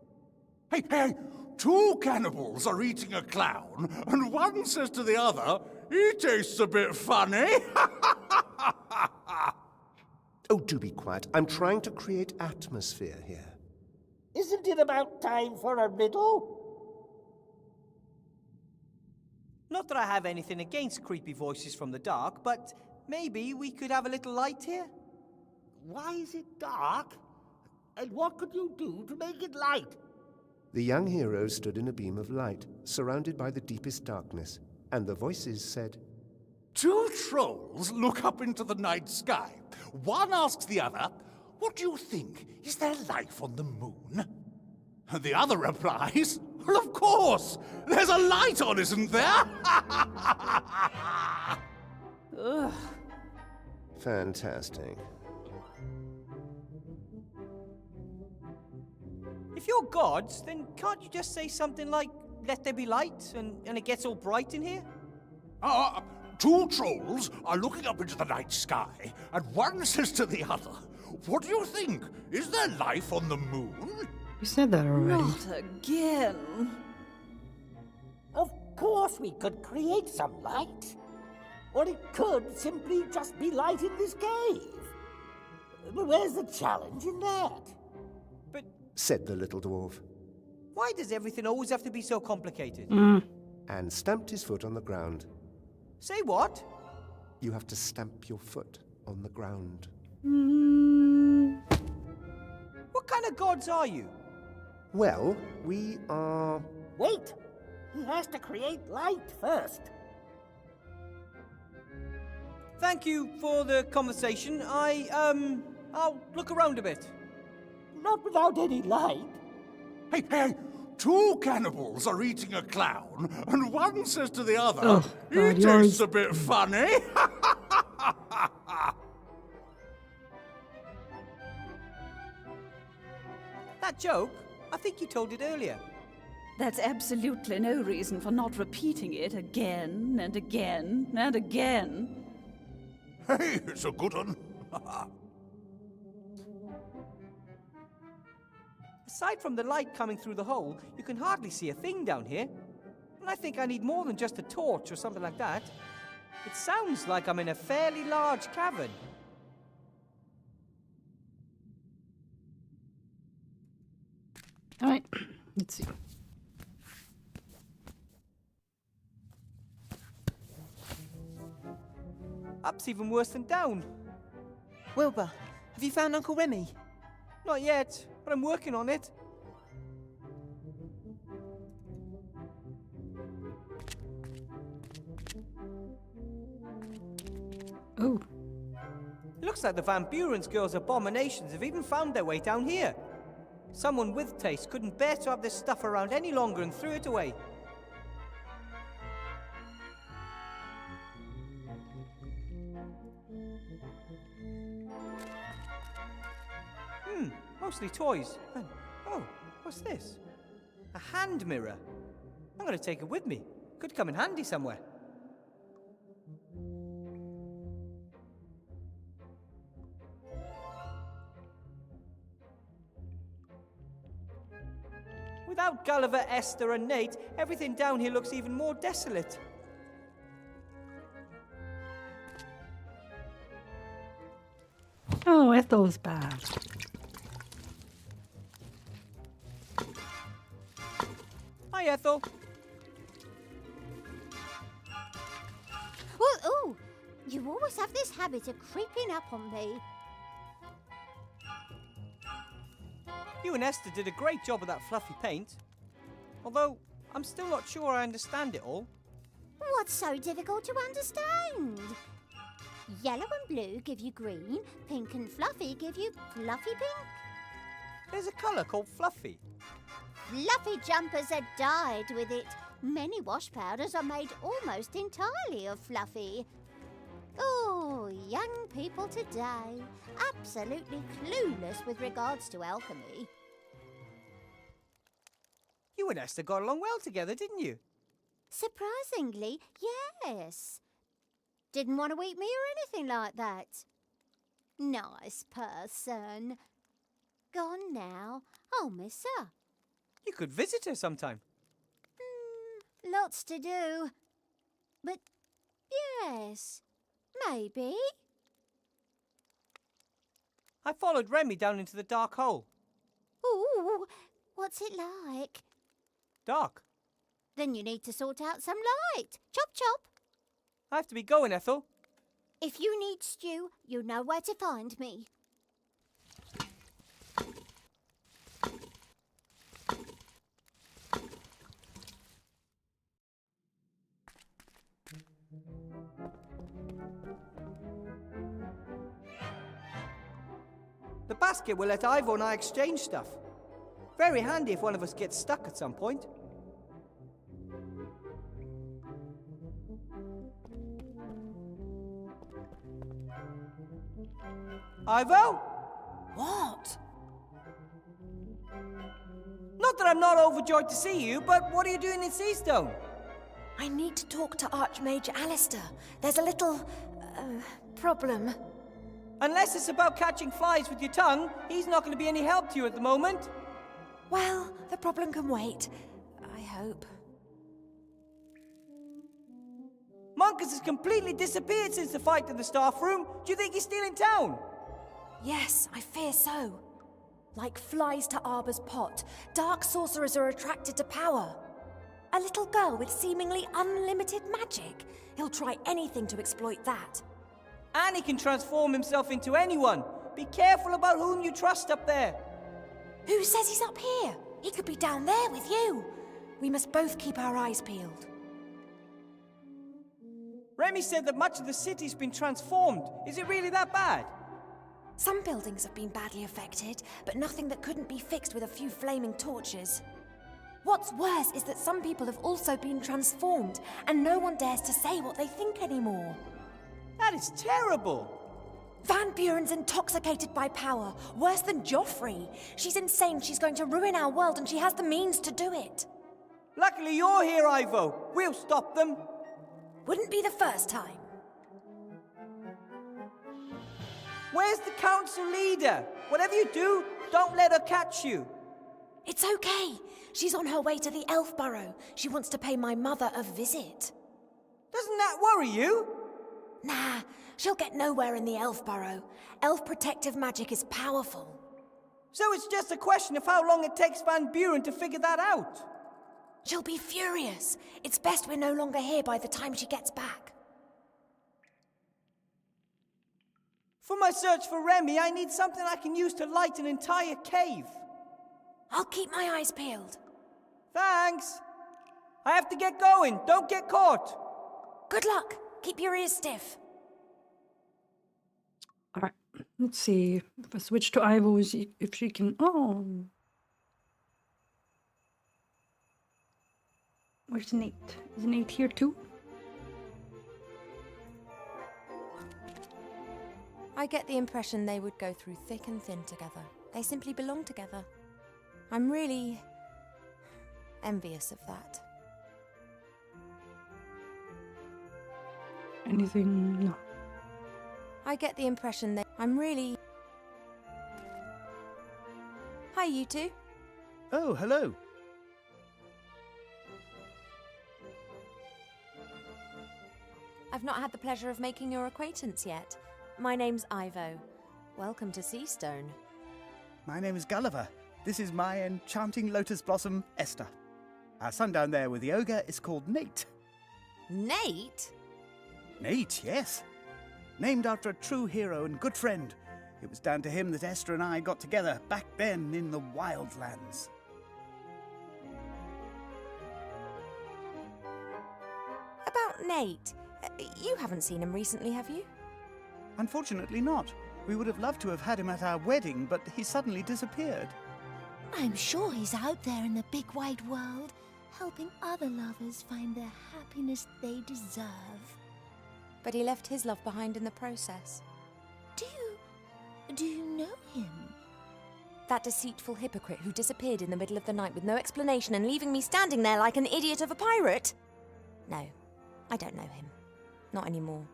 Hey, two cannibals are eating a clown, and one says to the other, he tastes a bit funny. Oh, do be quiet. I'm trying to create atmosphere here. Isn't it about time for a riddle? Not that I have anything against creepy voices from the dark, but maybe we could have a little light here? Why is it dark? And what could you do to make it light? The young hero stood in a beam of light, surrounded by the deepest darkness, and the voices said, Two trolls look up into the night sky. One asks the other, "What do you think? Is there life on the moon?" And the other replies, "Well, of course! There's a light on, isn't there?" Ugh. Fantastic. If you're gods, then can't you just say something like, "Let there be light," and it gets all bright in here? Two trolls are looking up into the night sky, and one says to the other, "What do you think? Is there life on the moon?" You said that already. Not again. Of course we could create some light. Or it could simply just be light in this cave. But where's the challenge in that? But said the little dwarf, why does everything always have to be so complicated? and stamped his foot on the ground. Say what? You have to stamp your foot on the ground. What kind of gods are you? Well, we are... Wait! He has to create light first. Thank you for the conversation. I'll look around a bit. Not without any light. Hey, two cannibals are eating a clown, and one says to the other, Oh, "He God, tastes a bit funny." That joke, I think you told it earlier. That's absolutely no reason for not repeating it again and again and again. Hey, it's a good one. Aside from the light coming through the hole, you can hardly see a thing down here. And I think I need more than just a torch or something like that. It sounds like I'm in a fairly large cavern. All right, let's see. Up's even worse than down. Wilbur, have you found Uncle Remy? Not yet, but I'm working on it. Oh. It looks like the Van Buren's girls' abominations have even found their way down here. Someone with taste couldn't bear to have this stuff around any longer and threw it away. Mostly toys. And, oh, what's this? A hand mirror. I'm going to take it with me. Could come in handy somewhere. Without Gulliver, Esther, and Nate, everything down here looks even more desolate. Oh, Ethel's bad. Hi, Ethel. Oh, you always have this habit of creeping up on me. You and Esther did a great job of that fluffy paint. Although, I'm still not sure I understand it all. What's so difficult to understand? Yellow and blue give you green, pink and fluffy give you fluffy pink. There's a colour called fluffy. Fluffy jumpers are dyed with it. Many wash powders are made almost entirely of fluffy. Oh, young people today, absolutely clueless with regards to alchemy. You and Esther got along well together, didn't you? Surprisingly, yes. Didn't want to eat me or anything like that. Nice person. Gone now. I'll miss her. You could visit her sometime. Lots to do. But yes, maybe. I followed Remy down into the dark hole. Ooh, what's it like? Dark. Then you need to sort out some light. Chop chop. I have to be going, Ethel. If you need stew, you know where to find me. The basket will let Ivo and I exchange stuff. Very handy if one of us gets stuck at some point. Ivo? What? Not that I'm not overjoyed to see you, but what are you doing in Seastone? I need to talk to Archmage Alistair. There's a little... problem. Unless it's about catching flies with your tongue, he's not going to be any help to you at the moment. Well, the problem can wait. I hope. Monkus has completely disappeared since the fight in the staff room. Do you think he's still in town? Yes, I fear so. Like flies to Arbor's pot, dark sorcerers are attracted to power. A little girl with seemingly unlimited magic. He'll try anything to exploit that. And he can transform himself into anyone. Be careful about whom you trust up there. Who says he's up here? He could be down there with you. We must both keep our eyes peeled. Remy said that much of the city's been transformed. Is it really that bad? Some buildings have been badly affected, but nothing that couldn't be fixed with a few flaming torches. What's worse is that some people have also been transformed, and no one dares to say what they think anymore. That is terrible. Van Buren's intoxicated by power, worse than Joffrey. She's insane, she's going to ruin our world, and she has the means to do it. Luckily you're here, Ivo. We'll stop them. Wouldn't be the first time. Where's the council leader? Whatever you do, don't let her catch you. It's okay. She's on her way to the Elf Burrow. She wants to pay my mother a visit. Doesn't that worry you? Nah, she'll get nowhere in the Elf Burrow. Elf protective magic is powerful. So it's just a question of how long it takes Van Buren to figure that out. She'll be furious. It's best we're no longer here by the time she gets back. For my search for Remy, I need something I can use to light an entire cave. I'll keep my eyes peeled. Thanks. I have to get going. Don't get caught. Good luck. Keep your ears stiff. All right. Let's see. If I switch to Ivo, if she can... Oh. Where's Nate? Is Nate here too? I get the impression they would go through thick and thin together. They simply belong together. I'm really envious of that. Anything? No. I get the impression that I'm really... Hi, you two. Oh, hello. I've not had the pleasure of making your acquaintance yet. My name's Ivo. Welcome to Seastone. My name is Gulliver. This is my enchanting lotus blossom, Esther. Our son down there with the ogre is called Nate. Nate? Nate, yes. Named after a true hero and good friend. It was down to him that Esther and I got together back then in the Wildlands. About Nate. You haven't seen him recently, have you? Unfortunately not. We would have loved to have had him at our wedding, but he suddenly disappeared. I'm sure he's out there in the big wide world, helping other lovers find the happiness they deserve. But he left his love behind in the process. Do you know him? That deceitful hypocrite who disappeared in the middle of the night with no explanation and leaving me standing there like an idiot of a pirate? No, I don't know him. Not anymore.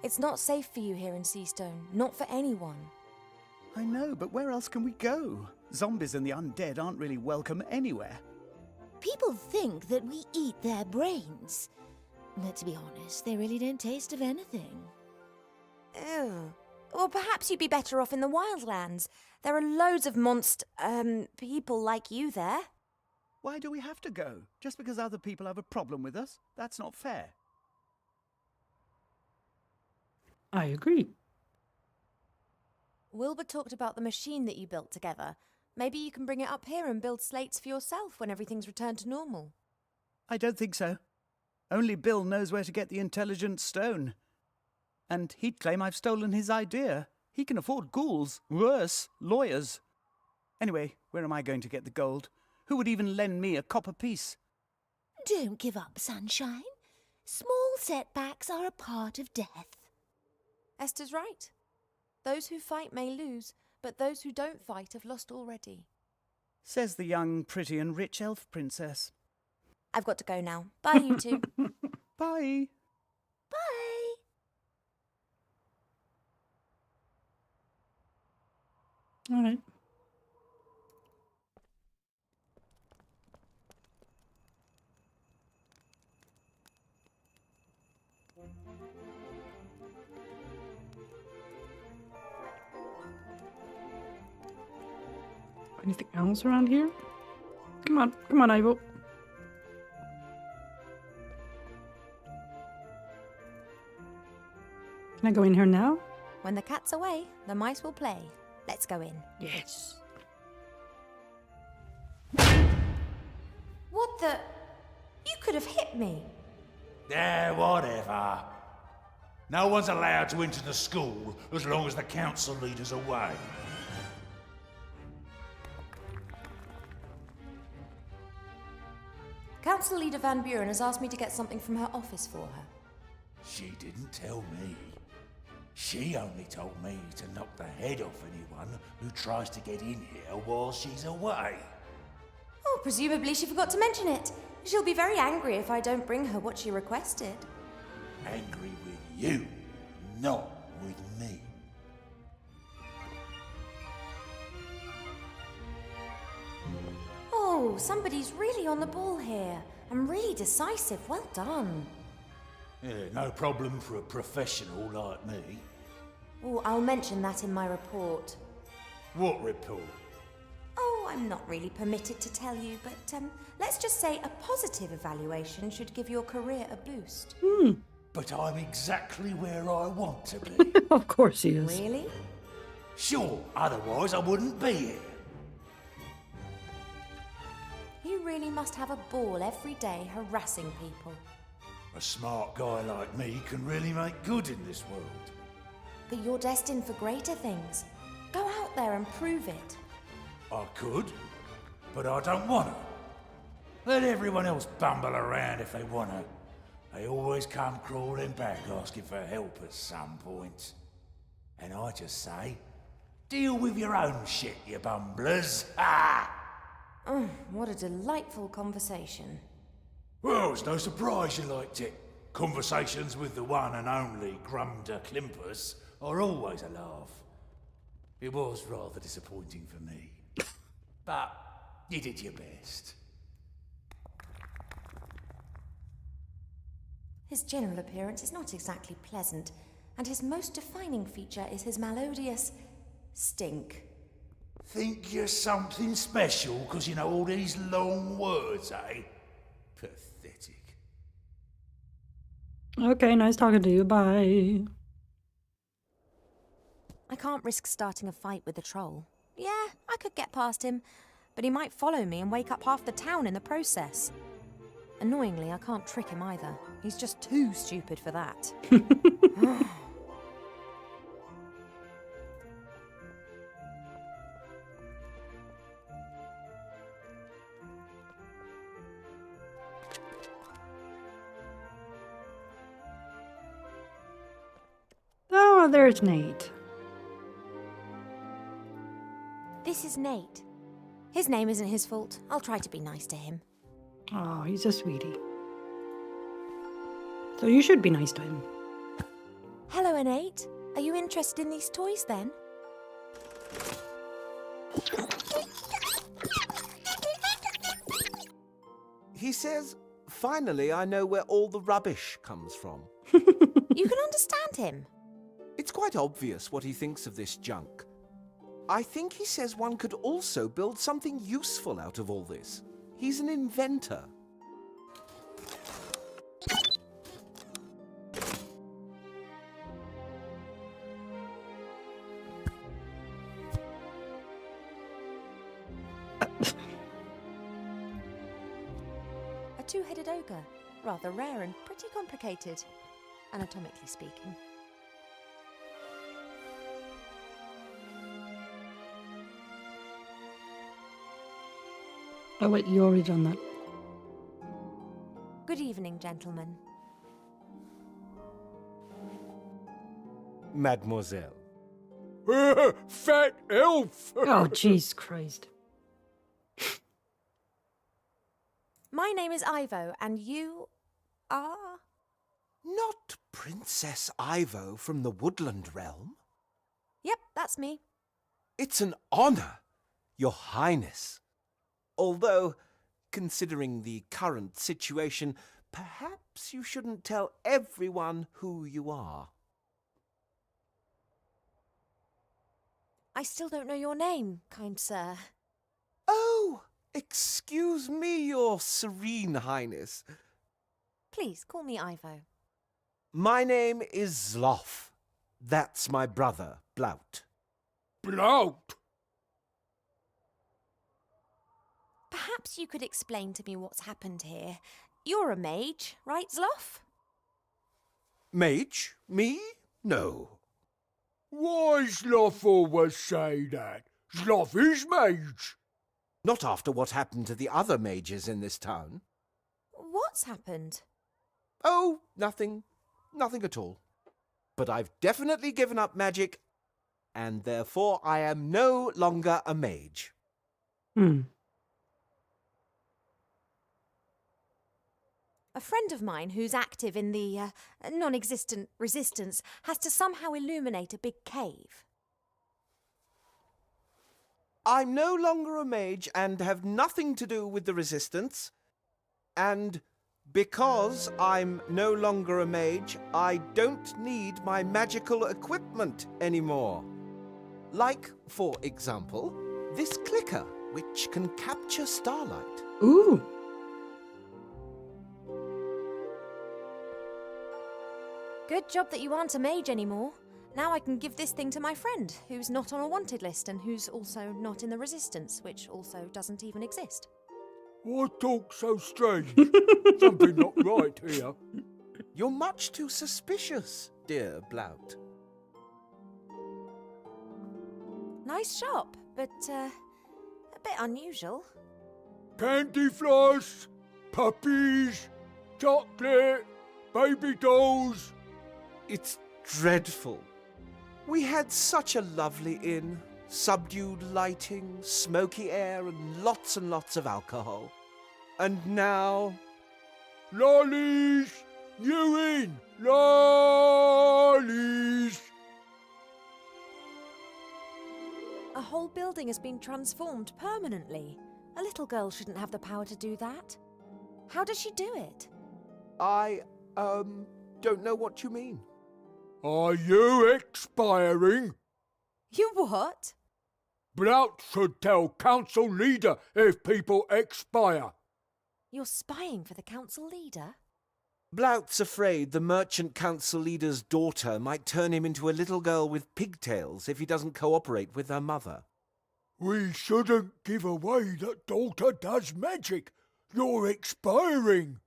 It's not safe for you here in Seastone. Not for anyone. I know, but where else can we go? Zombies and the undead aren't really welcome anywhere. People think that we eat their brains. But to be honest, they really don't taste of anything. Ew. Well, perhaps you'd be better off in the wildlands. There are loads of people like you there. Why do we have to go? Just because other people have a problem with us? That's not fair. I agree. Wilbur talked about the machine that you built together. Maybe you can bring it up here and build slates for yourself when everything's returned to normal. I don't think so. Only Bill knows where to get the intelligent stone. And he'd claim I've stolen his idea. He can afford ghouls. Worse, lawyers. Anyway, where am I going to get the gold? Who would even lend me a copper piece? Don't give up, Sunshine. Small setbacks are a part of death. Esther's right. Those who fight may lose, but those who don't fight have lost already. Says the young, pretty and rich elf princess. I've got to go now. Bye, you two. Bye. Bye. All right. Anything else around here? Come on, Ivo. Can I go in here now? When the cat's away, the mice will play. Let's go in. Yes. What the? You could have hit me. Whatever. No one's allowed to enter the school as long as the council leader's away. Council Leader Van Buren has asked me to get something from her office for her. She didn't tell me. She only told me to knock the head off anyone who tries to get in here while she's away. Oh, presumably she forgot to mention it. She'll be very angry if I don't bring her what she requested. Angry with you, not with me. Oh, somebody's really on the ball here. I'm really decisive. Well done. Yeah, no problem for a professional like me. Oh, I'll mention that in my report. What report? Oh, I'm not really permitted to tell you, but let's just say a positive evaluation should give your career a boost. But I'm exactly where I want to be. Of course he is. Really? Sure, otherwise I wouldn't be here. You really must have a ball every day harassing people. A smart guy like me can really make good in this world. But you're destined for greater things. Go out there and prove it. I could, but I don't want to. Let everyone else bumble around if they want to. They always come crawling back asking for help at some point. And I just say, deal with your own shit, you bumblers. Ha! Oh, what a delightful conversation. Well, it's no surprise you liked it. Conversations with the one and only Grumder Klimpus are always a laugh. It was rather disappointing for me. But you did your best. His general appearance is not exactly pleasant, and his most defining feature is his melodious stink. Think you're something special because you know all these long words, eh? Pathetic. Okay, nice talking to you. Bye. I can't risk starting a fight with the troll. Yeah, I could get past him, but he might follow me and wake up half the town in the process. Annoyingly, I can't trick him either. He's just too stupid for that. Oh, there's Nate. This is Nate. His name isn't his fault. I'll try to be nice to him. Oh, he's a sweetie. So you should be nice to him. Hello, Nate. Are you interested in these toys then? He says, finally I know where all the rubbish comes from. You can understand him. It's quite obvious what he thinks of this junk. I think he says one could also build something useful out of all this. He's an inventor. A two-headed ogre. Rather rare and pretty complicated, anatomically speaking. Oh wait, you already done that. Good evening, gentlemen. Mademoiselle. Fat elf! Oh, jeez Christ. My name is Ivo, and you are... Not Princess Ivo from the Woodland Realm? Yep, that's me. It's an honor, Your Highness. Although, considering the current situation, perhaps you shouldn't tell everyone who you are. I still don't know your name, kind sir. Oh, excuse me, Your Serene Highness. Please, call me Ivo. My name is Zloff. That's my brother, Blout. Blout? Perhaps you could explain to me what's happened here. You're a mage, right, Zloff? Mage? Me? No. Why Zloff always say that? Zloff is mage. Not after what happened to the other mages in this town. What's happened? Oh, nothing. Nothing at all. But I've definitely given up magic, and therefore I am no longer a mage. A friend of mine who's active in the non-existent resistance has to somehow illuminate a big cave. I'm no longer a mage and have nothing to do with the resistance. And because I'm no longer a mage, I don't need my magical equipment anymore. Like, for example, this clicker, which can capture starlight. Ooh. Good job that you aren't a mage anymore. Now I can give this thing to my friend, who's not on a wanted list and who's also not in the resistance, which also doesn't even exist. Why talk so strange? Something not right here. You're much too suspicious, dear Blout. Nice shop, but a bit unusual. Candy floss, puppies, chocolate, baby dolls. It's dreadful. We had such a lovely inn. Subdued lighting, smoky air, and lots of alcohol. And now... Lollies! New inn! Lollies! A whole building has been transformed permanently. A little girl shouldn't have the power to do that. How does she do it? I, don't know what you mean. Are you expiring? You what? Blout should tell council leader if people expire. You're spying for the council leader? Blout's afraid the merchant council leader's daughter might turn him into a little girl with pigtails if he doesn't cooperate with her mother. We shouldn't give away that daughter does magic. You're expiring.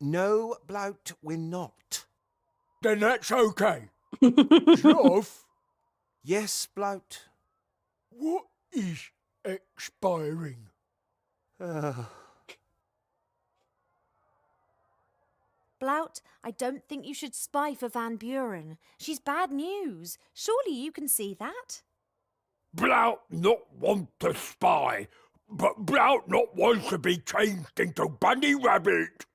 No, Blout, we're not. Then that's okay. Sloth? Yes, Blout. What is expiring? Blout, I don't think you should spy for Van Buren. She's bad news. Surely you can see that. Blout not want to spy, but Blout not want to be changed into bunny rabbit.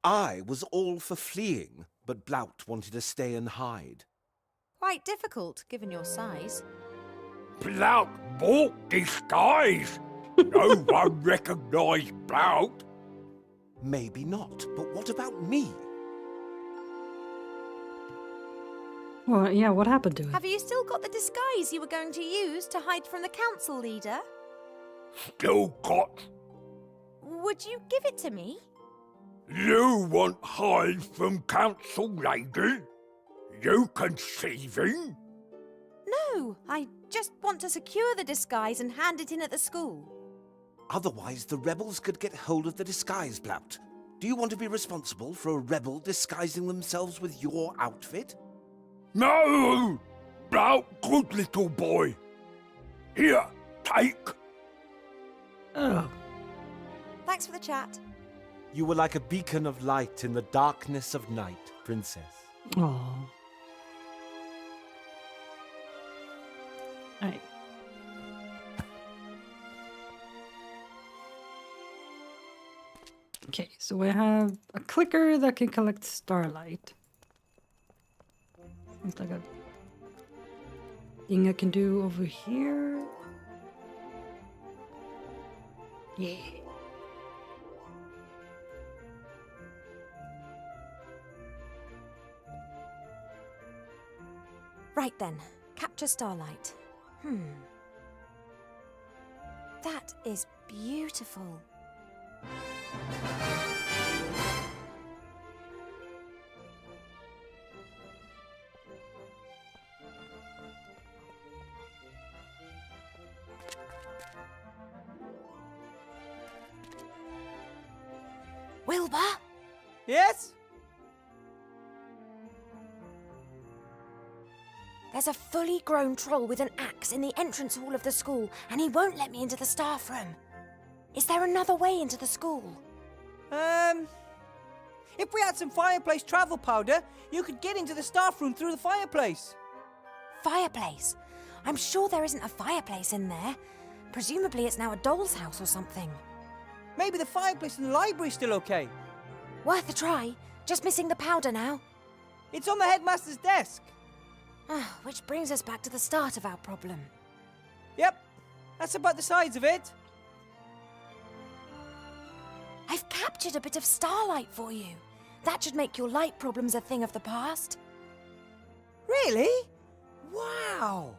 I was all for fleeing, but Blout wanted to stay and hide. Quite difficult, given your size. Blout bought disguise. No one recognised Blout. Maybe not, but what about me? Well, yeah, what happened to it? Have you still got the disguise you were going to use to hide from the council leader? Still got. Would you give it to me? You want hide from council lady? You conceiving? No, I just want to secure the disguise and hand it in at the school. Otherwise, the rebels could get hold of the disguise, Blount. Do you want to be responsible for a rebel disguising themselves with your outfit? No! Blount, good little boy. Here, take. Oh. Thanks for the chat. You were like a beacon of light in the darkness of night, Princess. Oh. Alright. Okay, so we have a clicker that can collect starlight. It's like a thing I can do over here. Yeah. Right then, capture starlight. That is beautiful. Wilbur? Yes? There's a fully grown troll with an axe in the entrance hall of the school, and he won't let me into the staff room. Is there another way into the school? If we had some fireplace travel powder, you could get into the staff room through the fireplace. Fireplace? I'm sure there isn't a fireplace in there. Presumably it's now a doll's house or something. Maybe the fireplace in the library's still okay. Worth a try. Just missing the powder now. It's on the headmaster's desk. Which brings us back to the start of our problem. Yep, that's about the size of it. I've captured a bit of starlight for you. That should make your light problems a thing of the past. Really? Wow.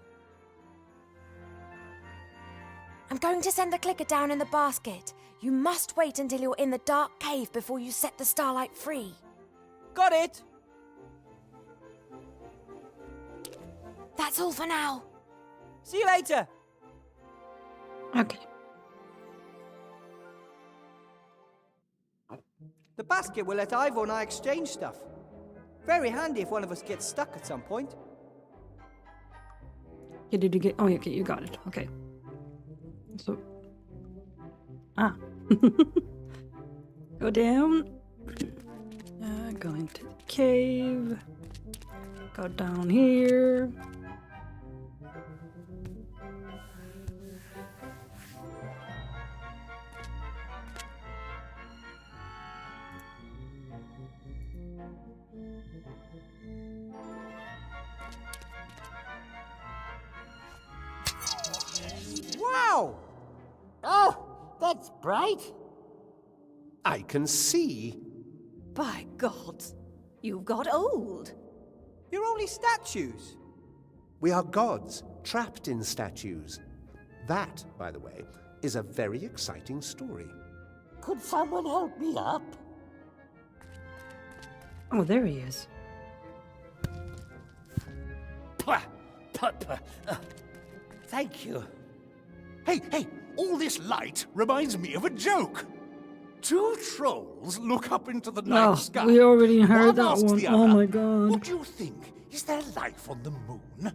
I'm going to send the clicker down in the basket. You must wait until you're in the dark cave before you set the starlight free. Got it. That's all for now. See you later. Okay. The basket will let Ivor and I exchange stuff. Very handy if one of us gets stuck at some point. Yeah, did you get... Oh, okay, you got it. Okay. So... Go down. Go into the cave. Go down here. Wow! Oh, that's bright. I can see. By God, you've got old. You're only statues. We are gods, trapped in statues. That, by the way, is a very exciting story. Could someone help me up? Oh, there he is. Thank you. Hey, all this light reminds me of a joke. Two trolls look up into the night sky. We already heard that asks one. the Oh other, my god. What do you think? Is there life on the moon?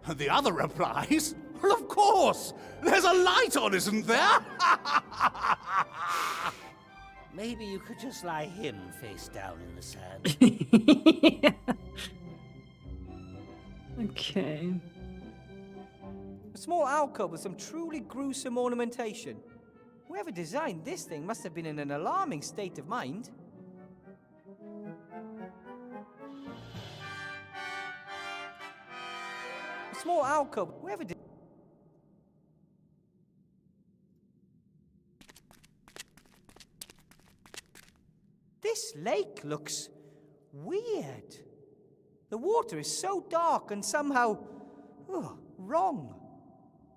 And the other replies, well, of course. There's a light on, isn't there? Maybe you could just lie him face down in the sand. Okay. A small alcove with some truly gruesome ornamentation. Whoever designed this thing must have been in an alarming state of mind. A small alcove. Whoever did. This lake looks weird. The water is so dark and somehow wrong.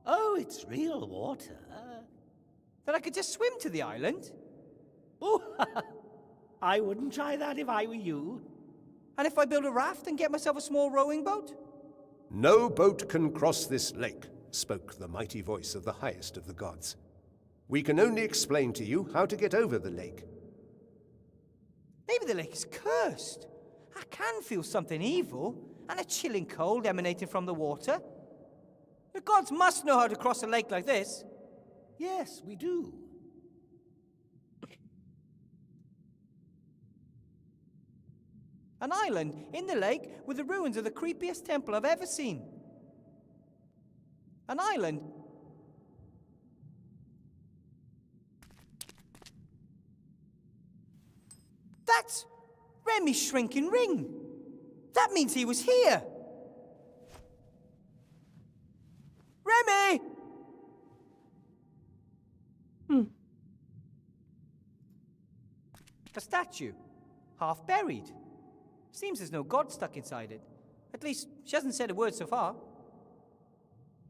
Oh, it's real water. That I could just swim to the island? Oh, I wouldn't try that if I were you. And if I build a raft and get myself a small rowing boat? No boat can cross this lake, spoke the mighty voice of the highest of the gods. We can only explain to you how to get over the lake. Maybe the lake is cursed. I can feel something evil, and a chilling cold emanating from the water. The gods must know how to cross a lake like this. Yes, we do. An island in the lake with the ruins of the creepiest temple I've ever seen. An island. That's Remy's shrinking ring. That means he was here. Remy! A statue, half buried. Seems there's no god stuck inside it. At least, she hasn't said a word so far.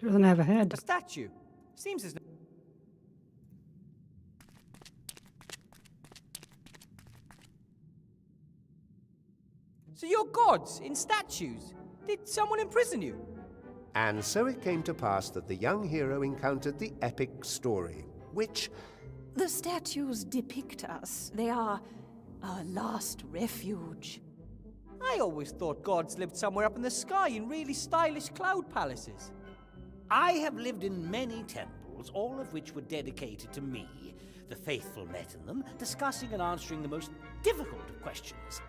Doesn't have a head. A statue. Seems there's no... So you're gods in statues? Did someone imprison you? And so it came to pass that the young hero encountered the epic story, which... The statues depict us. They are our last refuge. I always thought gods lived somewhere up in the sky in really stylish cloud palaces. I have lived in many temples, all of which were dedicated to me. The faithful met in them, discussing and answering the most difficult of questions.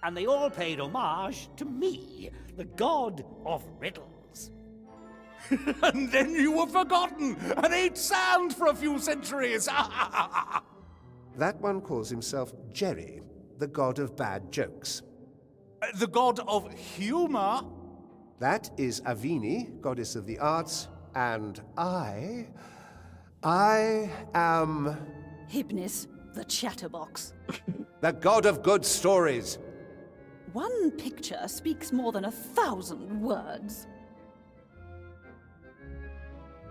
And they all paid homage to me, the god of riddles. And then you were forgotten and ate sand for a few centuries. That one calls himself Jerry, the god of bad jokes. The god of humor? That is Avini, goddess of the arts, and I am... Hypnis, the chatterbox. the god of good stories. One picture speaks more than 1,000 words.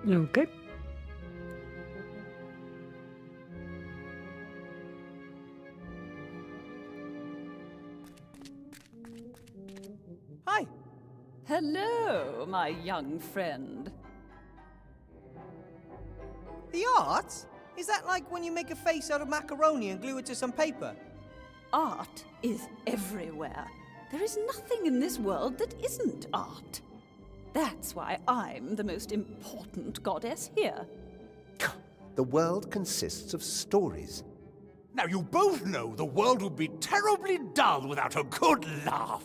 Okay. Hi. Hello, my young friend. The arts? Is that like when you make a face out of macaroni and glue it to some paper? Art is everywhere. There is nothing in this world that isn't art. That's why I'm the most important goddess here. The world consists of stories. Now you both know the world would be terribly dull without a good laugh.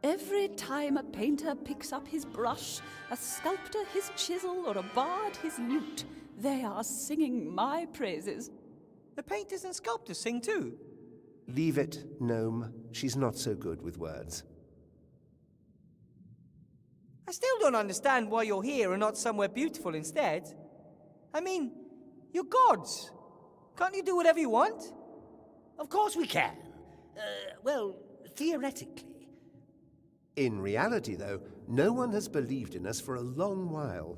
Every time a painter picks up his brush, a sculptor his chisel, or a bard his lute, they are singing my praises. The painters and sculptors sing too. Leave it, gnome. She's not so good with words. I still don't understand why you're here and not somewhere beautiful instead. I mean, you're gods. Can't you do whatever you want? Of course we can. Well, theoretically. In reality, though, no one has believed in us for a long while.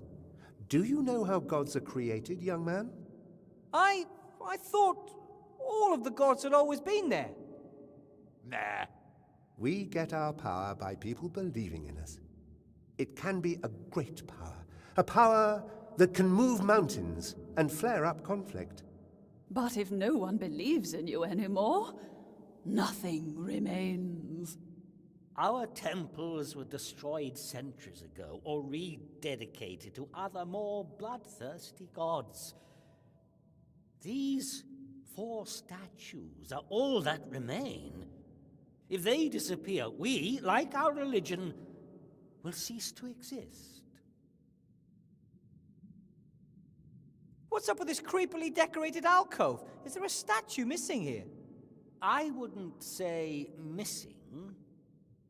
Do you know how gods are created, young man? I thought all of the gods had always been there. Nah. We get our power by people believing in us. It can be a great power. A power that can move mountains and flare up conflict. But if no one believes in you anymore, nothing remains. Our temples were destroyed centuries ago, or rededicated to other more bloodthirsty gods. These 4 statues are all that remain. If they disappear, we, like our religion, will cease to exist. What's up with this creepily decorated alcove? Is there a statue missing here? I wouldn't say missing.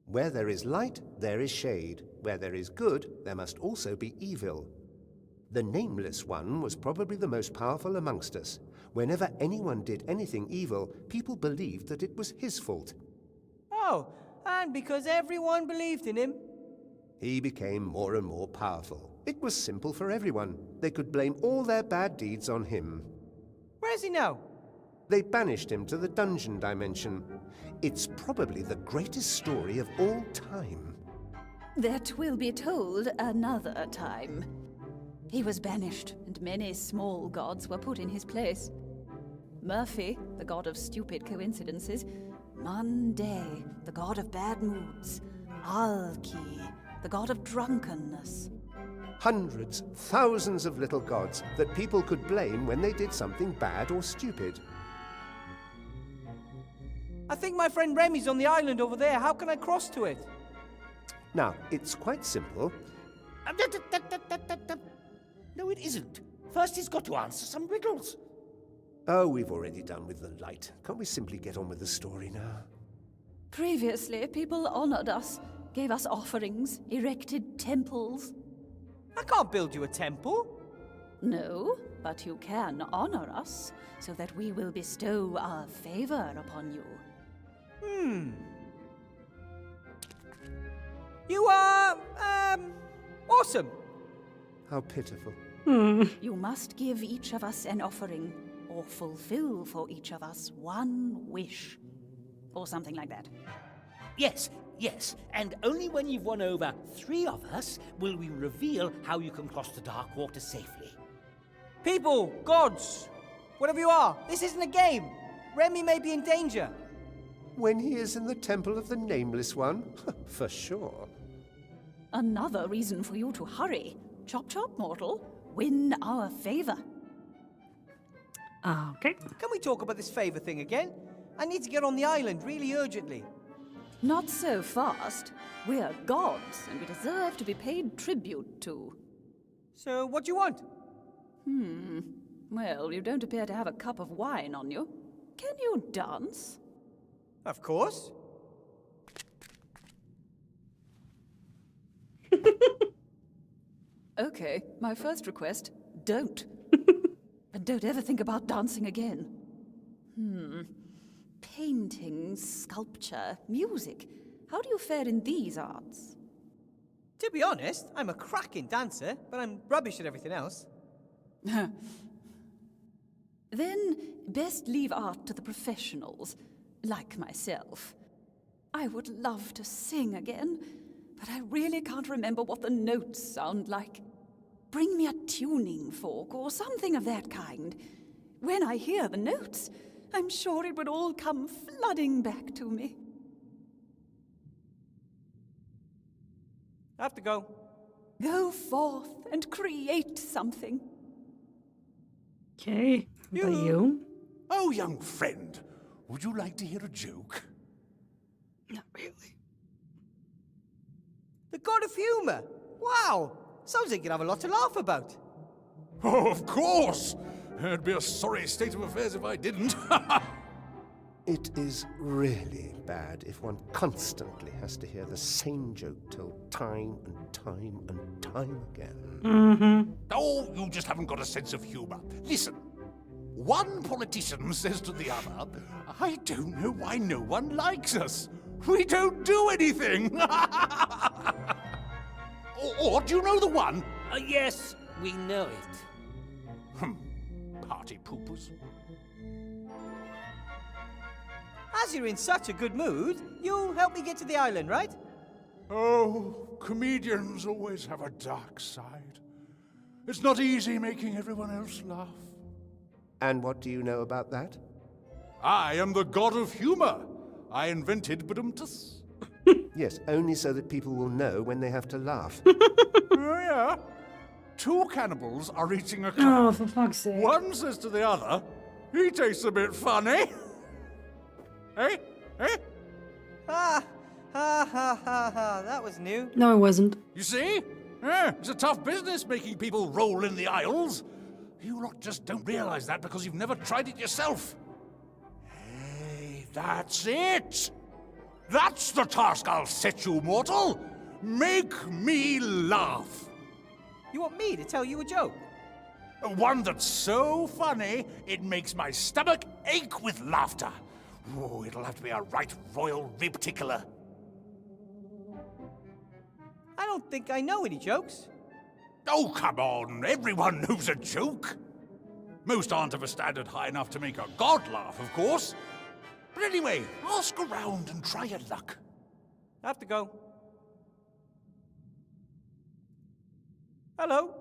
Where there is light, there is shade. Where there is good, there must also be evil. The Nameless One was probably the most powerful amongst us. Whenever anyone did anything evil, people believed that it was his fault. Oh, And because everyone believed in him. He became more and more powerful. It was simple for everyone. They could blame all their bad deeds on him. Where is he now? They banished him to the dungeon dimension. It's probably the greatest story of all time. That will be told another time. He was banished, and many small gods were put in his place. Murphy, the god of stupid coincidences. Monday, the god of bad moods. Alki, the god of drunkenness. Hundreds, thousands of little gods that people could blame when they did something bad or stupid. I think my friend Remy's on the island over there. How can I cross to it? Now, it's quite simple. No, it isn't. First he's got to answer some riddles. Oh, we've already done with the light. Can't we simply get on with the story now? Previously, people honored us, gave us offerings, erected temples. I can't build you a temple. No, but you can honor us, so that we will bestow our favor upon you. You are, awesome. How pitiful. You must give each of us an offering, or fulfill for each of us one wish. Or something like that. Yes, yes, and only when you've won over 3 of us will we reveal how you can cross the dark water safely. People, gods, whatever you are, this isn't a game. Remy may be in danger. When he is in the Temple of the Nameless One? For sure. Another reason for you to hurry. Chop chop, mortal. Win our favor. Okay. Can we talk about this favor thing again? I need to get on the island really urgently. Not so fast. We're gods, and we deserve to be paid tribute to. So, what do you want? Well, you don't appear to have a cup of wine on you. Can you dance? Of course. Okay, my first request, don't. And don't ever think about dancing again. Painting, sculpture, music. How do you fare in these arts? To be honest, I'm a cracking dancer, but I'm rubbish at everything else. Then, best leave art to the professionals, like myself. I would love to sing again, but I really can't remember what the notes sound like. Bring me a tuning fork or something of that kind. When I hear the notes, I'm sure it would all come flooding back to me. I have to go. Go forth and create something. Okay, how about you? Oh, young friend, would you like to hear a joke? Not really. The god of humor. Wow. Sounds like you'd have a lot to laugh about. Oh, of course! It'd be a sorry state of affairs if I didn't. It is really bad if one constantly has to hear the same joke told time and time and time again. Oh, you just haven't got a sense of humor. Listen, one politician says to the other, I don't know why no one likes us. We don't do anything. or do you know the one? Yes, we know it. Party poopers. As you're in such a good mood, you'll help me get to the island, right? Oh, comedians always have a dark side. It's not easy making everyone else laugh. And what do you know about that? I am the god of humor. I invented badumtus. Yes, only so that people will know when they have to laugh. Oh, yeah. 2 cannibals are eating a cow. Oh, for fuck's sake. One says to the other, he tastes a bit funny. Eh? Eh? Ha ha, that was new. No, it wasn't. You see? It's a tough business making people roll in the aisles. You lot just don't realize that because you've never tried it yourself. Hey, that's it! That's the task I'll set you, mortal! Make me laugh! You want me to tell you a joke? One that's so funny, it makes my stomach ache with laughter. Oh, it'll have to be a right royal rib tickler. don't think I know any jokes. Oh, come on, everyone knows a joke. Most aren't of a standard high enough to make a god laugh, of course. But anyway, ask around and try your luck. I have to go. Hello?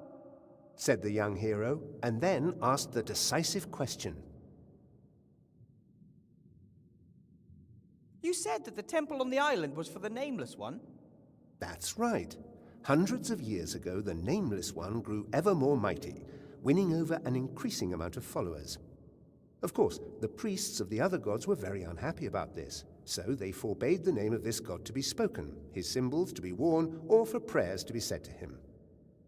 said the young hero, and then asked the decisive question. You said that the temple on the island was for the Nameless One? That's right. Hundreds of years ago, the Nameless One grew ever more mighty, winning over an increasing amount of followers. Of course, the priests of the other gods were very unhappy about this, so they forbade the name of this god to be spoken, his symbols to be worn, or for prayers to be said to him.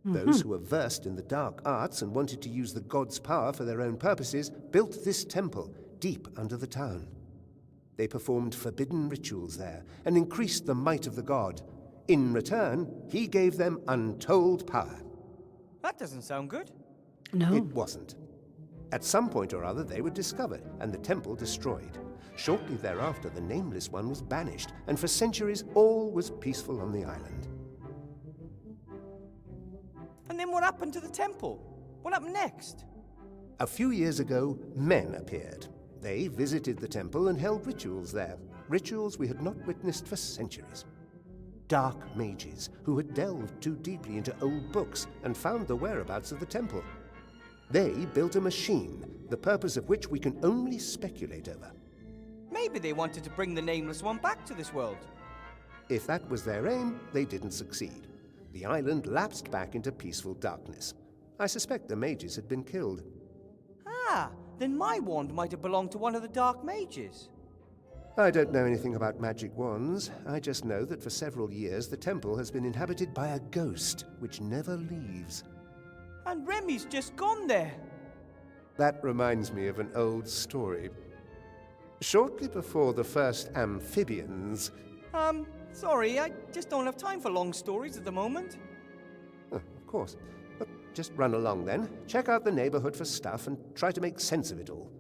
Those who were versed in the dark arts and wanted to use the god's power for their own purposes built this temple deep under the town. They performed forbidden rituals there and increased the might of the god. In return, he gave them untold power. That doesn't sound good. No. It wasn't. At some point or other, they were discovered and the temple destroyed. Shortly thereafter, the Nameless One was banished, and for centuries, all was peaceful on the island. And then what happened to the temple? What happened next? A few years ago, men appeared. They visited the temple and held rituals there, rituals we had not witnessed for centuries. Dark mages who had delved too deeply into old books and found the whereabouts of the temple. They built a machine, the purpose of which we can only speculate over. Maybe they wanted to bring the Nameless One back to this world. If that was their aim, they didn't succeed. The island lapsed back into peaceful darkness. I suspect the mages had been killed. Ah, then my wand might have belonged to one of the Dark Mages. I don't know anything about magic wands. I just know that for several years the temple has been inhabited by a ghost which never leaves. And Remy's just gone there. That reminds me of an old story. Shortly before the first amphibians... Sorry, I just don't have time for long stories at the moment. Oh, of course. But just run along then. Check out the neighborhood for stuff and try to make sense of it all.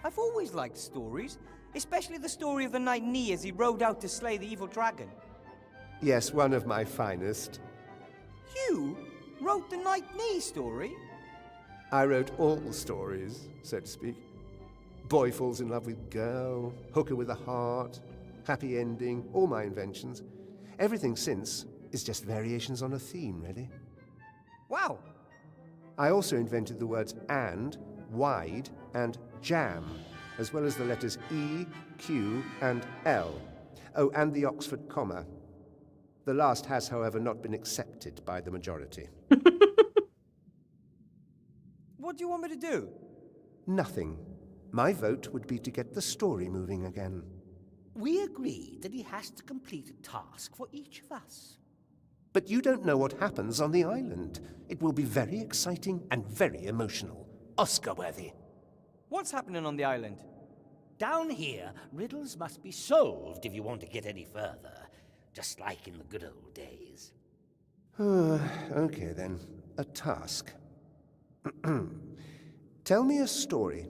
I've always liked stories, especially the story of the Knight Ni as he rode out to slay the evil dragon. Yes, one of my finest. You wrote the Knight Ni story? I wrote all stories, so to speak. Boy falls in love with girl, hooker with a heart, happy ending, all my inventions. Everything since is just variations on a theme, really. Wow! I also invented the words and, wide, and jam, as well as the letters E, Q, and L. Oh, and the Oxford comma. The last has, however, not been accepted by the majority. What do you want me to do? Nothing. My vote would be to get the story moving again. We agreed that he has to complete a task for each of us. But you don't know what happens on the island. It will be very exciting and very emotional. Oscar-worthy. What's happening on the island? Down here, riddles must be solved if you want to get any further, just like in the good old days. Okay then. A task. Tell me a story.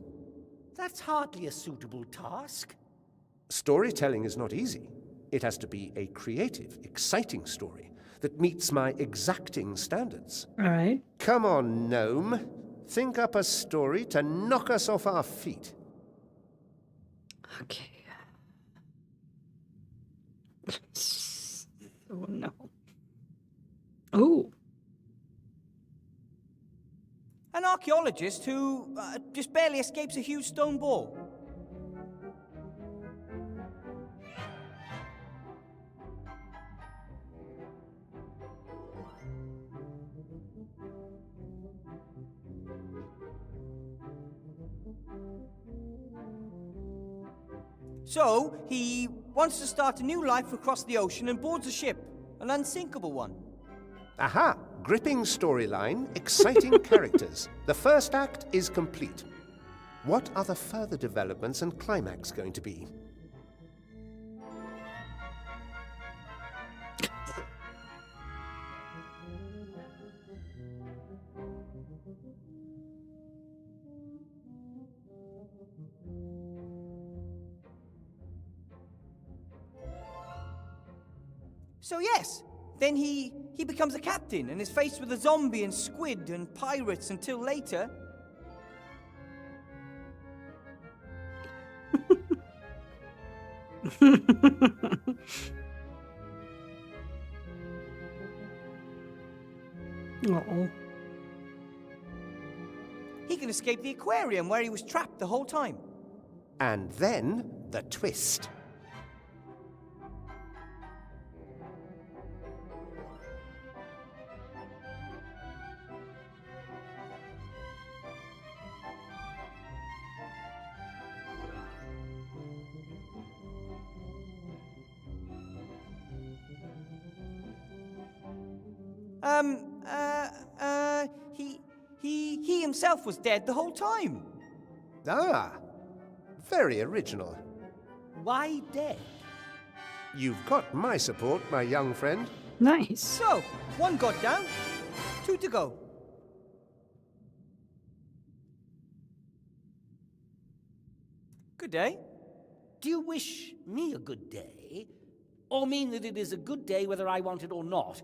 That's hardly a suitable task. Storytelling is not easy. It has to be a creative, exciting story that meets my exacting standards. All right. Come on, gnome. Think up a story to knock us off our feet. Okay. Oh, no. Oh. An archaeologist who just barely escapes a huge stone ball. So, he wants to start a new life across the ocean and boards a ship, an unsinkable one. Aha! Gripping storyline, exciting characters. The first act is complete. What are the further developments and climax going to be? So yes, then he becomes a captain and is faced with a zombie and squid and pirates until later. Uh-oh. He can escape the aquarium where he was trapped the whole time. And then the twist. He himself was dead the whole time. Ah, very original. Why dead? You've got my support, my young friend. Nice. So, one got down, 2 to go. Good day. Do you wish me a good day? Or mean that it is a good day whether I want it or not?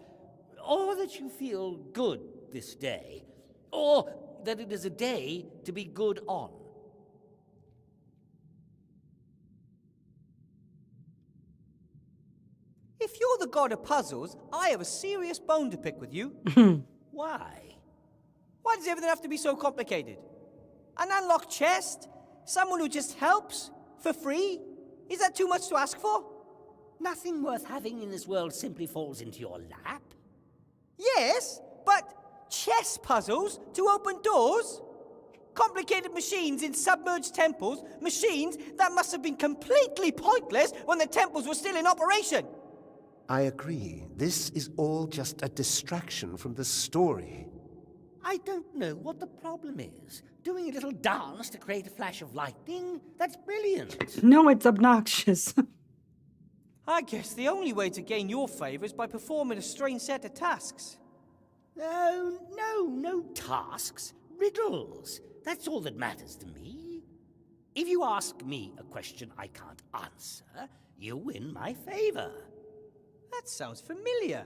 Or that you feel good this day? Or that it is a day to be good on? If you're the god of puzzles, I have a serious bone to pick with you. Why? Why does everything have to be so complicated? An unlocked chest? Someone who just helps? For free? Is that too much to ask for? Nothing worth having in this world simply falls into your lap. Yes, but chess puzzles to open doors? Complicated machines in submerged temples? Machines that must have been completely pointless when the temples were still in operation? I agree. This is all just a distraction from the story. I don't know what the problem is. Doing a little dance to create a flash of lightning? That's brilliant. No, it's obnoxious. I guess the only way to gain your favor is by performing a strange set of tasks. No tasks. Riddles. That's all that matters to me. If you ask me a question I can't answer, you win my favor. That sounds familiar.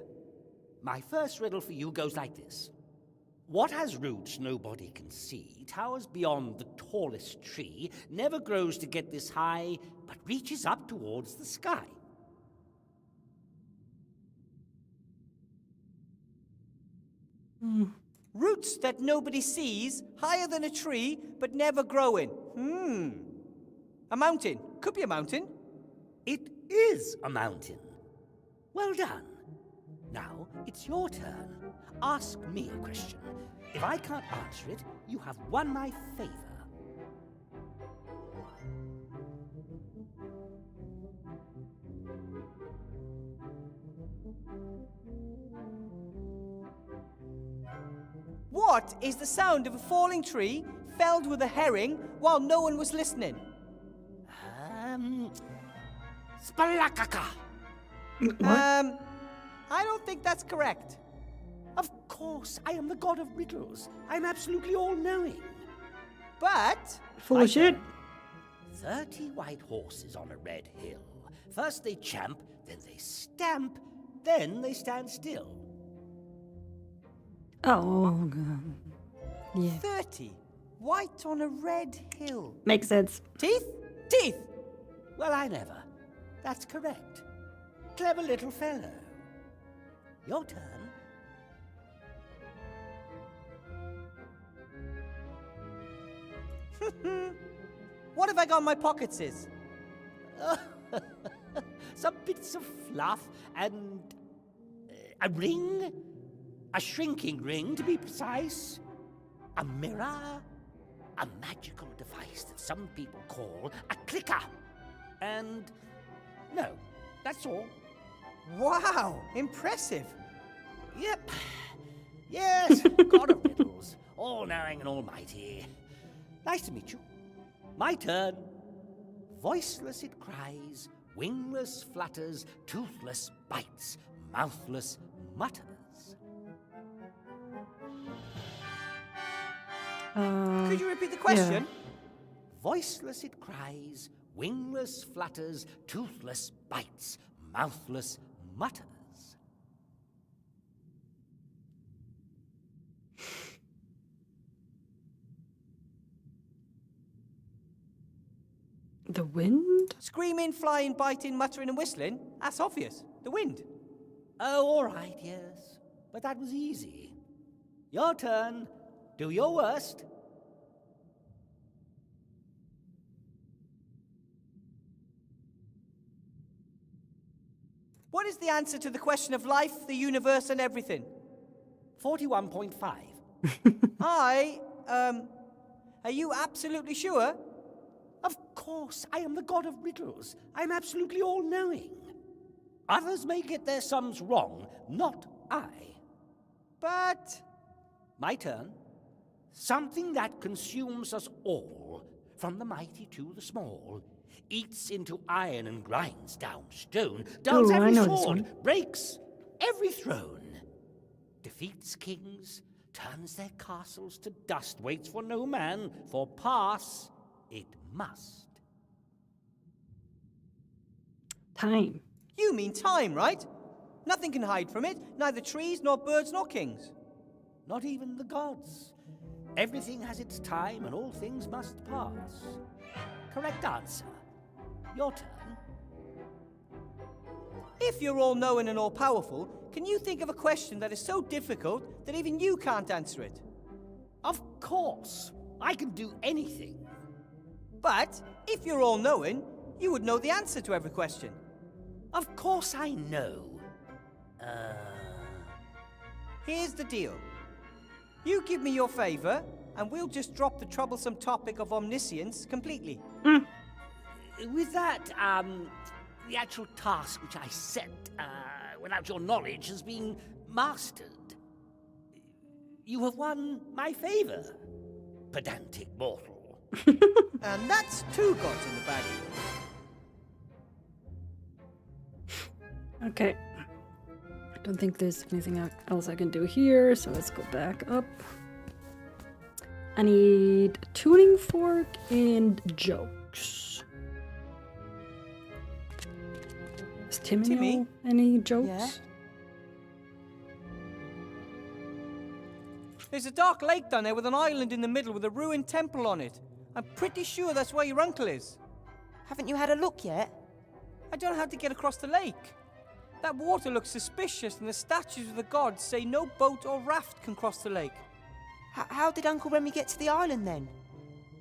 My first riddle for you goes like this. What has roots nobody can see, towers beyond the tallest tree, never grows to get this high, but reaches up towards the sky? Roots that nobody sees, higher than a tree, but never growing. A mountain. Could be a mountain. It is a mountain. Well done. Now, it's your turn. Ask me a question. If I can't answer it, you have won my favor. What is the sound of a falling tree felled with a herring while no one was listening? Spalakaka. I don't think that's correct. Of course, I am the god of riddles. I'm absolutely all-knowing. But... Full of shit. 30 white horses on a red hill. First they champ, then they stamp, then they stand still. Oh, God. Yeah. 30. White on a red hill. Makes sense. Teeth? Teeth! Well, I never. That's correct. Clever little fellow. Your turn. What have I got in my pockets is? Some bits of fluff and a ring, a shrinking ring to be precise, a mirror, a magical device that some people call a clicker, and no, that's all. Wow, impressive. Yep. Yes, god of riddles, all-knowing and almighty. Nice to meet you. My turn. Voiceless it cries, wingless flutters, toothless bites, mouthless mutters. Could you repeat the question? Yeah. Voiceless it cries, wingless flutters, toothless bites, mouthless mutters. The wind? Screaming, flying, biting, muttering and whistling? That's obvious. The wind. Oh, all right, yes. But that was easy. Your turn. Do your worst. What is the answer to the question of life, the universe, and everything? 41.5. Are you absolutely sure? Of course, I am the god of riddles. I'm absolutely all-knowing. Others may get their sums wrong, not I. But... My turn. Something that consumes us all, from the mighty to the small, eats into iron and grinds down stone, dulls every sword, breaks every throne, defeats kings, turns their castles to dust, waits for no man, for pass it must. Time. You mean time, right? Nothing can hide from it, neither trees, nor birds, nor kings. Not even the gods. Everything has its time, and all things must pass. Correct answer. Your turn. If you're all-knowing and all-powerful, can you think of a question that is so difficult that even you can't answer it? Of course. I can do anything. But if you're all-knowing, you would know the answer to every question. Of course I know. Here's the deal. You give me your favor, and we'll just drop the troublesome topic of omniscience completely. With that, the actual task which I set, without your knowledge, has been mastered. You have won my favor, pedantic mortal. And that's 2 gods in the bag. Okay. I don't think there's anything else I can do here, so let's go back up. I need a tuning fork and jokes. Does Timmy know any jokes? Yeah. There's a dark lake down there with an island in the middle with a ruined temple on it. I'm pretty sure that's where your uncle is. Haven't you had a look yet? I don't know how to get across the lake. That water looks suspicious, and the statues of the gods say no boat or raft can cross the lake. How did Uncle Remy get to the island then?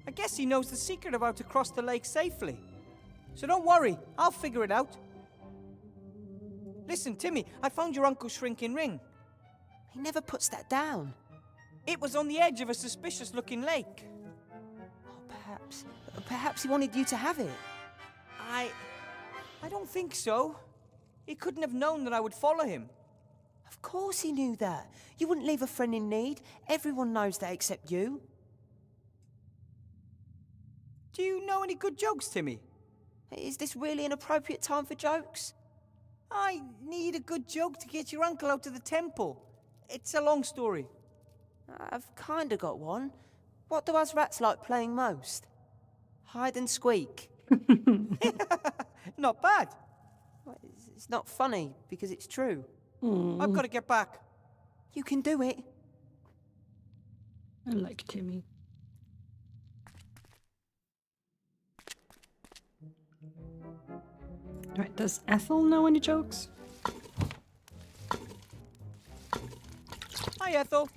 I guess he knows the secret of how to cross the lake safely. So don't worry, I'll figure it out. Listen, Timmy, I found your uncle's shrinking ring. He never puts that down. It was on the edge of a suspicious-looking lake. Oh, perhaps he wanted you to have it. I don't think so. He couldn't have known that I would follow him. Of course he knew that. You wouldn't leave a friend in need. Everyone knows that except you. Do you know any good jokes, Timmy? Is this really an appropriate time for jokes? I need a good joke to get your uncle out of the temple. It's a long story. I've kinda got one. What do us rats like playing most? Hide and squeak. Not bad. Well, it's not funny, because it's true. I've got to get back. You can do it. I like Timmy. Right, does Ethel know any jokes? Hi, Ethel.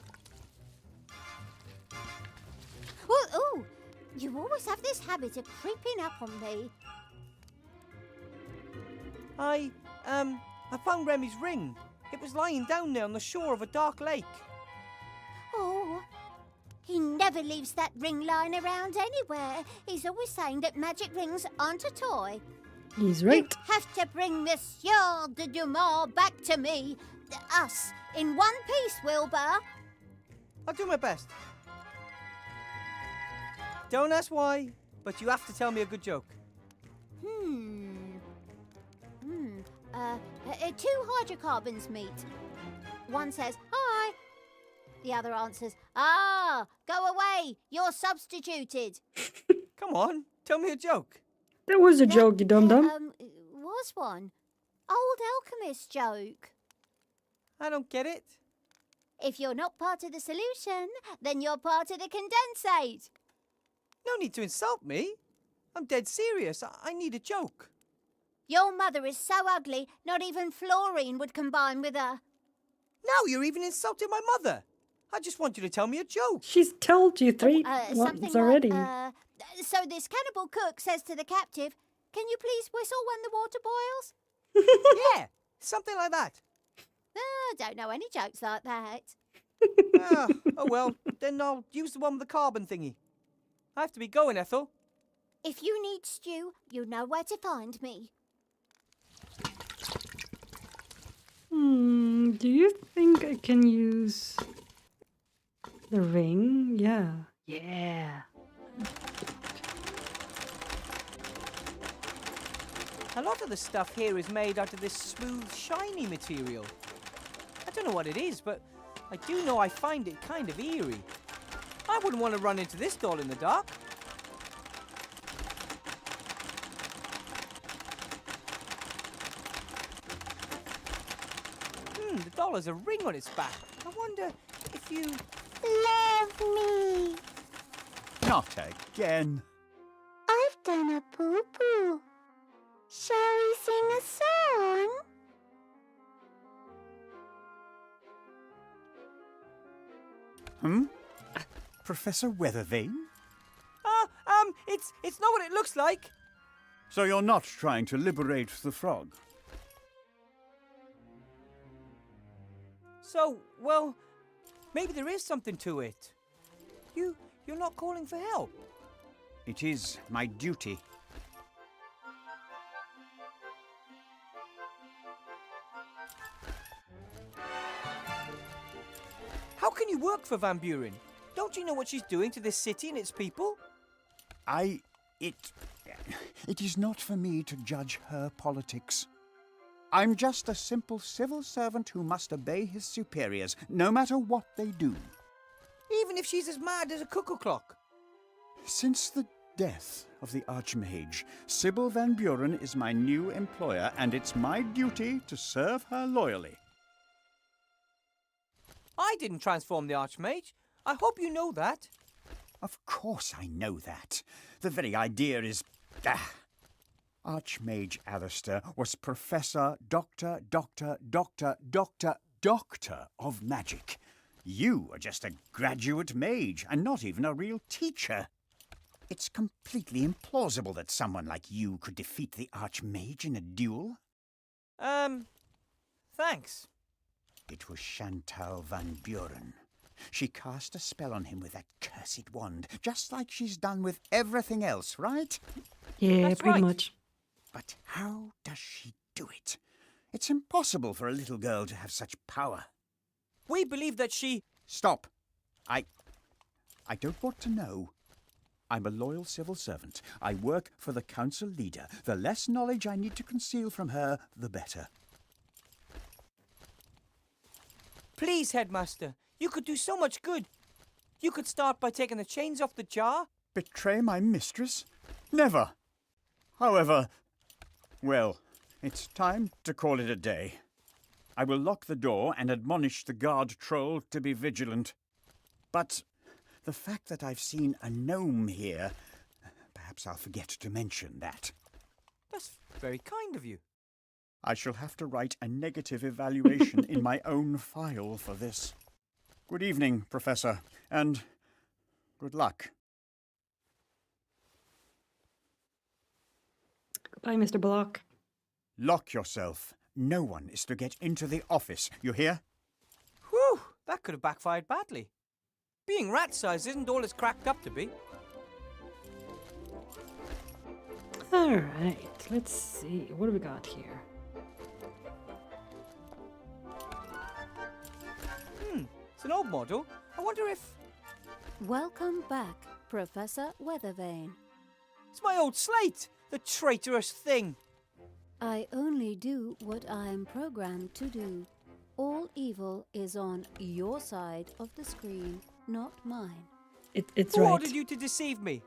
Ooh, you always have this habit of creeping up on me. I found Remy's ring. It was lying down there on the shore of a dark lake. Oh, he never leaves that ring lying around anywhere. He's always saying that magic rings aren't a toy. He's right. You have to bring Monsieur de Dumont back to me. Us, in one piece, Wilbur. I'll do my best. Don't ask why, but you have to tell me a good joke. Two hydrocarbons meet. One says, hi. The other answers, go away, you're substituted. Come on, tell me a joke. That was a joke, you dum-dum. Was one. Old alchemist joke. I don't get it. If you're not part of the solution, then you're part of the condensate. No need to insult me. I'm dead serious. I need a joke. Your mother is so ugly, not even Florine would combine with her. Now you're even insulting my mother. I just want you to tell me a joke. She's told you three Something once already. So this cannibal cook says to the captive, "Can you please whistle when the water boils?" Yeah, something like that. I don't know any jokes like that. Oh well, then I'll use the one with the carbon thingy. I have to be going, Ethel. If you need stew, you know where to find me. Do you think I can use the ring? Yeah. Yeah. A lot of the stuff here is made out of this smooth, shiny material. I don't know what it is, but I do know I find it kind of eerie. I wouldn't want to run into this doll in the dark. The doll has a ring on its back. I wonder if you... Love me. Not again. I've done a poo-poo. Shall we sing a song? Professor Weathervane? It's not what it looks like. So you're not trying to liberate the frog? So, well, maybe there is something to it. You're not calling for help. It is my duty. How can you work for Van Buren? Don't you know what she's doing to this city and its people? It is not for me to judge her politics. I'm just a simple civil servant who must obey his superiors, no matter what they do. Even if she's as mad as a cuckoo clock. Since the death of the Archmage, Sybil Van Buren is my new employer, and it's my duty to serve her loyally. I didn't transform the Archmage. I hope you know that. Of course I know that. The very idea is... Archmage Alistair was Professor, Doctor of Magic. You are just a graduate mage, and not even a real teacher. It's completely implausible that someone like you could defeat the Archmage in a duel. Thanks. It was Chantal Van Buren. She cast a spell on him with that cursed wand, just like she's done with everything else, right? Yeah, That's pretty right. much. But how does she do it? It's impossible for a little girl to have such power. We believe that she... Stop. I don't want to know. I'm a loyal civil servant. I work for the council leader. The less knowledge I need to conceal from her, the better. Please, Headmaster. You could do so much good. You could start by taking the chains off the jar. Betray my mistress? Never. However, well, it's time to call it a day. I will lock the door and admonish the guard troll to be vigilant. But the fact that I've seen a gnome here, perhaps I'll forget to mention that. That's very kind of you. I shall have to write a negative evaluation in my own file for this. Good evening, Professor, and good luck. Goodbye, Mr. Block. Lock yourself. No one is to get into the office, you hear? Whew, that could have backfired badly. Being rat-sized isn't all it's cracked up to be. All right, let's see. What do we got here? It's an old model. I wonder if... Welcome back, Professor Weathervane. It's my old slate! The traitorous thing! I only do what I am programmed to do. All evil is on your side of the screen, not mine. It's Who right. ordered you to deceive me?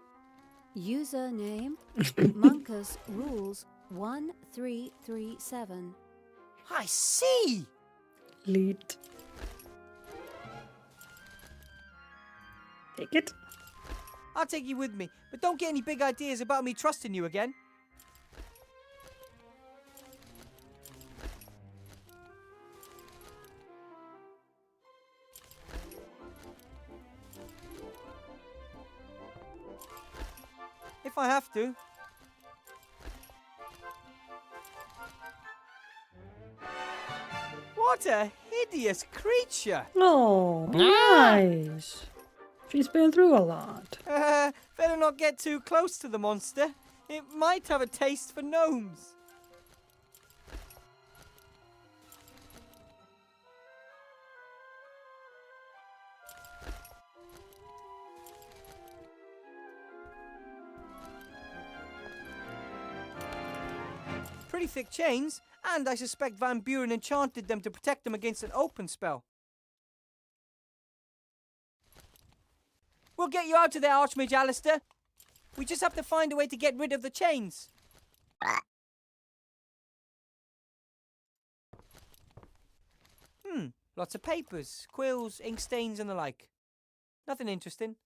Username Monkus Rules 1337. I see! Lead. Take it. I'll take you with me, but don't get any big ideas about me trusting you again. If I have to. What a hideous creature! Oh, nice. She's been through a lot. Better not get too close to the monster. It might have a taste for gnomes. Pretty thick chains, and I suspect Van Buren enchanted them to protect them against an open spell. We'll get you out of there, Archmage Alistair. We just have to find a way to get rid of the chains. Lots of papers, quills, ink stains and the like. Nothing interesting.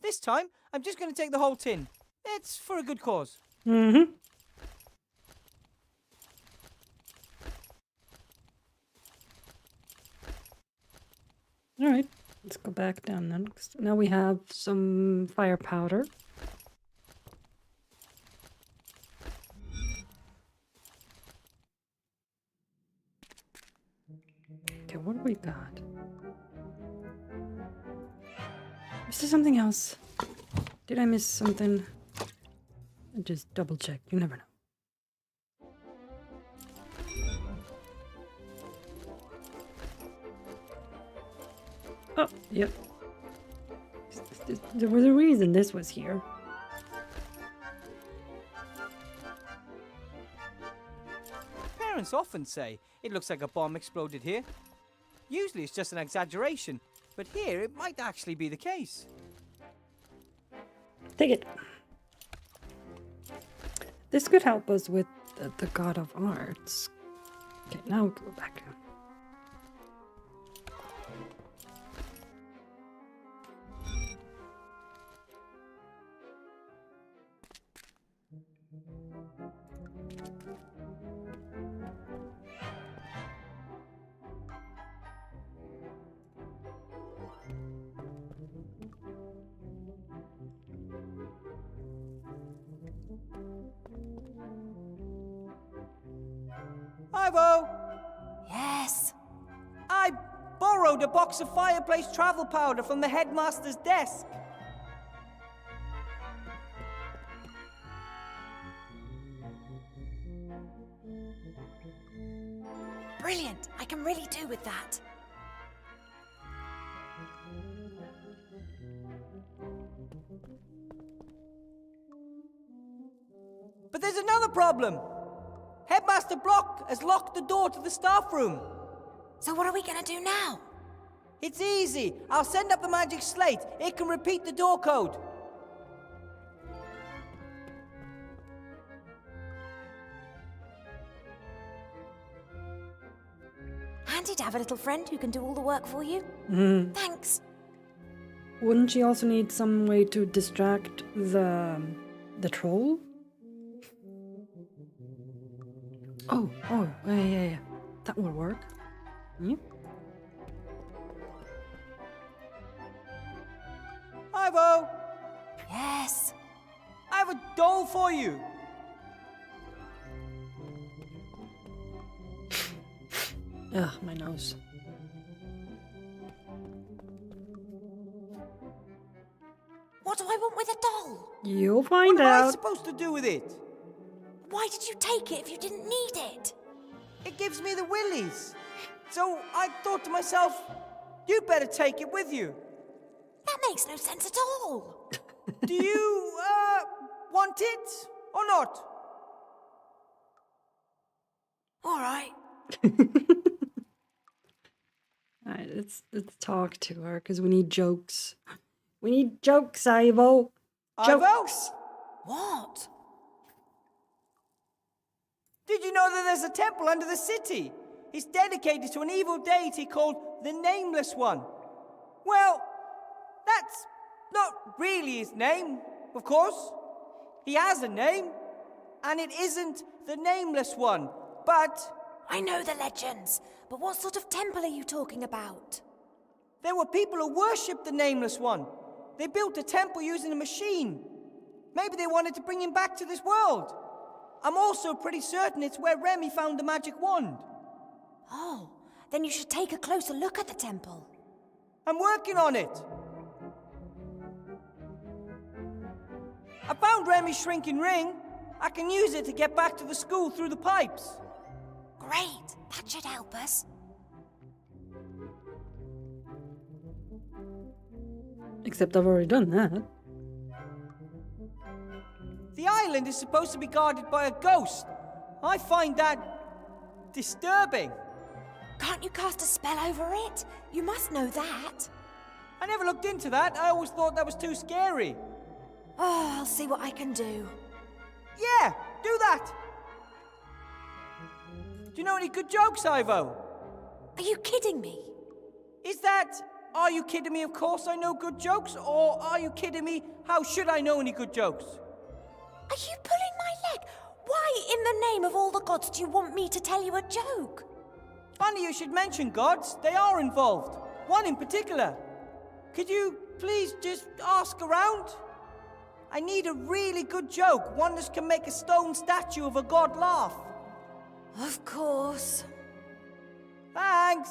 This time, I'm just going to take the whole tin. It's for a good cause. Mm-hmm. All right, let's go back down then. Now we have some fire powder. Okay, what do we got? Is there something else? Did I miss something? Just double check. You never know. Oh, yep. There was a reason this was here. Parents often say it looks like a bomb exploded here. Usually it's just an exaggeration, but here it might actually be the case. Take it. This could help us with the God of Arts. Okay, now we'll go back. Ivo! Yes? I borrowed a box of fireplace travel powder from the headmaster's desk. Brilliant! I can really do with that. But there's another problem. Headmaster Block has locked the door to the staff room. So what are we gonna do now? It's easy. I'll send up the magic slate. It can repeat the door code. Handy to have a little friend who can do all the work for you. Thanks. Wouldn't she also need some way to distract the troll? Oh, yeah. That will work. Yep. Ivo! Yes? I have a doll for you. Ugh, my nose. What do I want with a doll? You'll find What am I out. supposed to do with it? Why did you take it if you didn't need it? It gives me the willies. So I thought to myself, you better take it with you. That makes no sense at all. Do you, want it or not? All right. Alright, let's talk to her because we need jokes. We need jokes, Ivo. Jokes. What? Did you know that there's a temple under the city? It's dedicated to an evil deity called the Nameless One. Well, that's not really his name, of course. He has a name, and it isn't the Nameless One, but... I know the legends, but what sort of temple are you talking about? There were people who worshipped the Nameless One. They built a temple using a machine. Maybe they wanted to bring him back to this world. I'm also pretty certain it's where Remy found the magic wand. Oh, then you should take a closer look at the temple. I'm working on it. I found Remy's shrinking ring. I can use it to get back to the school through the pipes. Great, that should help us. Except I've already done that. The island is supposed to be guarded by a ghost. I find that disturbing. Can't you cast a spell over it? You must know that. I never looked into that. I always thought that was too scary. Oh, I'll see what I can do. Yeah, do that. Do you know any good jokes, Ivo? Are you kidding me? Is that, are you kidding me, of course I know good jokes, or are you kidding me, how should I know any good jokes? Are you pulling my leg? Why in the name of all the gods do you want me to tell you a joke? Funny you should mention gods. They are involved. One in particular. Could you please just ask around? I need a really good joke, one that can make a stone statue of a god laugh. Of course. Thanks.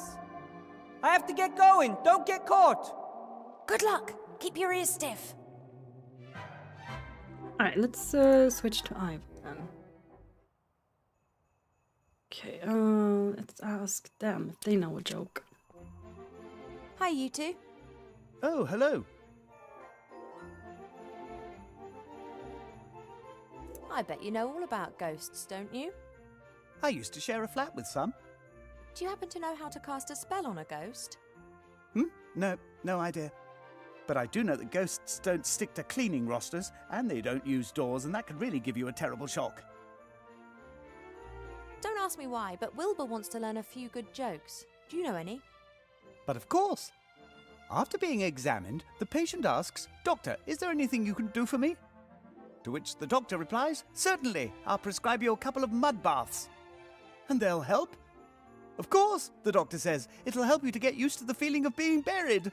I have to get going. Don't get caught. Good luck. Keep your ears stiff. Alright, let's switch to Ivo then. Okay, let's ask them if they know a joke. Hi, you two. Oh, hello. I bet you know all about ghosts, don't you? I used to share a flat with some. Do you happen to know how to cast a spell on a ghost? No idea. But I do know that ghosts don't stick to cleaning rosters, and they don't use doors, and that could really give you a terrible shock. Don't ask me why, but Wilbur wants to learn a few good jokes. Do you know any? But of course. After being examined, the patient asks, "Doctor, is there anything you can do for me?" To which the doctor replies, "Certainly, I'll prescribe you a couple of mud baths." "And they'll help?" "Of course," the doctor says, "it'll help you to get used to the feeling of being buried."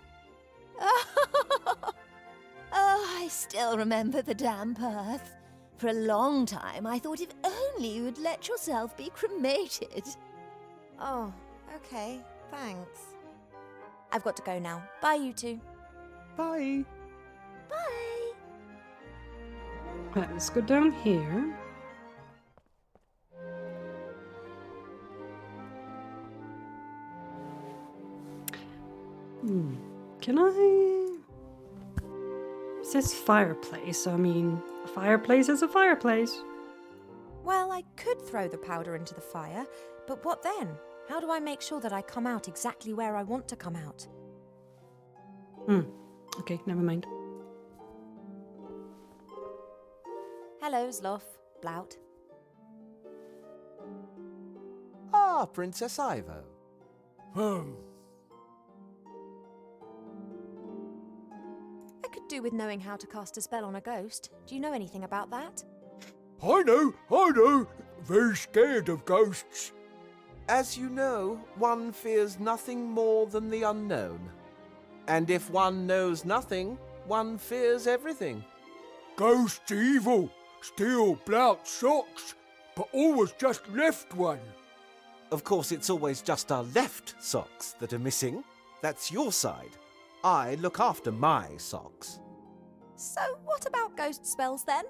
Oh, I still remember the damp earth. For a long time, I thought if only you would let yourself be cremated. Oh, okay. Thanks. I've got to go now. Bye, you two. Bye. Bye. Right, let's go down here. Can I... It says fireplace, so I mean, a fireplace is a fireplace. Well, I could throw the powder into the fire, but what then? How do I make sure that I come out exactly where I want to come out? Okay, never mind. Hello, Zloff. Blout. Ah, Princess Ivo. I could do with knowing how to cast a spell on a ghost. Do you know anything about that? I know. Very scared of ghosts. As you know, one fears nothing more than the unknown. And if one knows nothing, one fears everything. Ghosts evil. Steal Blout's socks, but always just left one. Of course, it's always just our left socks that are missing. That's your side. I look after my socks. So, what about ghost spells then?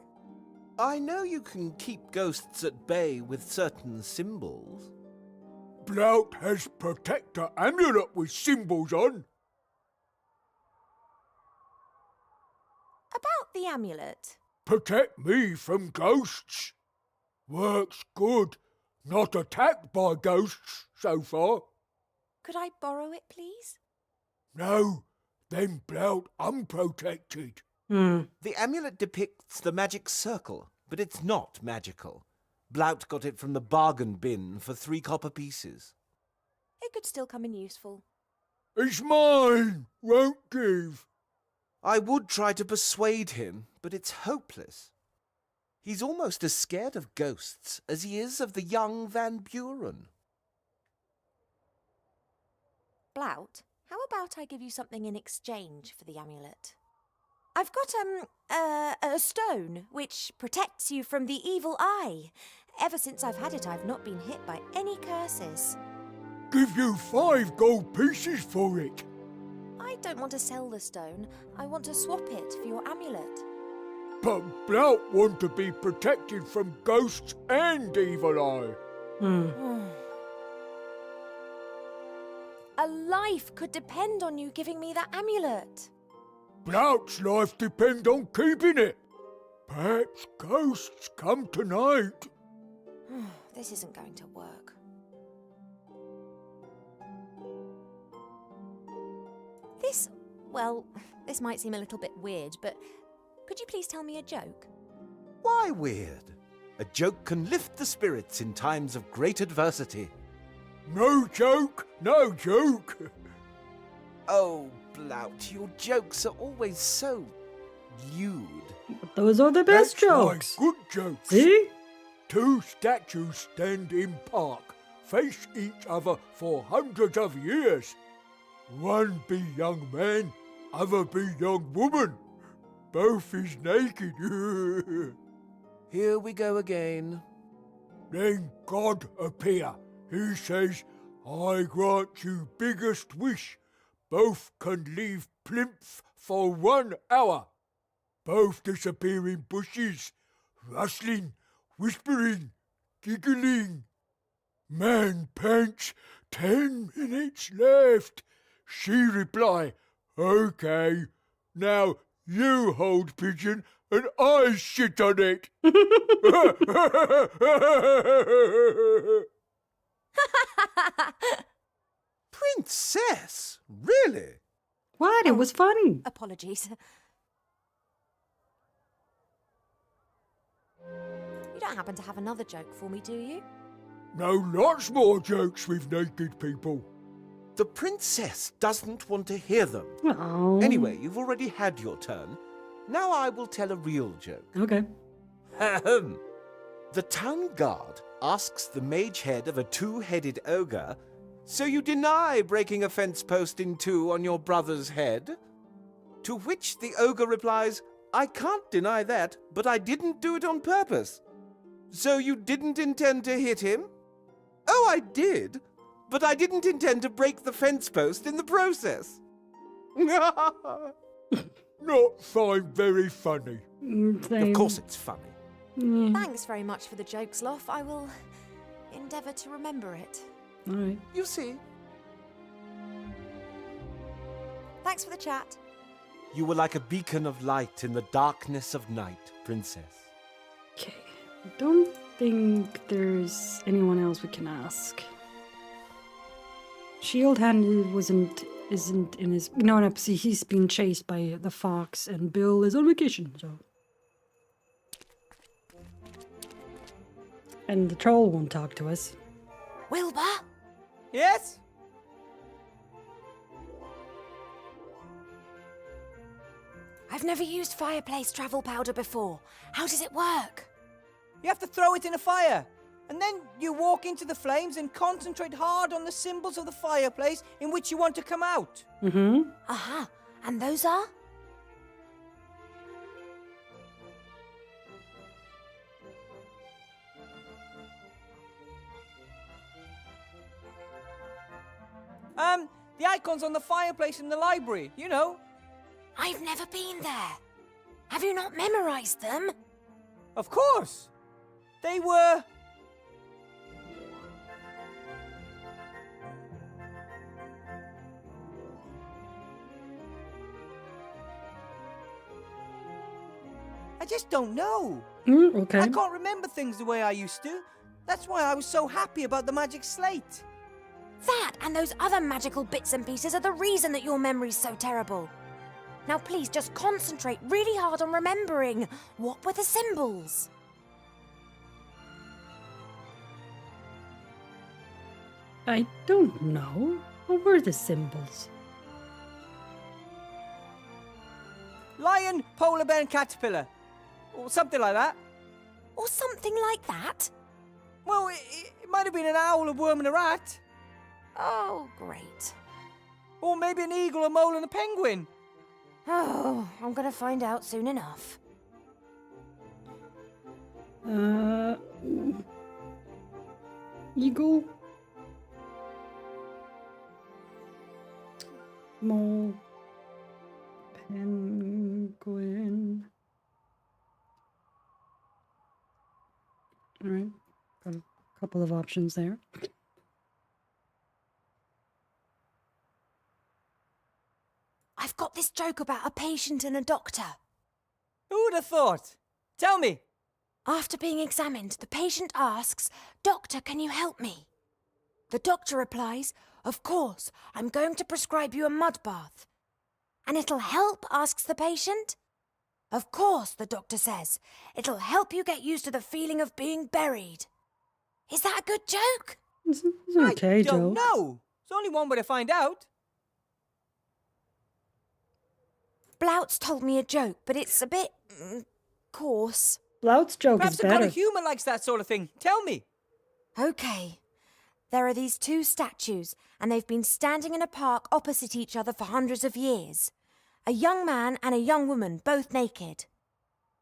I know you can keep ghosts at bay with certain symbols. Blout has protector amulet with symbols on. About the amulet. Protect me from ghosts. Works good. Not attacked by ghosts so far. Could I borrow it, please? No, then Blout unprotected. The amulet depicts the magic circle, but it's not magical. Blout got it from the bargain bin for 3 copper pieces. It could still come in useful. It's mine! Won't give. I would try to persuade him, but it's hopeless. He's almost as scared of ghosts as he is of the young Van Buren. Blout, how about I give you something in exchange for the amulet? I've got a stone which protects you from the evil eye. Ever since I've had it, I've not been hit by any curses. Give you 5 gold pieces for it. I don't want to sell the stone. I want to swap it for your amulet. But Blout want to be protected from ghosts and evil eye. A life could depend on you giving me that amulet. Blout's life depend on keeping it. Perhaps ghosts come tonight. This isn't going to work. This might seem a little bit weird, but could you please tell me a joke? Why weird? A joke can lift the spirits in times of great adversity. No joke, no joke. Oh, Blout, your jokes are always so lewd. Those are the best That's jokes. My good jokes. See? 2 statues stand in park, face each other for hundreds of years. One be young man, other be young woman. Both is naked. Here we go again. Then God appear. He says, I grant you biggest wish. Both can leave plinth for 1 hour. Both disappear in bushes, rustling, whispering, giggling. Man pants, 10 minutes left. She reply, okay, now you hold pigeon and I shit on it. Princess? Really? What? It was funny. Apologies. You don't happen to have another joke for me, do you? No, lots more jokes with naked people. The princess doesn't want to hear them. Oh. Anyway, you've already had your turn. Now I will tell a real joke. Okay. Ahem. The town guard asks the mage head of a 2-headed ogre, so you deny breaking a fence post in 2 on your brother's head? To which the ogre replies, I can't deny that, but I didn't do it on purpose. So you didn't intend to hit him? Oh, I did, but I didn't intend to break the fence post in the process. Not find very funny. Of course it's funny. Thanks very much for the joke, Sloth. I will endeavour to remember it. All right. You see. Thanks for the chat. You were like a beacon of light in the darkness of night, princess. Okay. I don't think there's anyone else we can ask. Shield Hand isn't in his... No, see, he's been chased by the fox and Bill is on vacation, so... And the troll won't talk to us. Wilbur? Yes? I've never used fireplace travel powder before. How does it work? You have to throw it in a fire. And then you walk into the flames and concentrate hard on the symbols of the fireplace in which you want to come out. Mm-hmm. Aha. And those are? The icons on the fireplace in the library, you know. I've never been there. Have you not memorized them? Of course. They were... I just don't know. Okay. I can't remember things the way I used to. That's why I was so happy about the magic slate. That and those other magical bits and pieces are the reason that your memory's so terrible. Now please just concentrate really hard on remembering. What were the symbols? I don't know. What were the symbols? Lion, polar bear and caterpillar. Or something like that. Or something like that? Well, it might have been an owl, a worm and a rat. Oh, great. Or maybe an eagle, a mole and a penguin. Oh, I'm going to find out soon enough. Eagle. Mole. Penguin. All right, got a couple of options there. I've got this joke about a patient and a doctor. Who would have thought? Tell me. After being examined, the patient asks, "Doctor, can you help me?" The doctor replies, "Of course, I'm going to prescribe you a mud bath." "And it'll help?" asks the patient. "Of course," the doctor says. "It'll help you get used to the feeling of being buried." Is that a good joke? It's an okay I don't joke. know. There's only one way to find out. Blout's told me a joke, but it's a bit coarse. Blout's joke Perhaps is a god better. of humour likes that sort of thing. Tell me. Okay. There are these two statues, and they've been standing in a park opposite each other for hundreds of years. A young man and a young woman, both naked.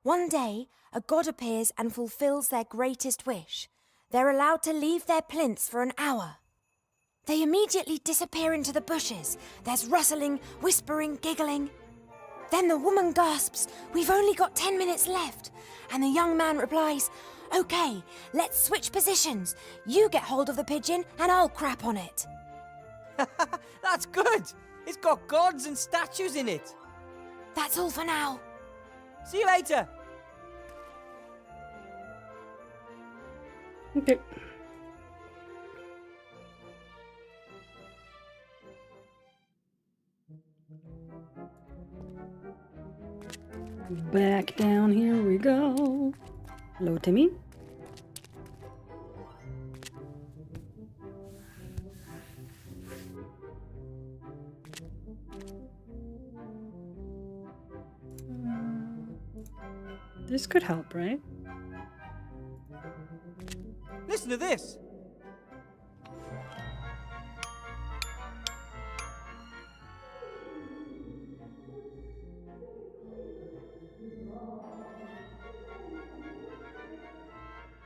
One day, a god appears and fulfills their greatest wish. They're allowed to leave their plinths for an hour. They immediately disappear into the bushes. There's rustling, whispering, giggling. Then the woman gasps, "We've only got 10 minutes left." And the young man replies, "Okay, let's switch positions. You get hold of the pigeon and I'll crap on it." That's good. It's got gods and statues in it. That's all for now. See you later. Okay. Back down, here we go. Hello, Timmy. This could help, right? Listen to this.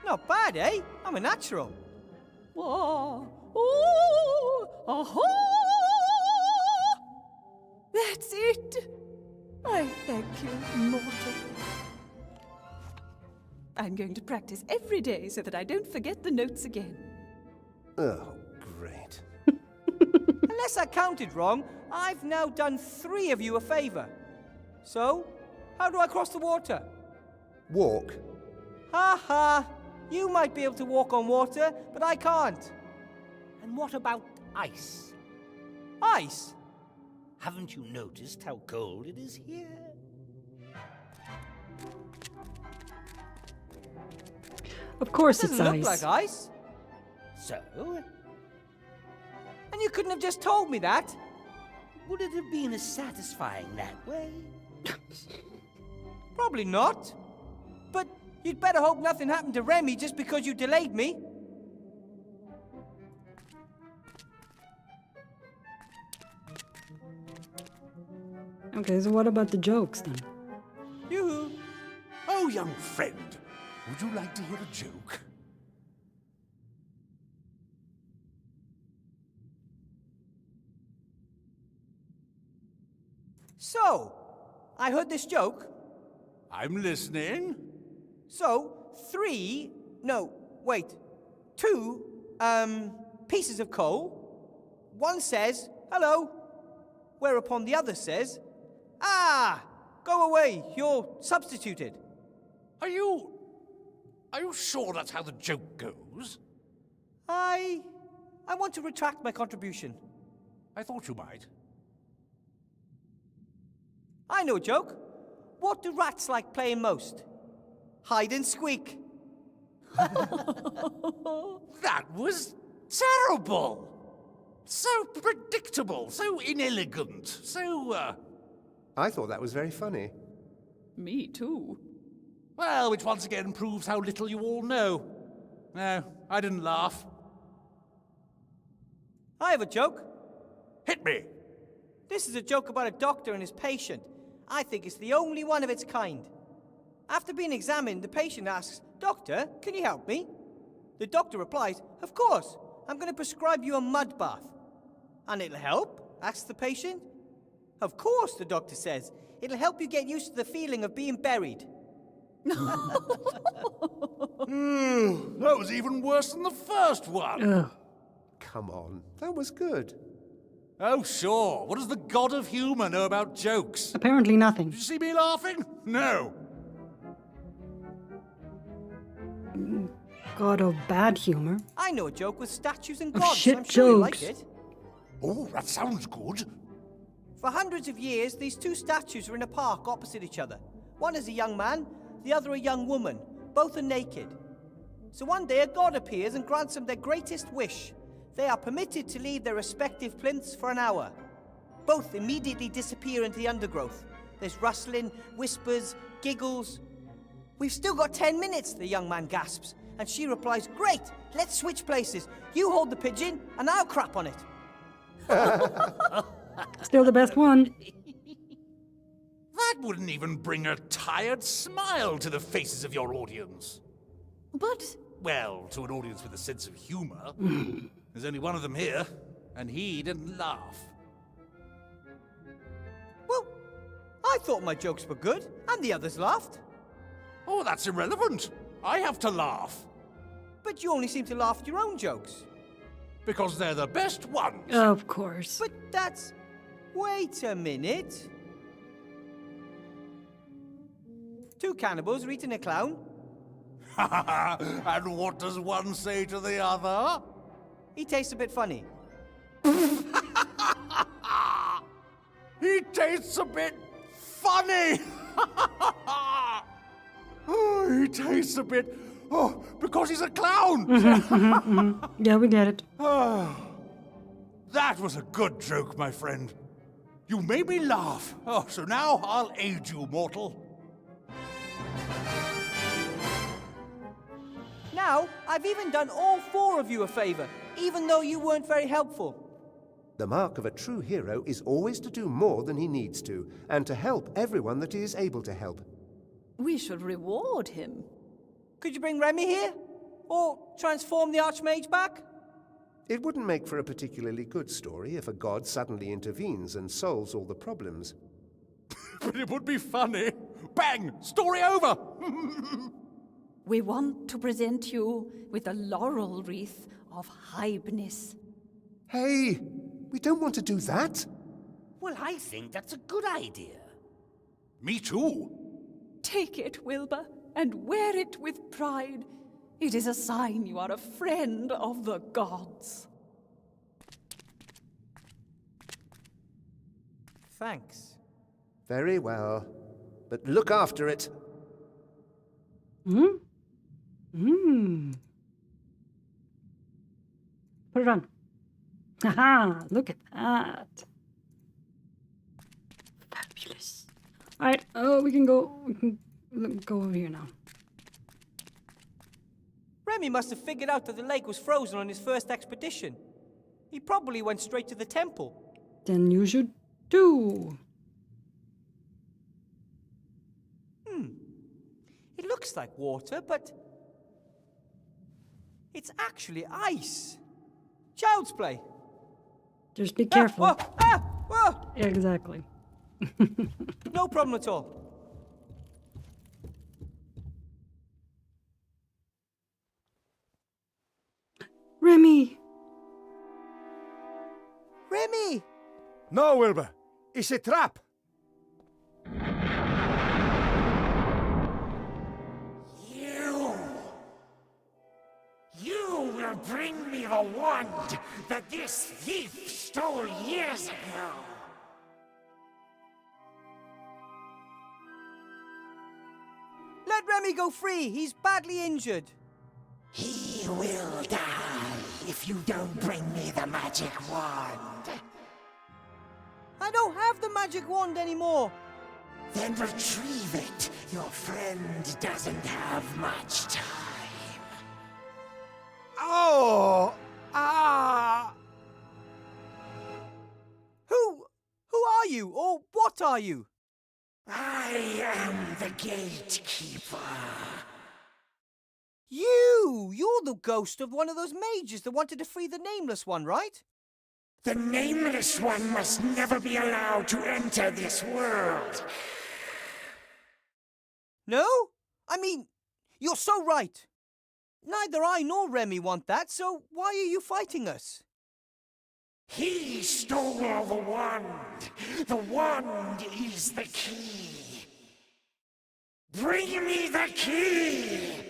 Not bad, eh? I'm a natural. That's it. I thank you, mortal. I'm going to practice every day so that I don't forget the notes again. Oh, great. Unless I counted wrong, I've now done 3 of you a favour. So, how do I cross the water? Walk. Ha ha! You might be able to walk on water, but I can't. And what about ice? Ice? Haven't you noticed how cold it is here? Of course it's Doesn't ice. look like ice. So? And you couldn't have just told me that. Would it have been as satisfying that way? Probably not. But you'd better hope nothing happened to Remy just because you delayed me. Okay, so what about the jokes then? Yoo-hoo. Oh, young friend, would you like to hear a joke? So, I heard this joke. I'm listening. So, 2 pieces of coal. One says, "Hello," whereupon the other says, "Ah, go away, you're substituted." Are you sure that's how the joke goes? I want to retract my contribution. I thought you might. I know a joke. What do rats like playing most? Hide and squeak. That was terrible! So predictable, so inelegant, so, I thought that was very funny. Me too. Well, which once again proves how little you all know. No, I didn't laugh. I have a joke. Hit me. This is a joke about a doctor and his patient. I think it's the only one of its kind. After being examined, the patient asks, "Doctor, can you help me?" The doctor replies, "Of course, I'm going to prescribe you a mud bath." "And it'll help?" asks the patient. "Of course," the doctor says. "It'll help you get used to the feeling of being buried." That was even worse than the first one. Come on, that was good. Oh, sure. What does the god of humour know about jokes? Apparently nothing. Did you see me laughing? No. God of bad humor. I know a joke with statues and Of gods. shit I'm sure you like jokes. it. Oh, that sounds good. For hundreds of years, these two statues are in a park opposite each other. One is a young man, the other a young woman. Both are naked. So one day a god appears and grants them their greatest wish. They are permitted to leave their respective plinths for an hour. Both immediately disappear into the undergrowth. There's rustling, whispers, giggles. "We've still got 10 minutes, the young man gasps. And she replies, "Great, let's switch places. You hold the pigeon, and I'll crap on it." Still the best one. That wouldn't even bring a tired smile to the faces of your audience. But... Well, to an audience with a sense of humour. There's only one of them here, and he didn't laugh. Well, I thought my jokes were good, and the others laughed. Oh, that's irrelevant. I have to laugh. But you only seem to laugh at your own jokes. Because they're the best ones. Of course. But that's... Wait a minute. Two cannibals are eating a clown. And what does one say to the other? He tastes a bit funny. He tastes a bit funny. Oh, he tastes a bit... Oh, because he's a clown. Yeah, we get it. That was a good joke, my friend. You made me laugh. Oh, so now I'll aid you, mortal. Now, I've even done all four of you a favor, even though you weren't very helpful. The mark of a true hero is always to do more than he needs to, and to help everyone that he is able to help. we should reward him. Could you bring Remy here? Or transform the Archmage back? It wouldn't make for a particularly good story if a god suddenly intervenes and solves all the problems. But it would be funny. Bang! Story over! We want to present you with a laurel wreath of Hybnis. Hey, we don't want to do that. Well, I think that's a good idea. Me too. Take it, Wilbur, and wear it with pride. It is a sign you are a friend of the gods. Thanks. Very well. But look after it. Put it on. Haha, look at that. Fabulous. Alright, we can go over here now. Remy must have figured out that the lake was frozen on his first expedition. He probably went straight to the temple. Then you should too. It looks like water, but it's actually ice. Child's play. Just be careful. Whoa! Yeah, exactly. No problem at all. Remy! Remy! No, Wilbur. It's a trap. You will bring me the wand that this thief stole years ago. Let Remy go free. He's badly injured. He will die if you don't bring me the magic wand. I don't have the magic wand anymore. Then retrieve it. Your friend doesn't have much time. Oh! Ah! Who are you, or what are you? I am the gatekeeper. You're the ghost of one of those mages that wanted to free the Nameless One, right? The Nameless One must never be allowed to enter this world. No? I mean, you're so right. Neither I nor Remy want that, so why are you fighting us? He stole the wand. The wand is the key. Bring me the key!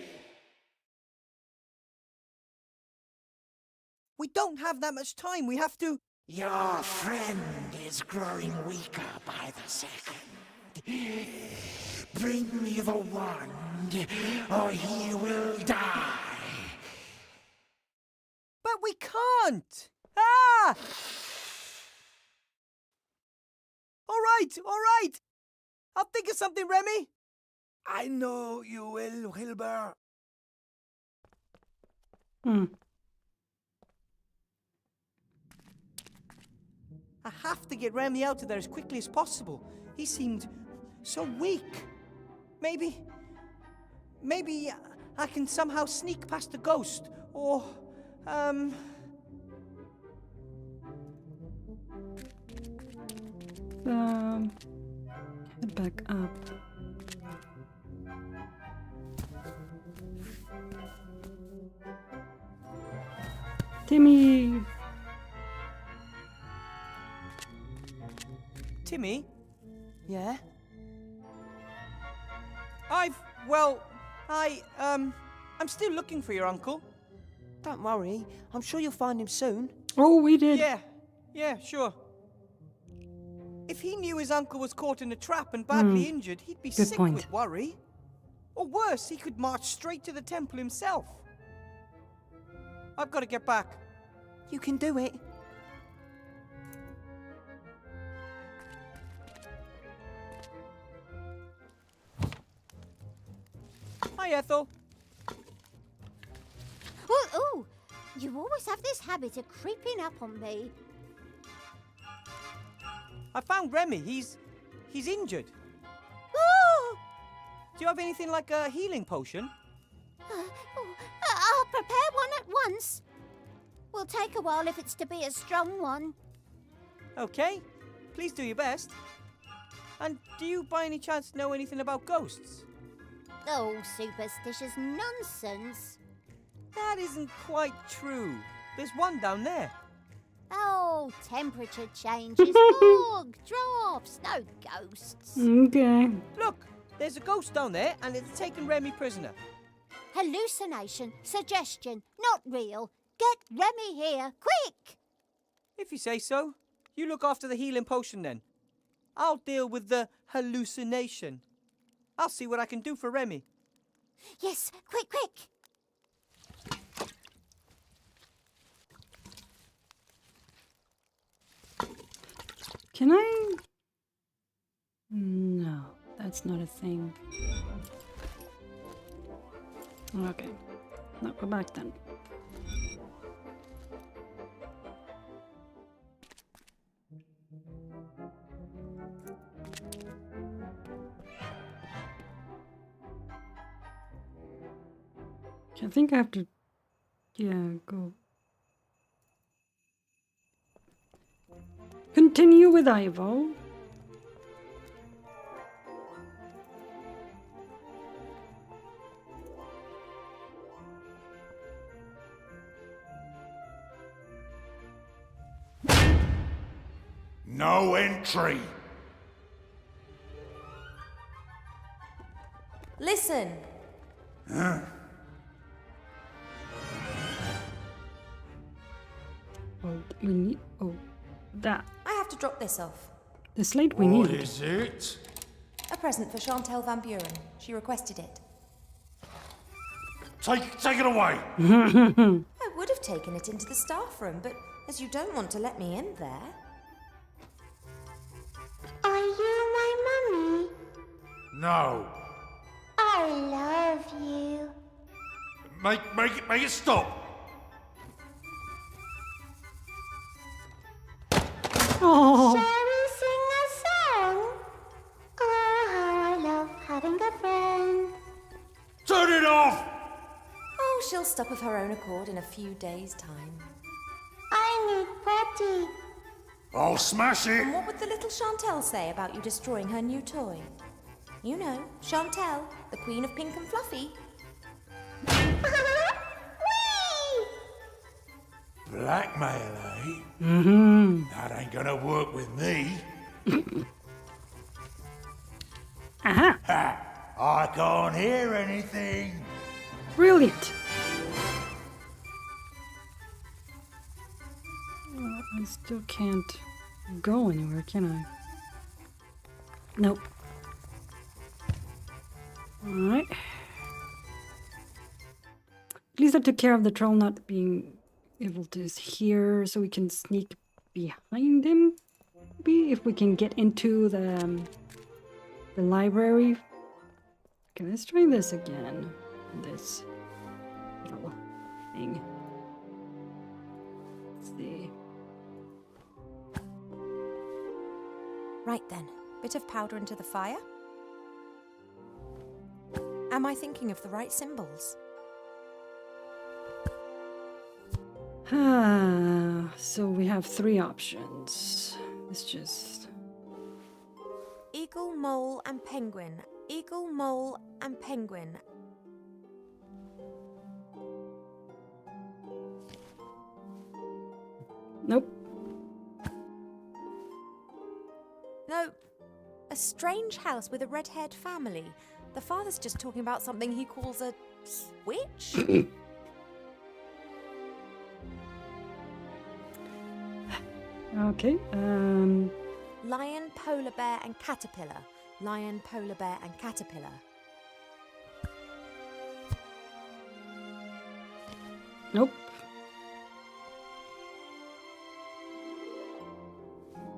We don't have that much time. We have to... Your friend is growing weaker by the second. Bring me the wand, or he will die. But we can't! Ah! All right. I'll think of something, Remy. I know you will, Wilbur. I have to get Remy out of there as quickly as possible. He seemed so weak. Maybe I can somehow sneak past the ghost, or, Head back up. Timmy! Timmy? Yeah? I'm still looking for your uncle. Don't worry, I'm sure you'll find him soon. Oh, we did. Yeah, sure. If he knew his uncle was caught in a trap and badly injured, he'd be sick with worry. Or worse, he could march straight to the temple himself. I've got to get back. You can do it. Hi, Ethel. Ooh, you always have this habit of creeping up on me. I found Remy. He's injured. Ooh! Do you have anything like a healing potion? I'll prepare one at once. Will take a while if it's to be a strong one. Okay. Please do your best. And do you by any chance know anything about ghosts? Oh, superstitious nonsense. That isn't quite true. There's one down there. Oh, temperature changes, fog, drops, no ghosts. Okay. Look, there's a ghost down there and it's taken Remy prisoner. Hallucination, suggestion, not real. Get Remy here, quick! If you say so. You look after the healing potion then. I'll deal with the hallucination. I'll see what I can do for Remy. Yes, quick! Can I? No, that's not a thing. Okay. No, go back then. I think I have to, go. Continue with Ivo. No entry. Listen. Huh? Oh, we need. Oh, that. I have to drop this off. The slate we need. What is it? A present for Chantel Van Buren. She requested it. Take it away. I would have taken it into the staff room, but as you don't want to let me in there. Are you my mummy? No. I love you. Make it stop. Oh. Shall we sing a song? Oh, how I love having a friend. Turn it off! Oh, she'll stop of her own accord in a few days' time. I need Patty. I'll smash it. And what would the little Chantel say about you destroying her new toy? You know, Chantel, the queen of pink and fluffy. Blackmail, eh? Mm-hmm. That ain't gonna work with me. Uh-huh. Ha! I can't hear anything. Brilliant. Well, I still can't go anywhere, can I? Nope. Alright. At least I took care of the troll not being able to hear, so we can sneak behind him. Maybe if we can get into the library. Okay, let's try this again. This little thing. Let's see. Right then, bit of powder into the fire. Am I thinking of the right symbols? So we have 3 options. Let's just... Eagle, mole, and penguin. Eagle, mole, and penguin. Nope. No, a strange house with a red-haired family. The father's just talking about something he calls a switch? Okay, Lion, polar bear, and caterpillar. Lion, polar bear, and caterpillar. Nope.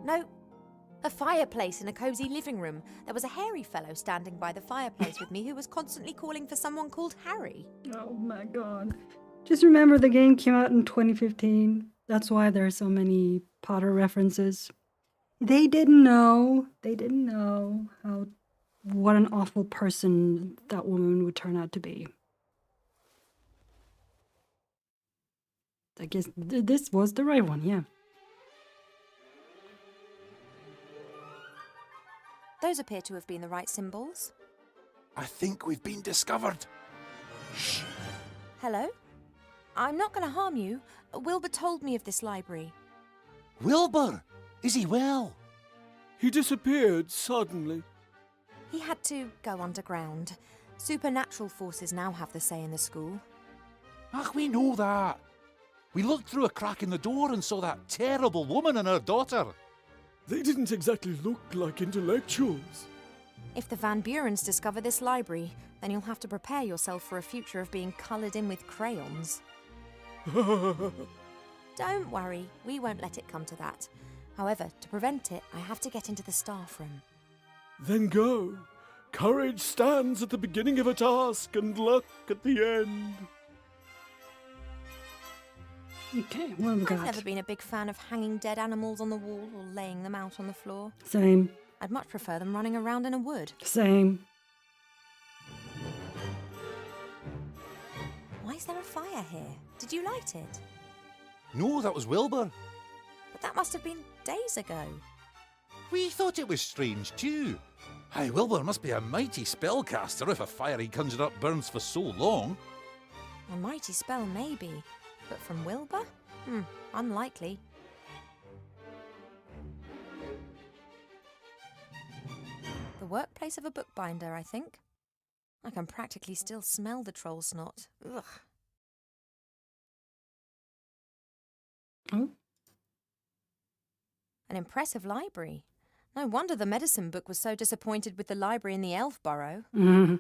No, a fireplace in a cosy living room. There was a hairy fellow standing by the fireplace with me who was constantly calling for someone called Harry. Oh my god. Just remember the game came out in 2015. That's why there are so many Potter references. They didn't know. They didn't know what an awful person that woman would turn out to be. I guess this was the right one, yeah. Those appear to have been the right symbols. I think we've been discovered. Shh. Hello? I'm not going to harm you. Wilbur told me of this library. Wilbur! Is he well? He disappeared suddenly. He had to go underground. Supernatural forces now have the say in the school. Ach, we know that. We looked through a crack in the door and saw that terrible woman and her daughter. They didn't exactly look like intellectuals. If the Van Burens discover this library, then you'll have to prepare yourself for a future of being coloured in with crayons. Don't worry, we won't let it come to that. However, to prevent it, I have to get into the staff room. Then go. Courage stands at the beginning of a task and luck at the end. Okay, what have we got? I've never been a big fan of hanging dead animals on the wall or laying them out on the floor. Same. I'd much prefer them running around in a wood. Same. Why is there a fire here? Did you light it? No, that was Wilbur. But that must have been days ago. We thought it was strange too. Aye, Wilbur must be a mighty spellcaster if a fire he conjured up burns for so long. A mighty spell, maybe. But from Wilbur? Unlikely. The workplace of a bookbinder, I think. I can practically still smell the troll snot. Ugh. Oh. An impressive library. No wonder the medicine book was so disappointed with the library in the Elf Burrow. Mm-hmm.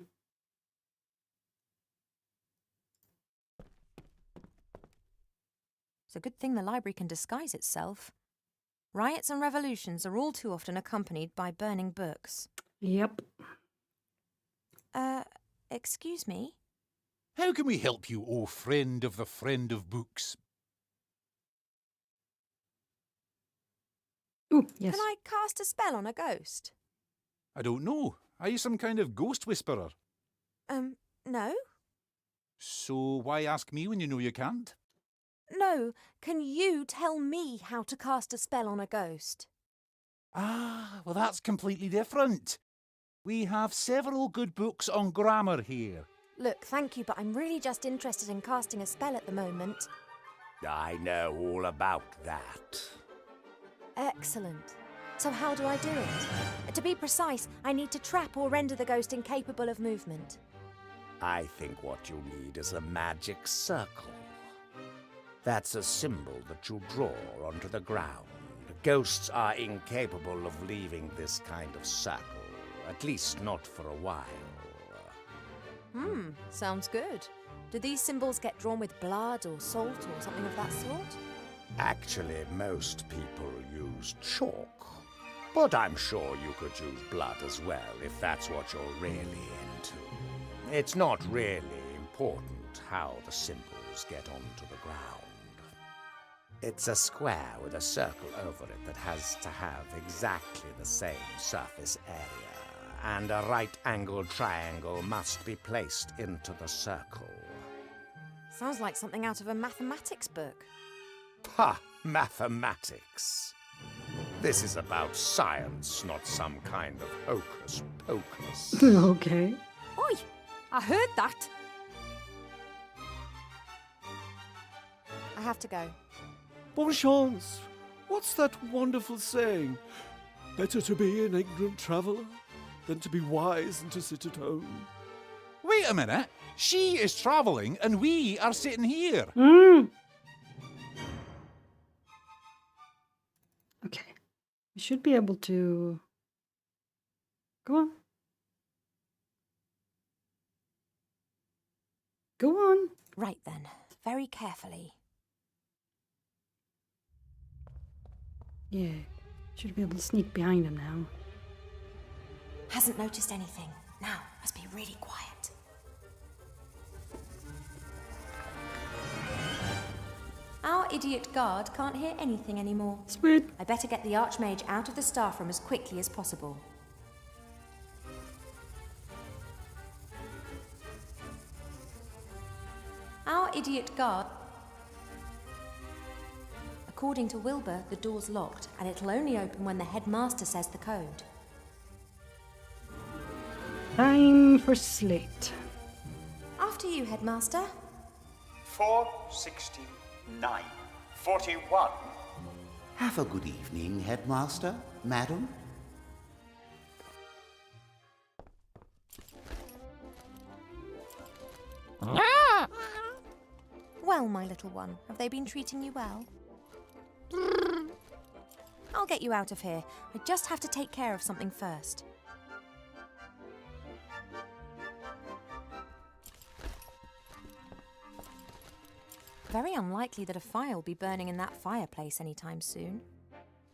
It's a good thing the library can disguise itself. Riots and revolutions are all too often accompanied by burning books. Yep. Excuse me? How can we help you, O friend of the friend of books? Ooh, yes. Can I cast a spell on a ghost? I don't know. Are you some kind of ghost whisperer? No? So why ask me when you know you can't? No, can you tell me how to cast a spell on a ghost? Ah, well that's completely different. We have several good books on grammar here. Look, thank you, but I'm really just interested in casting a spell at the moment. I know all about that. Excellent. So how do I do it? To be precise, I need to trap or render the ghost incapable of movement. I think what you need is a magic circle. That's a symbol that you draw onto the ground. Ghosts are incapable of leaving this kind of circle, at least not for a while. Sounds good. Do these symbols get drawn with blood or salt or something of that sort? Actually, most people use chalk. But I'm sure you could use blood as well, if that's what you're really into. It's not really important how the symbols get onto the ground. It's a square with a circle over it that has to have exactly the same surface area, and a right-angled triangle must be placed into the circle. Sounds like something out of a mathematics book. Ha! Mathematics. This is about science, not some kind of hocus pocus. Okay. Oi! I heard that. I have to go. Bonne chance. What's that wonderful saying? Better to be an ignorant traveller than to be wise and to sit at home. Wait a minute. She is travelling and we are sitting here. Okay. We should be able to... Go on. Go on. Right then. Very carefully. Yeah. Should be able to sneak behind him now. Hasn't noticed anything. Now, must be really quiet. Our idiot guard can't hear anything anymore. Sweet. I better get the Archmage out of the staff room as quickly as possible. Our idiot guard... According to Wilbur, the door's locked, and it'll only open when the headmaster says the code. Time for Slate. After you, headmaster. 469. 41. Have a good evening, headmaster, madam. Well, my little one, have they been treating you well? I'll get you out of here. I just have to take care of something first. Very unlikely that a fire will be burning in that fireplace anytime soon.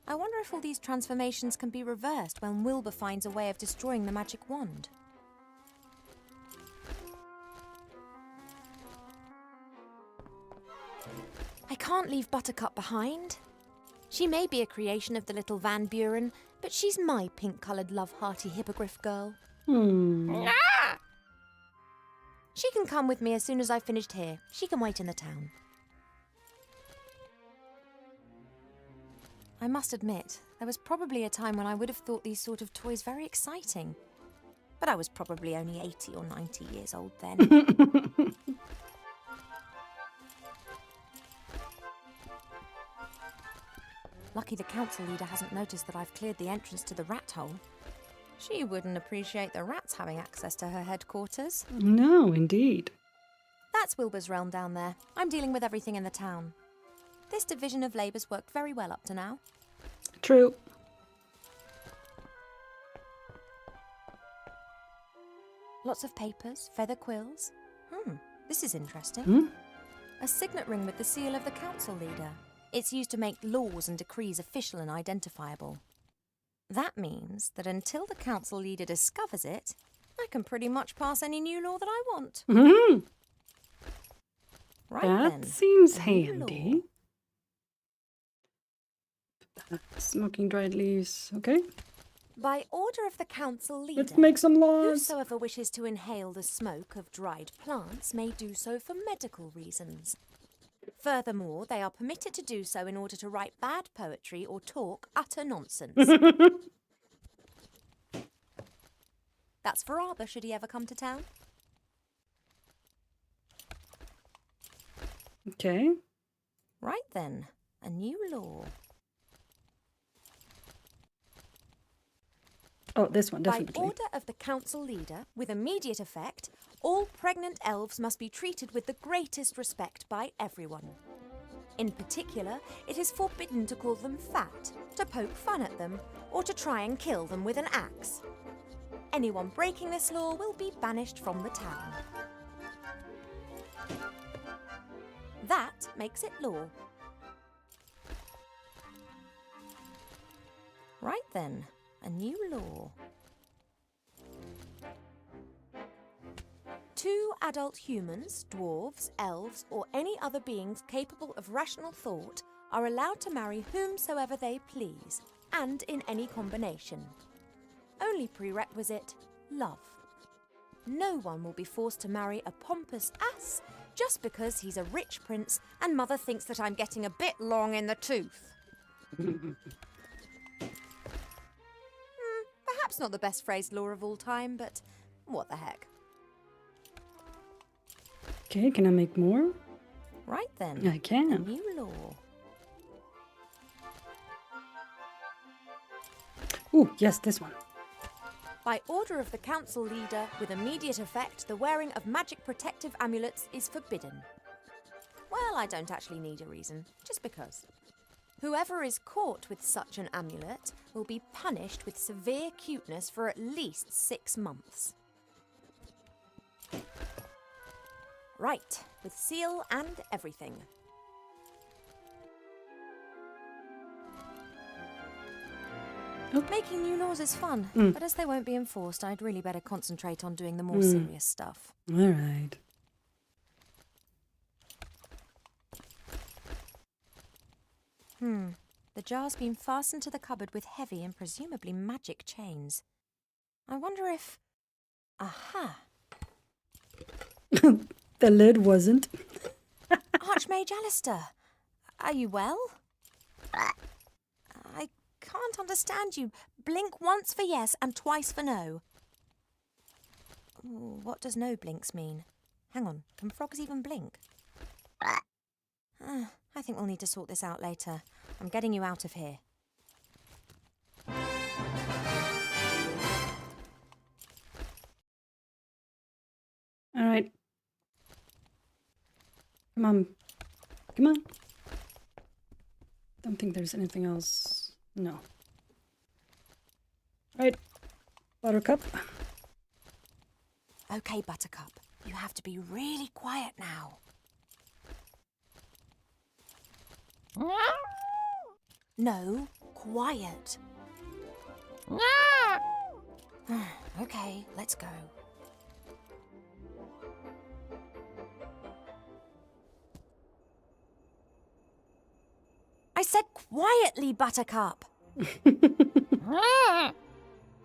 I wonder if all these transformations can be reversed when Wilbur finds a way of destroying the magic wand. I can't leave Buttercup behind. She may be a creation of the little Van Buren, but she's my pink-coloured love-hearty hippogriff girl. She can come with me as soon as I've finished here. She can wait in the town. I must admit, there was probably a time when I would have thought these sort of toys very exciting. But I was probably only 80 or 90 years old then. Lucky the council leader hasn't noticed that I've cleared the entrance to the rat hole. She wouldn't appreciate the rats having access to her headquarters. No, indeed. That's Wilbur's realm down there. I'm dealing with everything in the town. This division of labour's worked very well up to now. True. Lots of papers, feather quills. This is interesting. A signet ring with the seal of the council leader. It's used to make laws and decrees official and identifiable. That means that until the council leader discovers it, I can pretty much pass any new law that I want. Mhm. Right That then. seems a new handy. Smoking dried leaves. Okay. By order of the council leader, Let's make some laws. whosoever wishes to inhale the smoke of dried plants may do so for medical reasons. Furthermore, they are permitted to do so in order to write bad poetry or talk utter nonsense. That's for Arbor, should he ever come to town. Okay. Right then, a new law. Oh, this one, definitely. By order of the council leader, with immediate effect, all pregnant elves must be treated with the greatest respect by everyone. In particular, it is forbidden to call them fat, to poke fun at them, or to try and kill them with an axe. Anyone breaking this law will be banished from the town. That makes it law. Right then, a new law. 2 adult humans, dwarves, elves, or any other beings capable of rational thought are allowed to marry whomsoever they please, and in any combination. Only prerequisite, love. No one will be forced to marry a pompous ass just because he's a rich prince and mother thinks that I'm getting a bit long in the tooth. Perhaps not the best phrased law of all time, but what the heck. Okay, can I make more? Right then. I can. A new law. Ooh, yes, this one. By order of the council leader, with immediate effect, the wearing of magic protective amulets is forbidden. Well, I don't actually need a reason, just because. Whoever is caught with such an amulet will be punished with severe cuteness for at least 6 months. Right, with seal and everything. Making new laws is fun, but as they won't be enforced, I'd really better concentrate on doing the more serious stuff. All right. The jar's been fastened to the cupboard with heavy and presumably magic chains. I wonder if... Aha! The lid wasn't. Archmage Alistair, are you well? I can't understand you. Blink once for yes and twice for no. Ooh, what does no blinks mean? Hang on, can frogs even blink? I think we'll need to sort this out later. I'm getting you out of here. All right. Come on. Come on. Don't think there's anything else. No. Right. Buttercup. Okay, Buttercup. You have to be really quiet now. No, quiet. Okay, let's go. I said quietly, Buttercup.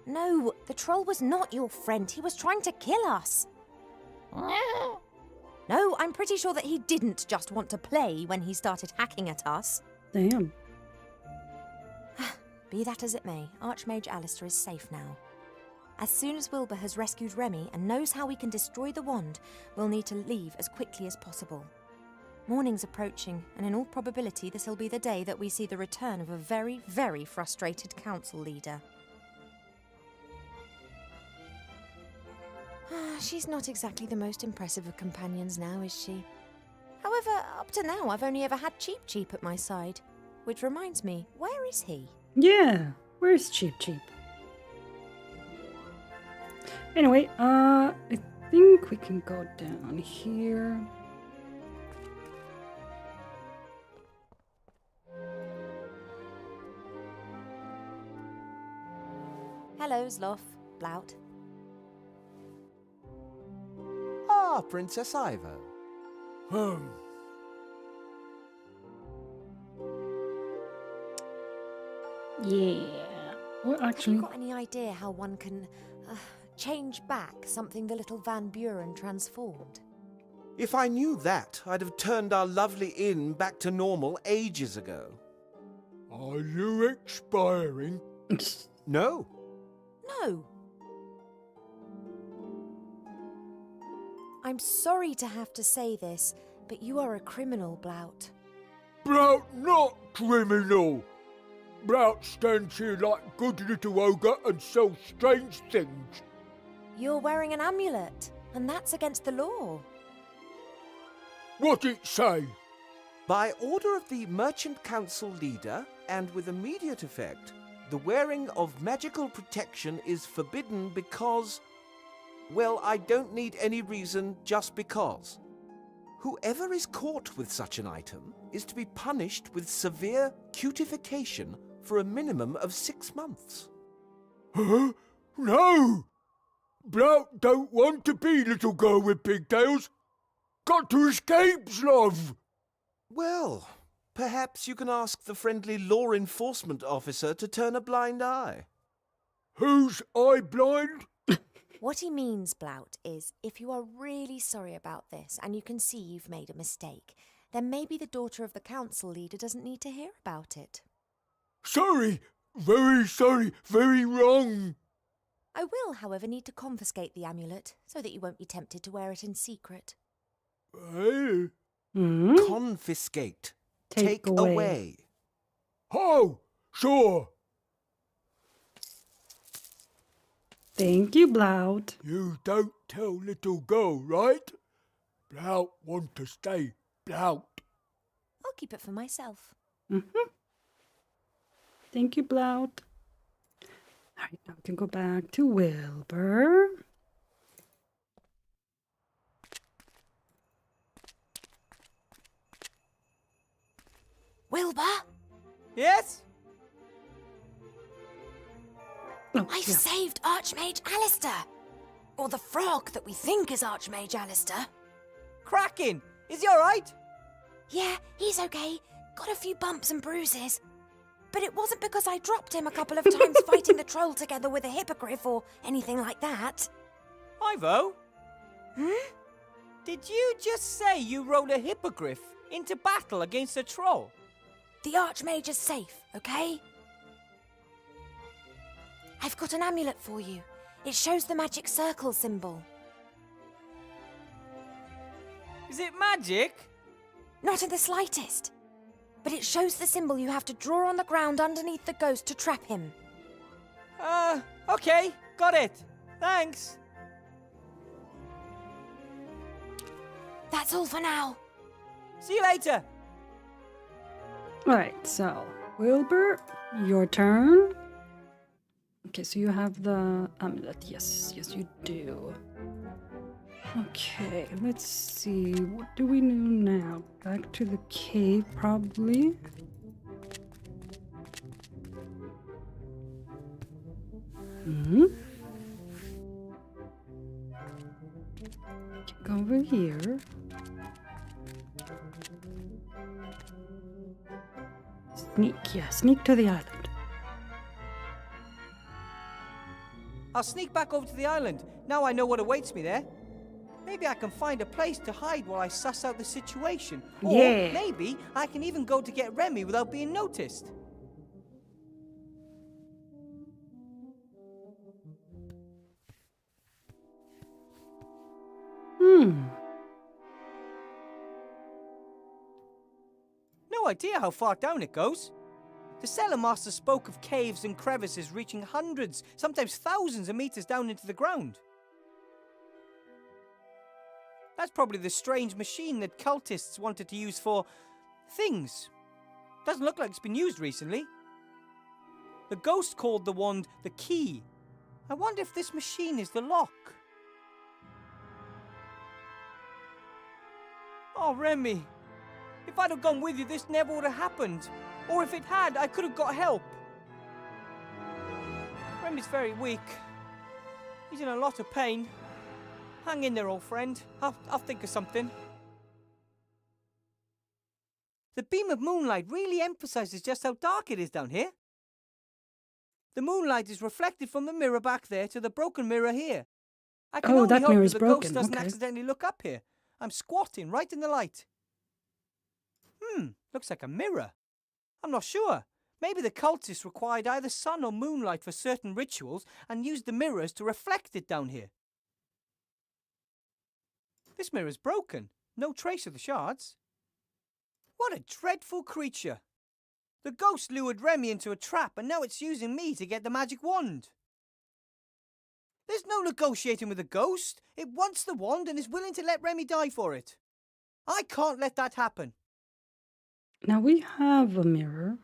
No, the troll was not your friend. He was trying to kill us. No, I'm pretty sure that he didn't just want to play when he started hacking at us. Damn. Be that as it may, Archmage Alistair is safe now. As soon as Wilbur has rescued Remy and knows how we can destroy the wand, we'll need to leave as quickly as possible. Morning's approaching, and in all probability this will be the day that we see the return of a very, very frustrated council leader. She's not exactly the most impressive of companions now, is she? However, up to now I've only ever had Cheep Cheep at my side. Which reminds me, where is he? Yeah, where's Cheep Cheep? Anyway, I think we can go down here. Hello, Sloth, Blout. are, Princess Ivo? Yeah. Well, Have actually, you got any idea how one can change back something the little Van Buren transformed? If I knew that, I'd have turned our lovely inn back to normal ages ago. Are you expiring? No. No. I'm sorry to have to say this, but you are a criminal, Blout. Blout not criminal. Blout stands here like good little ogre and sells strange things. You're wearing an amulet, and that's against the law. What it say? By order of the Merchant Council leader, and with immediate effect, the wearing of magical protection is forbidden because... well, I don't need any reason, just because. Whoever is caught with such an item is to be punished with severe cutification for a minimum of 6 months. Huh? No! Blout don't want to be little girl with pigtails. Got to escape, love. Well, perhaps you can ask the friendly law enforcement officer to turn a blind eye. Who's eye blind? What he means, Blout, is if you are really sorry about this and you can see you've made a mistake, then maybe the daughter of the council leader doesn't need to hear about it. Sorry, very wrong. I will, however, need to confiscate the amulet so that you won't be tempted to wear it in secret. Confiscate. Take away. Oh, sure. thank you, Blout. You don't tell little girl, right? Blout want to stay Blout. I'll keep it for myself. Thank you, Blout. All right, now we can go back to Wilbur. Wilbur? Yes? I've saved Archmage Alistair! Or the frog that we think is Archmage Alistair. Cracking! Is he alright? Yeah, he's okay. Got a few bumps and bruises. But it wasn't because I dropped him a couple of times fighting the troll together with a hippogriff or anything like that. Ivo? Did you just say you rode a hippogriff into battle against a troll? The Archmage is safe, okay? I've got an amulet for you. It shows the magic circle symbol. Is it magic? Not in the slightest. But it shows the symbol you have to draw on the ground underneath the ghost to trap him. Okay, got it. Thanks. That's all for now. See you later. All right, so Wilbur, your turn. Okay, so you have the amulet. Yes, you do. Okay, let's see. What do we do now? Back to the cave, probably. Go over here. Sneak to the island. I'll sneak back over to the island. Now I know what awaits me there. Maybe I can find a place to hide while I suss out the situation. Or maybe I can even go to get Remy without being noticed. No idea how far down it goes. The cellar master spoke of caves and crevices reaching hundreds, sometimes thousands of meters down into the ground. That's probably the strange machine that cultists wanted to use for things. Doesn't look like it's been used recently. The ghost called the wand the key. I wonder if this machine is the lock. Oh, Remy. If I'd have gone with you, this never would have happened. Or if it had, I could have got help. Remy's very weak. He's in a lot of pain. Hang in there, old friend. I'll think of something. The beam of moonlight really emphasizes just how dark it is down here. The moonlight is reflected from the mirror back there to the broken mirror here. I can only that hope mirror that is the broken. ghost doesn't Okay. accidentally look up here. I'm squatting right in the light. Looks like a mirror. I'm not sure. Maybe the cultists required either sun or moonlight for certain rituals and used the mirrors to reflect it down here. This mirror's broken. No trace of the shards. What a dreadful creature. The ghost lured Remy into a trap and now it's using me to get the magic wand. There's no negotiating with the ghost. It wants the wand and is willing to let Remy die for it. I can't let that happen. Now we have a mirror.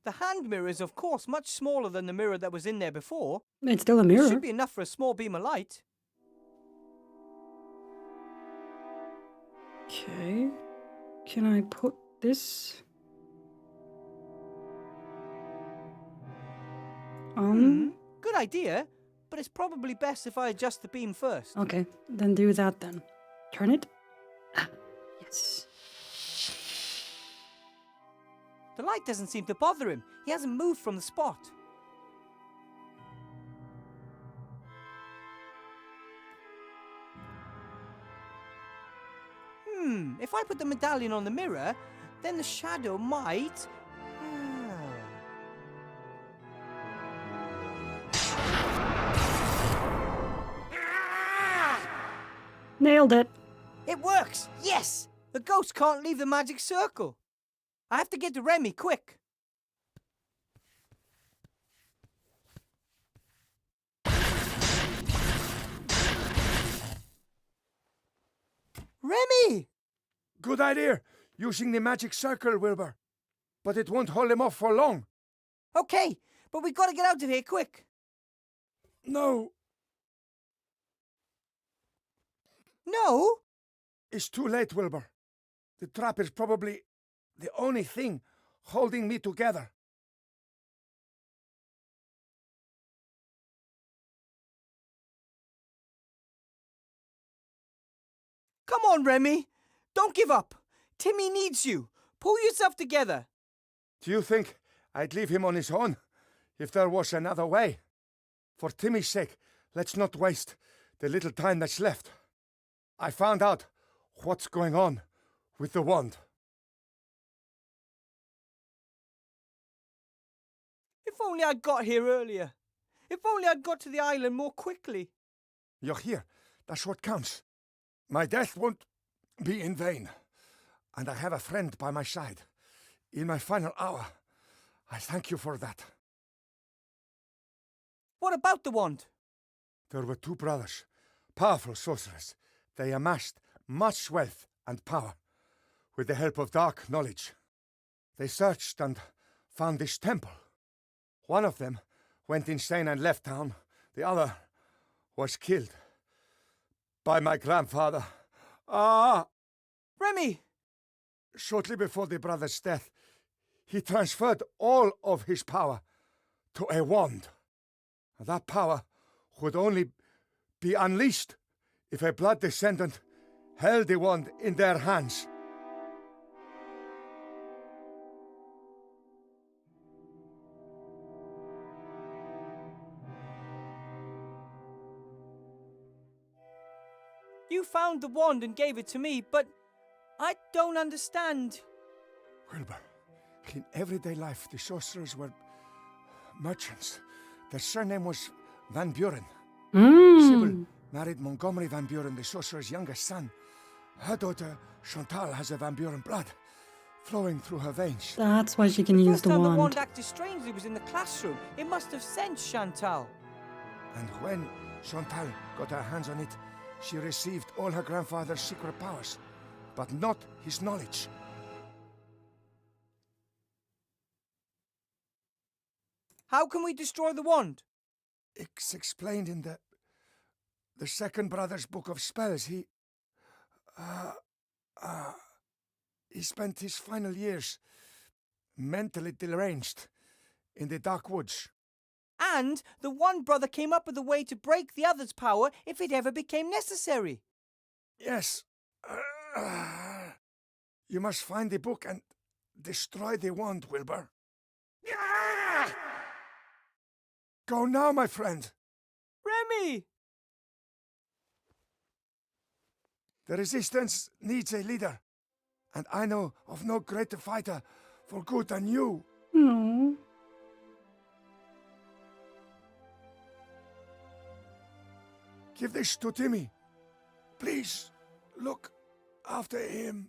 The hand mirror is, of course, much smaller than the mirror that was in there before. It's still a It mirror. should be enough for a small beam of light. Okay. Can I put this on? Good idea, but it's probably best if I adjust the beam first. Okay, then do that then. Turn it. Yes. The light doesn't seem to bother him. He hasn't moved from the spot. If I put the medallion on the mirror, then the shadow might... Nailed it. It works! Yes! The ghost can't leave the magic circle. I have to get to Remy, quick. Remy! Good idea, using the magic circle, Wilbur. But it won't hold him off for long. Okay, but we gotta get out of here, quick. No. No? It's too late, Wilbur. The trap is probably the only thing holding me together. Come on, Remy. Don't give up. Timmy needs you. Pull yourself together. Do you think I'd leave him on his own if there was another way? For Timmy's sake, let's not waste the little time that's left. I found out what's going on with the wand. If only I'd got here earlier. If only I'd got to the island more quickly. You're here. That's what counts. My death won't be in vain. And I have a friend by my side. In my final hour, I thank you for that. What about the wand? There were two brothers, powerful sorcerers. They amassed much wealth and power with the help of dark knowledge. They searched and found this temple. One of them went insane and left town. The other was killed by my grandfather. Remy! Shortly before the brother's death, he transferred all of his power to a wand. That power would only be unleashed if a blood descendant held the wand in their hands. You found the wand and gave it to me, but I don't understand. Wilbur, in everyday life, the sorcerers were merchants. Their surname was Van Buren. Sybil married Montgomery Van Buren, the sorcerer's youngest son. Her daughter, Chantal, has a Van Buren blood flowing through her veins. That's why she can use the First time wand. the wand acted strangely was in the classroom. It must have sensed Chantal. And when Chantal got her hands on it, she received all her grandfather's secret powers, but not his knowledge. How can we destroy the wand? It's explained in the second brother's book of spells. He spent his final years mentally deranged in the dark woods. And the one brother came up with a way to break the other's power if it ever became necessary. Yes. You must find the book and destroy the wand, Wilbur. Go now, my friend. Remy! The Resistance needs a leader, and I know of no greater fighter for good than you. No. Give this to Timmy. Please, look after him.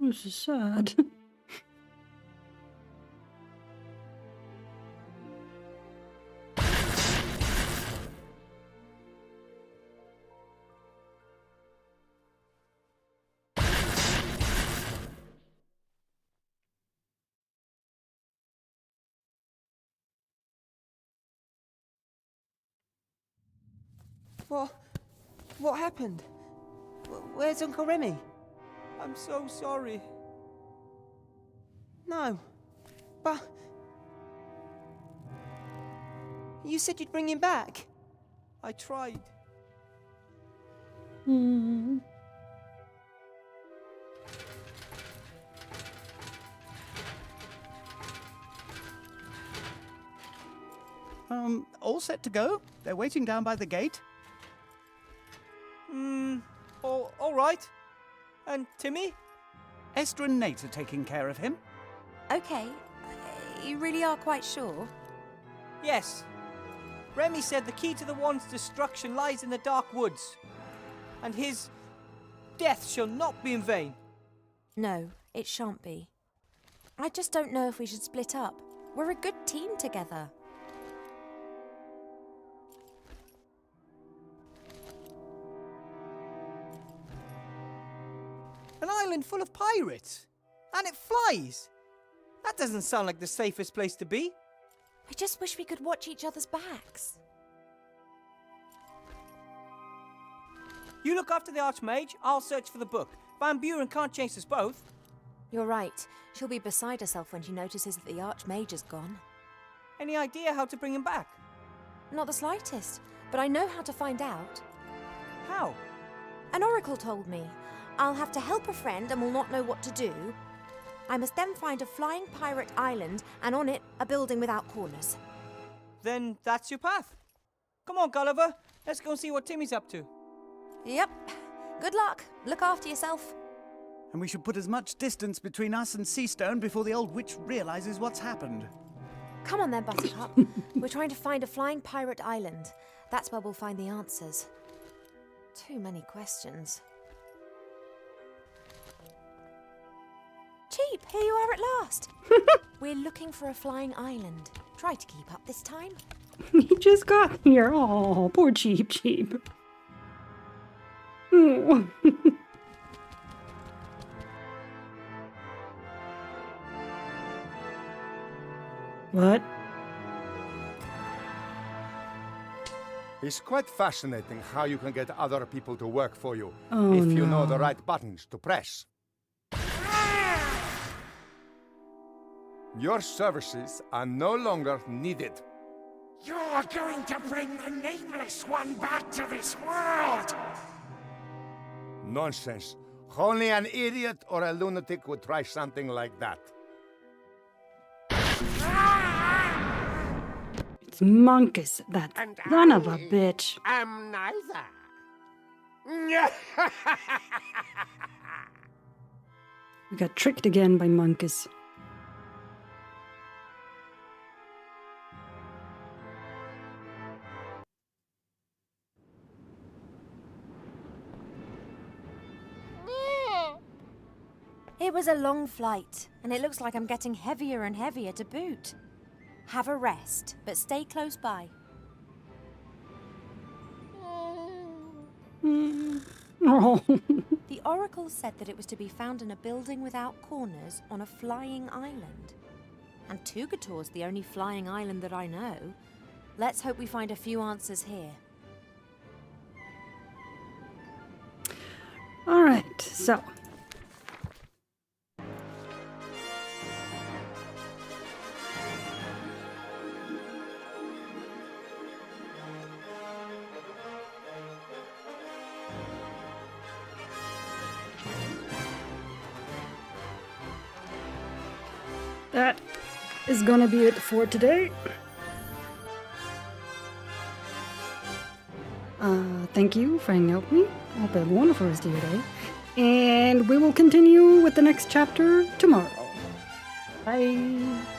This is sad. What happened? Where's Uncle Remy? I'm so sorry. No. But... You said you'd bring him back. I tried. All set to go? They're waiting down by the gate. All right. And Timmy? Esther and Nate are taking care of him. Okay. You really are quite sure? Yes. Remy said the key to the wand's destruction lies in the dark woods. And his death shall not be in vain. No, it shan't be. I just don't know if we should split up. We're a good team together. An island full of pirates. And it flies. That doesn't sound like the safest place to be. I just wish we could watch each other's backs. You look after the Archmage, I'll search for the book. Van Buren can't chase us both. You're right. She'll be beside herself when she notices that the Archmage is gone. Any idea how to bring him back? Not the slightest, but I know how to find out. How? An oracle told me. I'll have to help a friend and will not know what to do. I must then find a flying pirate island and on it a building without corners. Then that's your path. Come on, Gulliver. Let's go and see what Timmy's up to. Yep. Good luck. Look after yourself. And we should put as much distance between us and Seastone before the old witch realizes what's happened. Come on then, Buttercup. We're trying to find a flying pirate island. That's where we'll find the answers. Too many questions. Cheap, here you are at last. We're looking for a flying island. Try to keep up this time. He just got here. Oh, poor Cheap. Oh. What? It's quite fascinating how you can get other people to work for you Oh, if you know no. the right buttons to press. Your services are no longer needed. You're going to bring the Nameless One back to this world! Nonsense. Only an idiot or a lunatic would try something like that. It's Monkus, that son of a bitch. I'm neither. We got tricked again by Monkus. It was a long flight, and it looks like I'm getting heavier and heavier to boot. Have a rest, but stay close by. Oh. The oracle said that it was to be found in a building without corners on a flying island. And Tugator's the only flying island that I know. Let's hope we find a few answers here. All right. So. That is gonna be it for today. Thank you for hanging out with me. I hope you have a wonderful rest of your day. And we will continue with the next chapter tomorrow. Bye.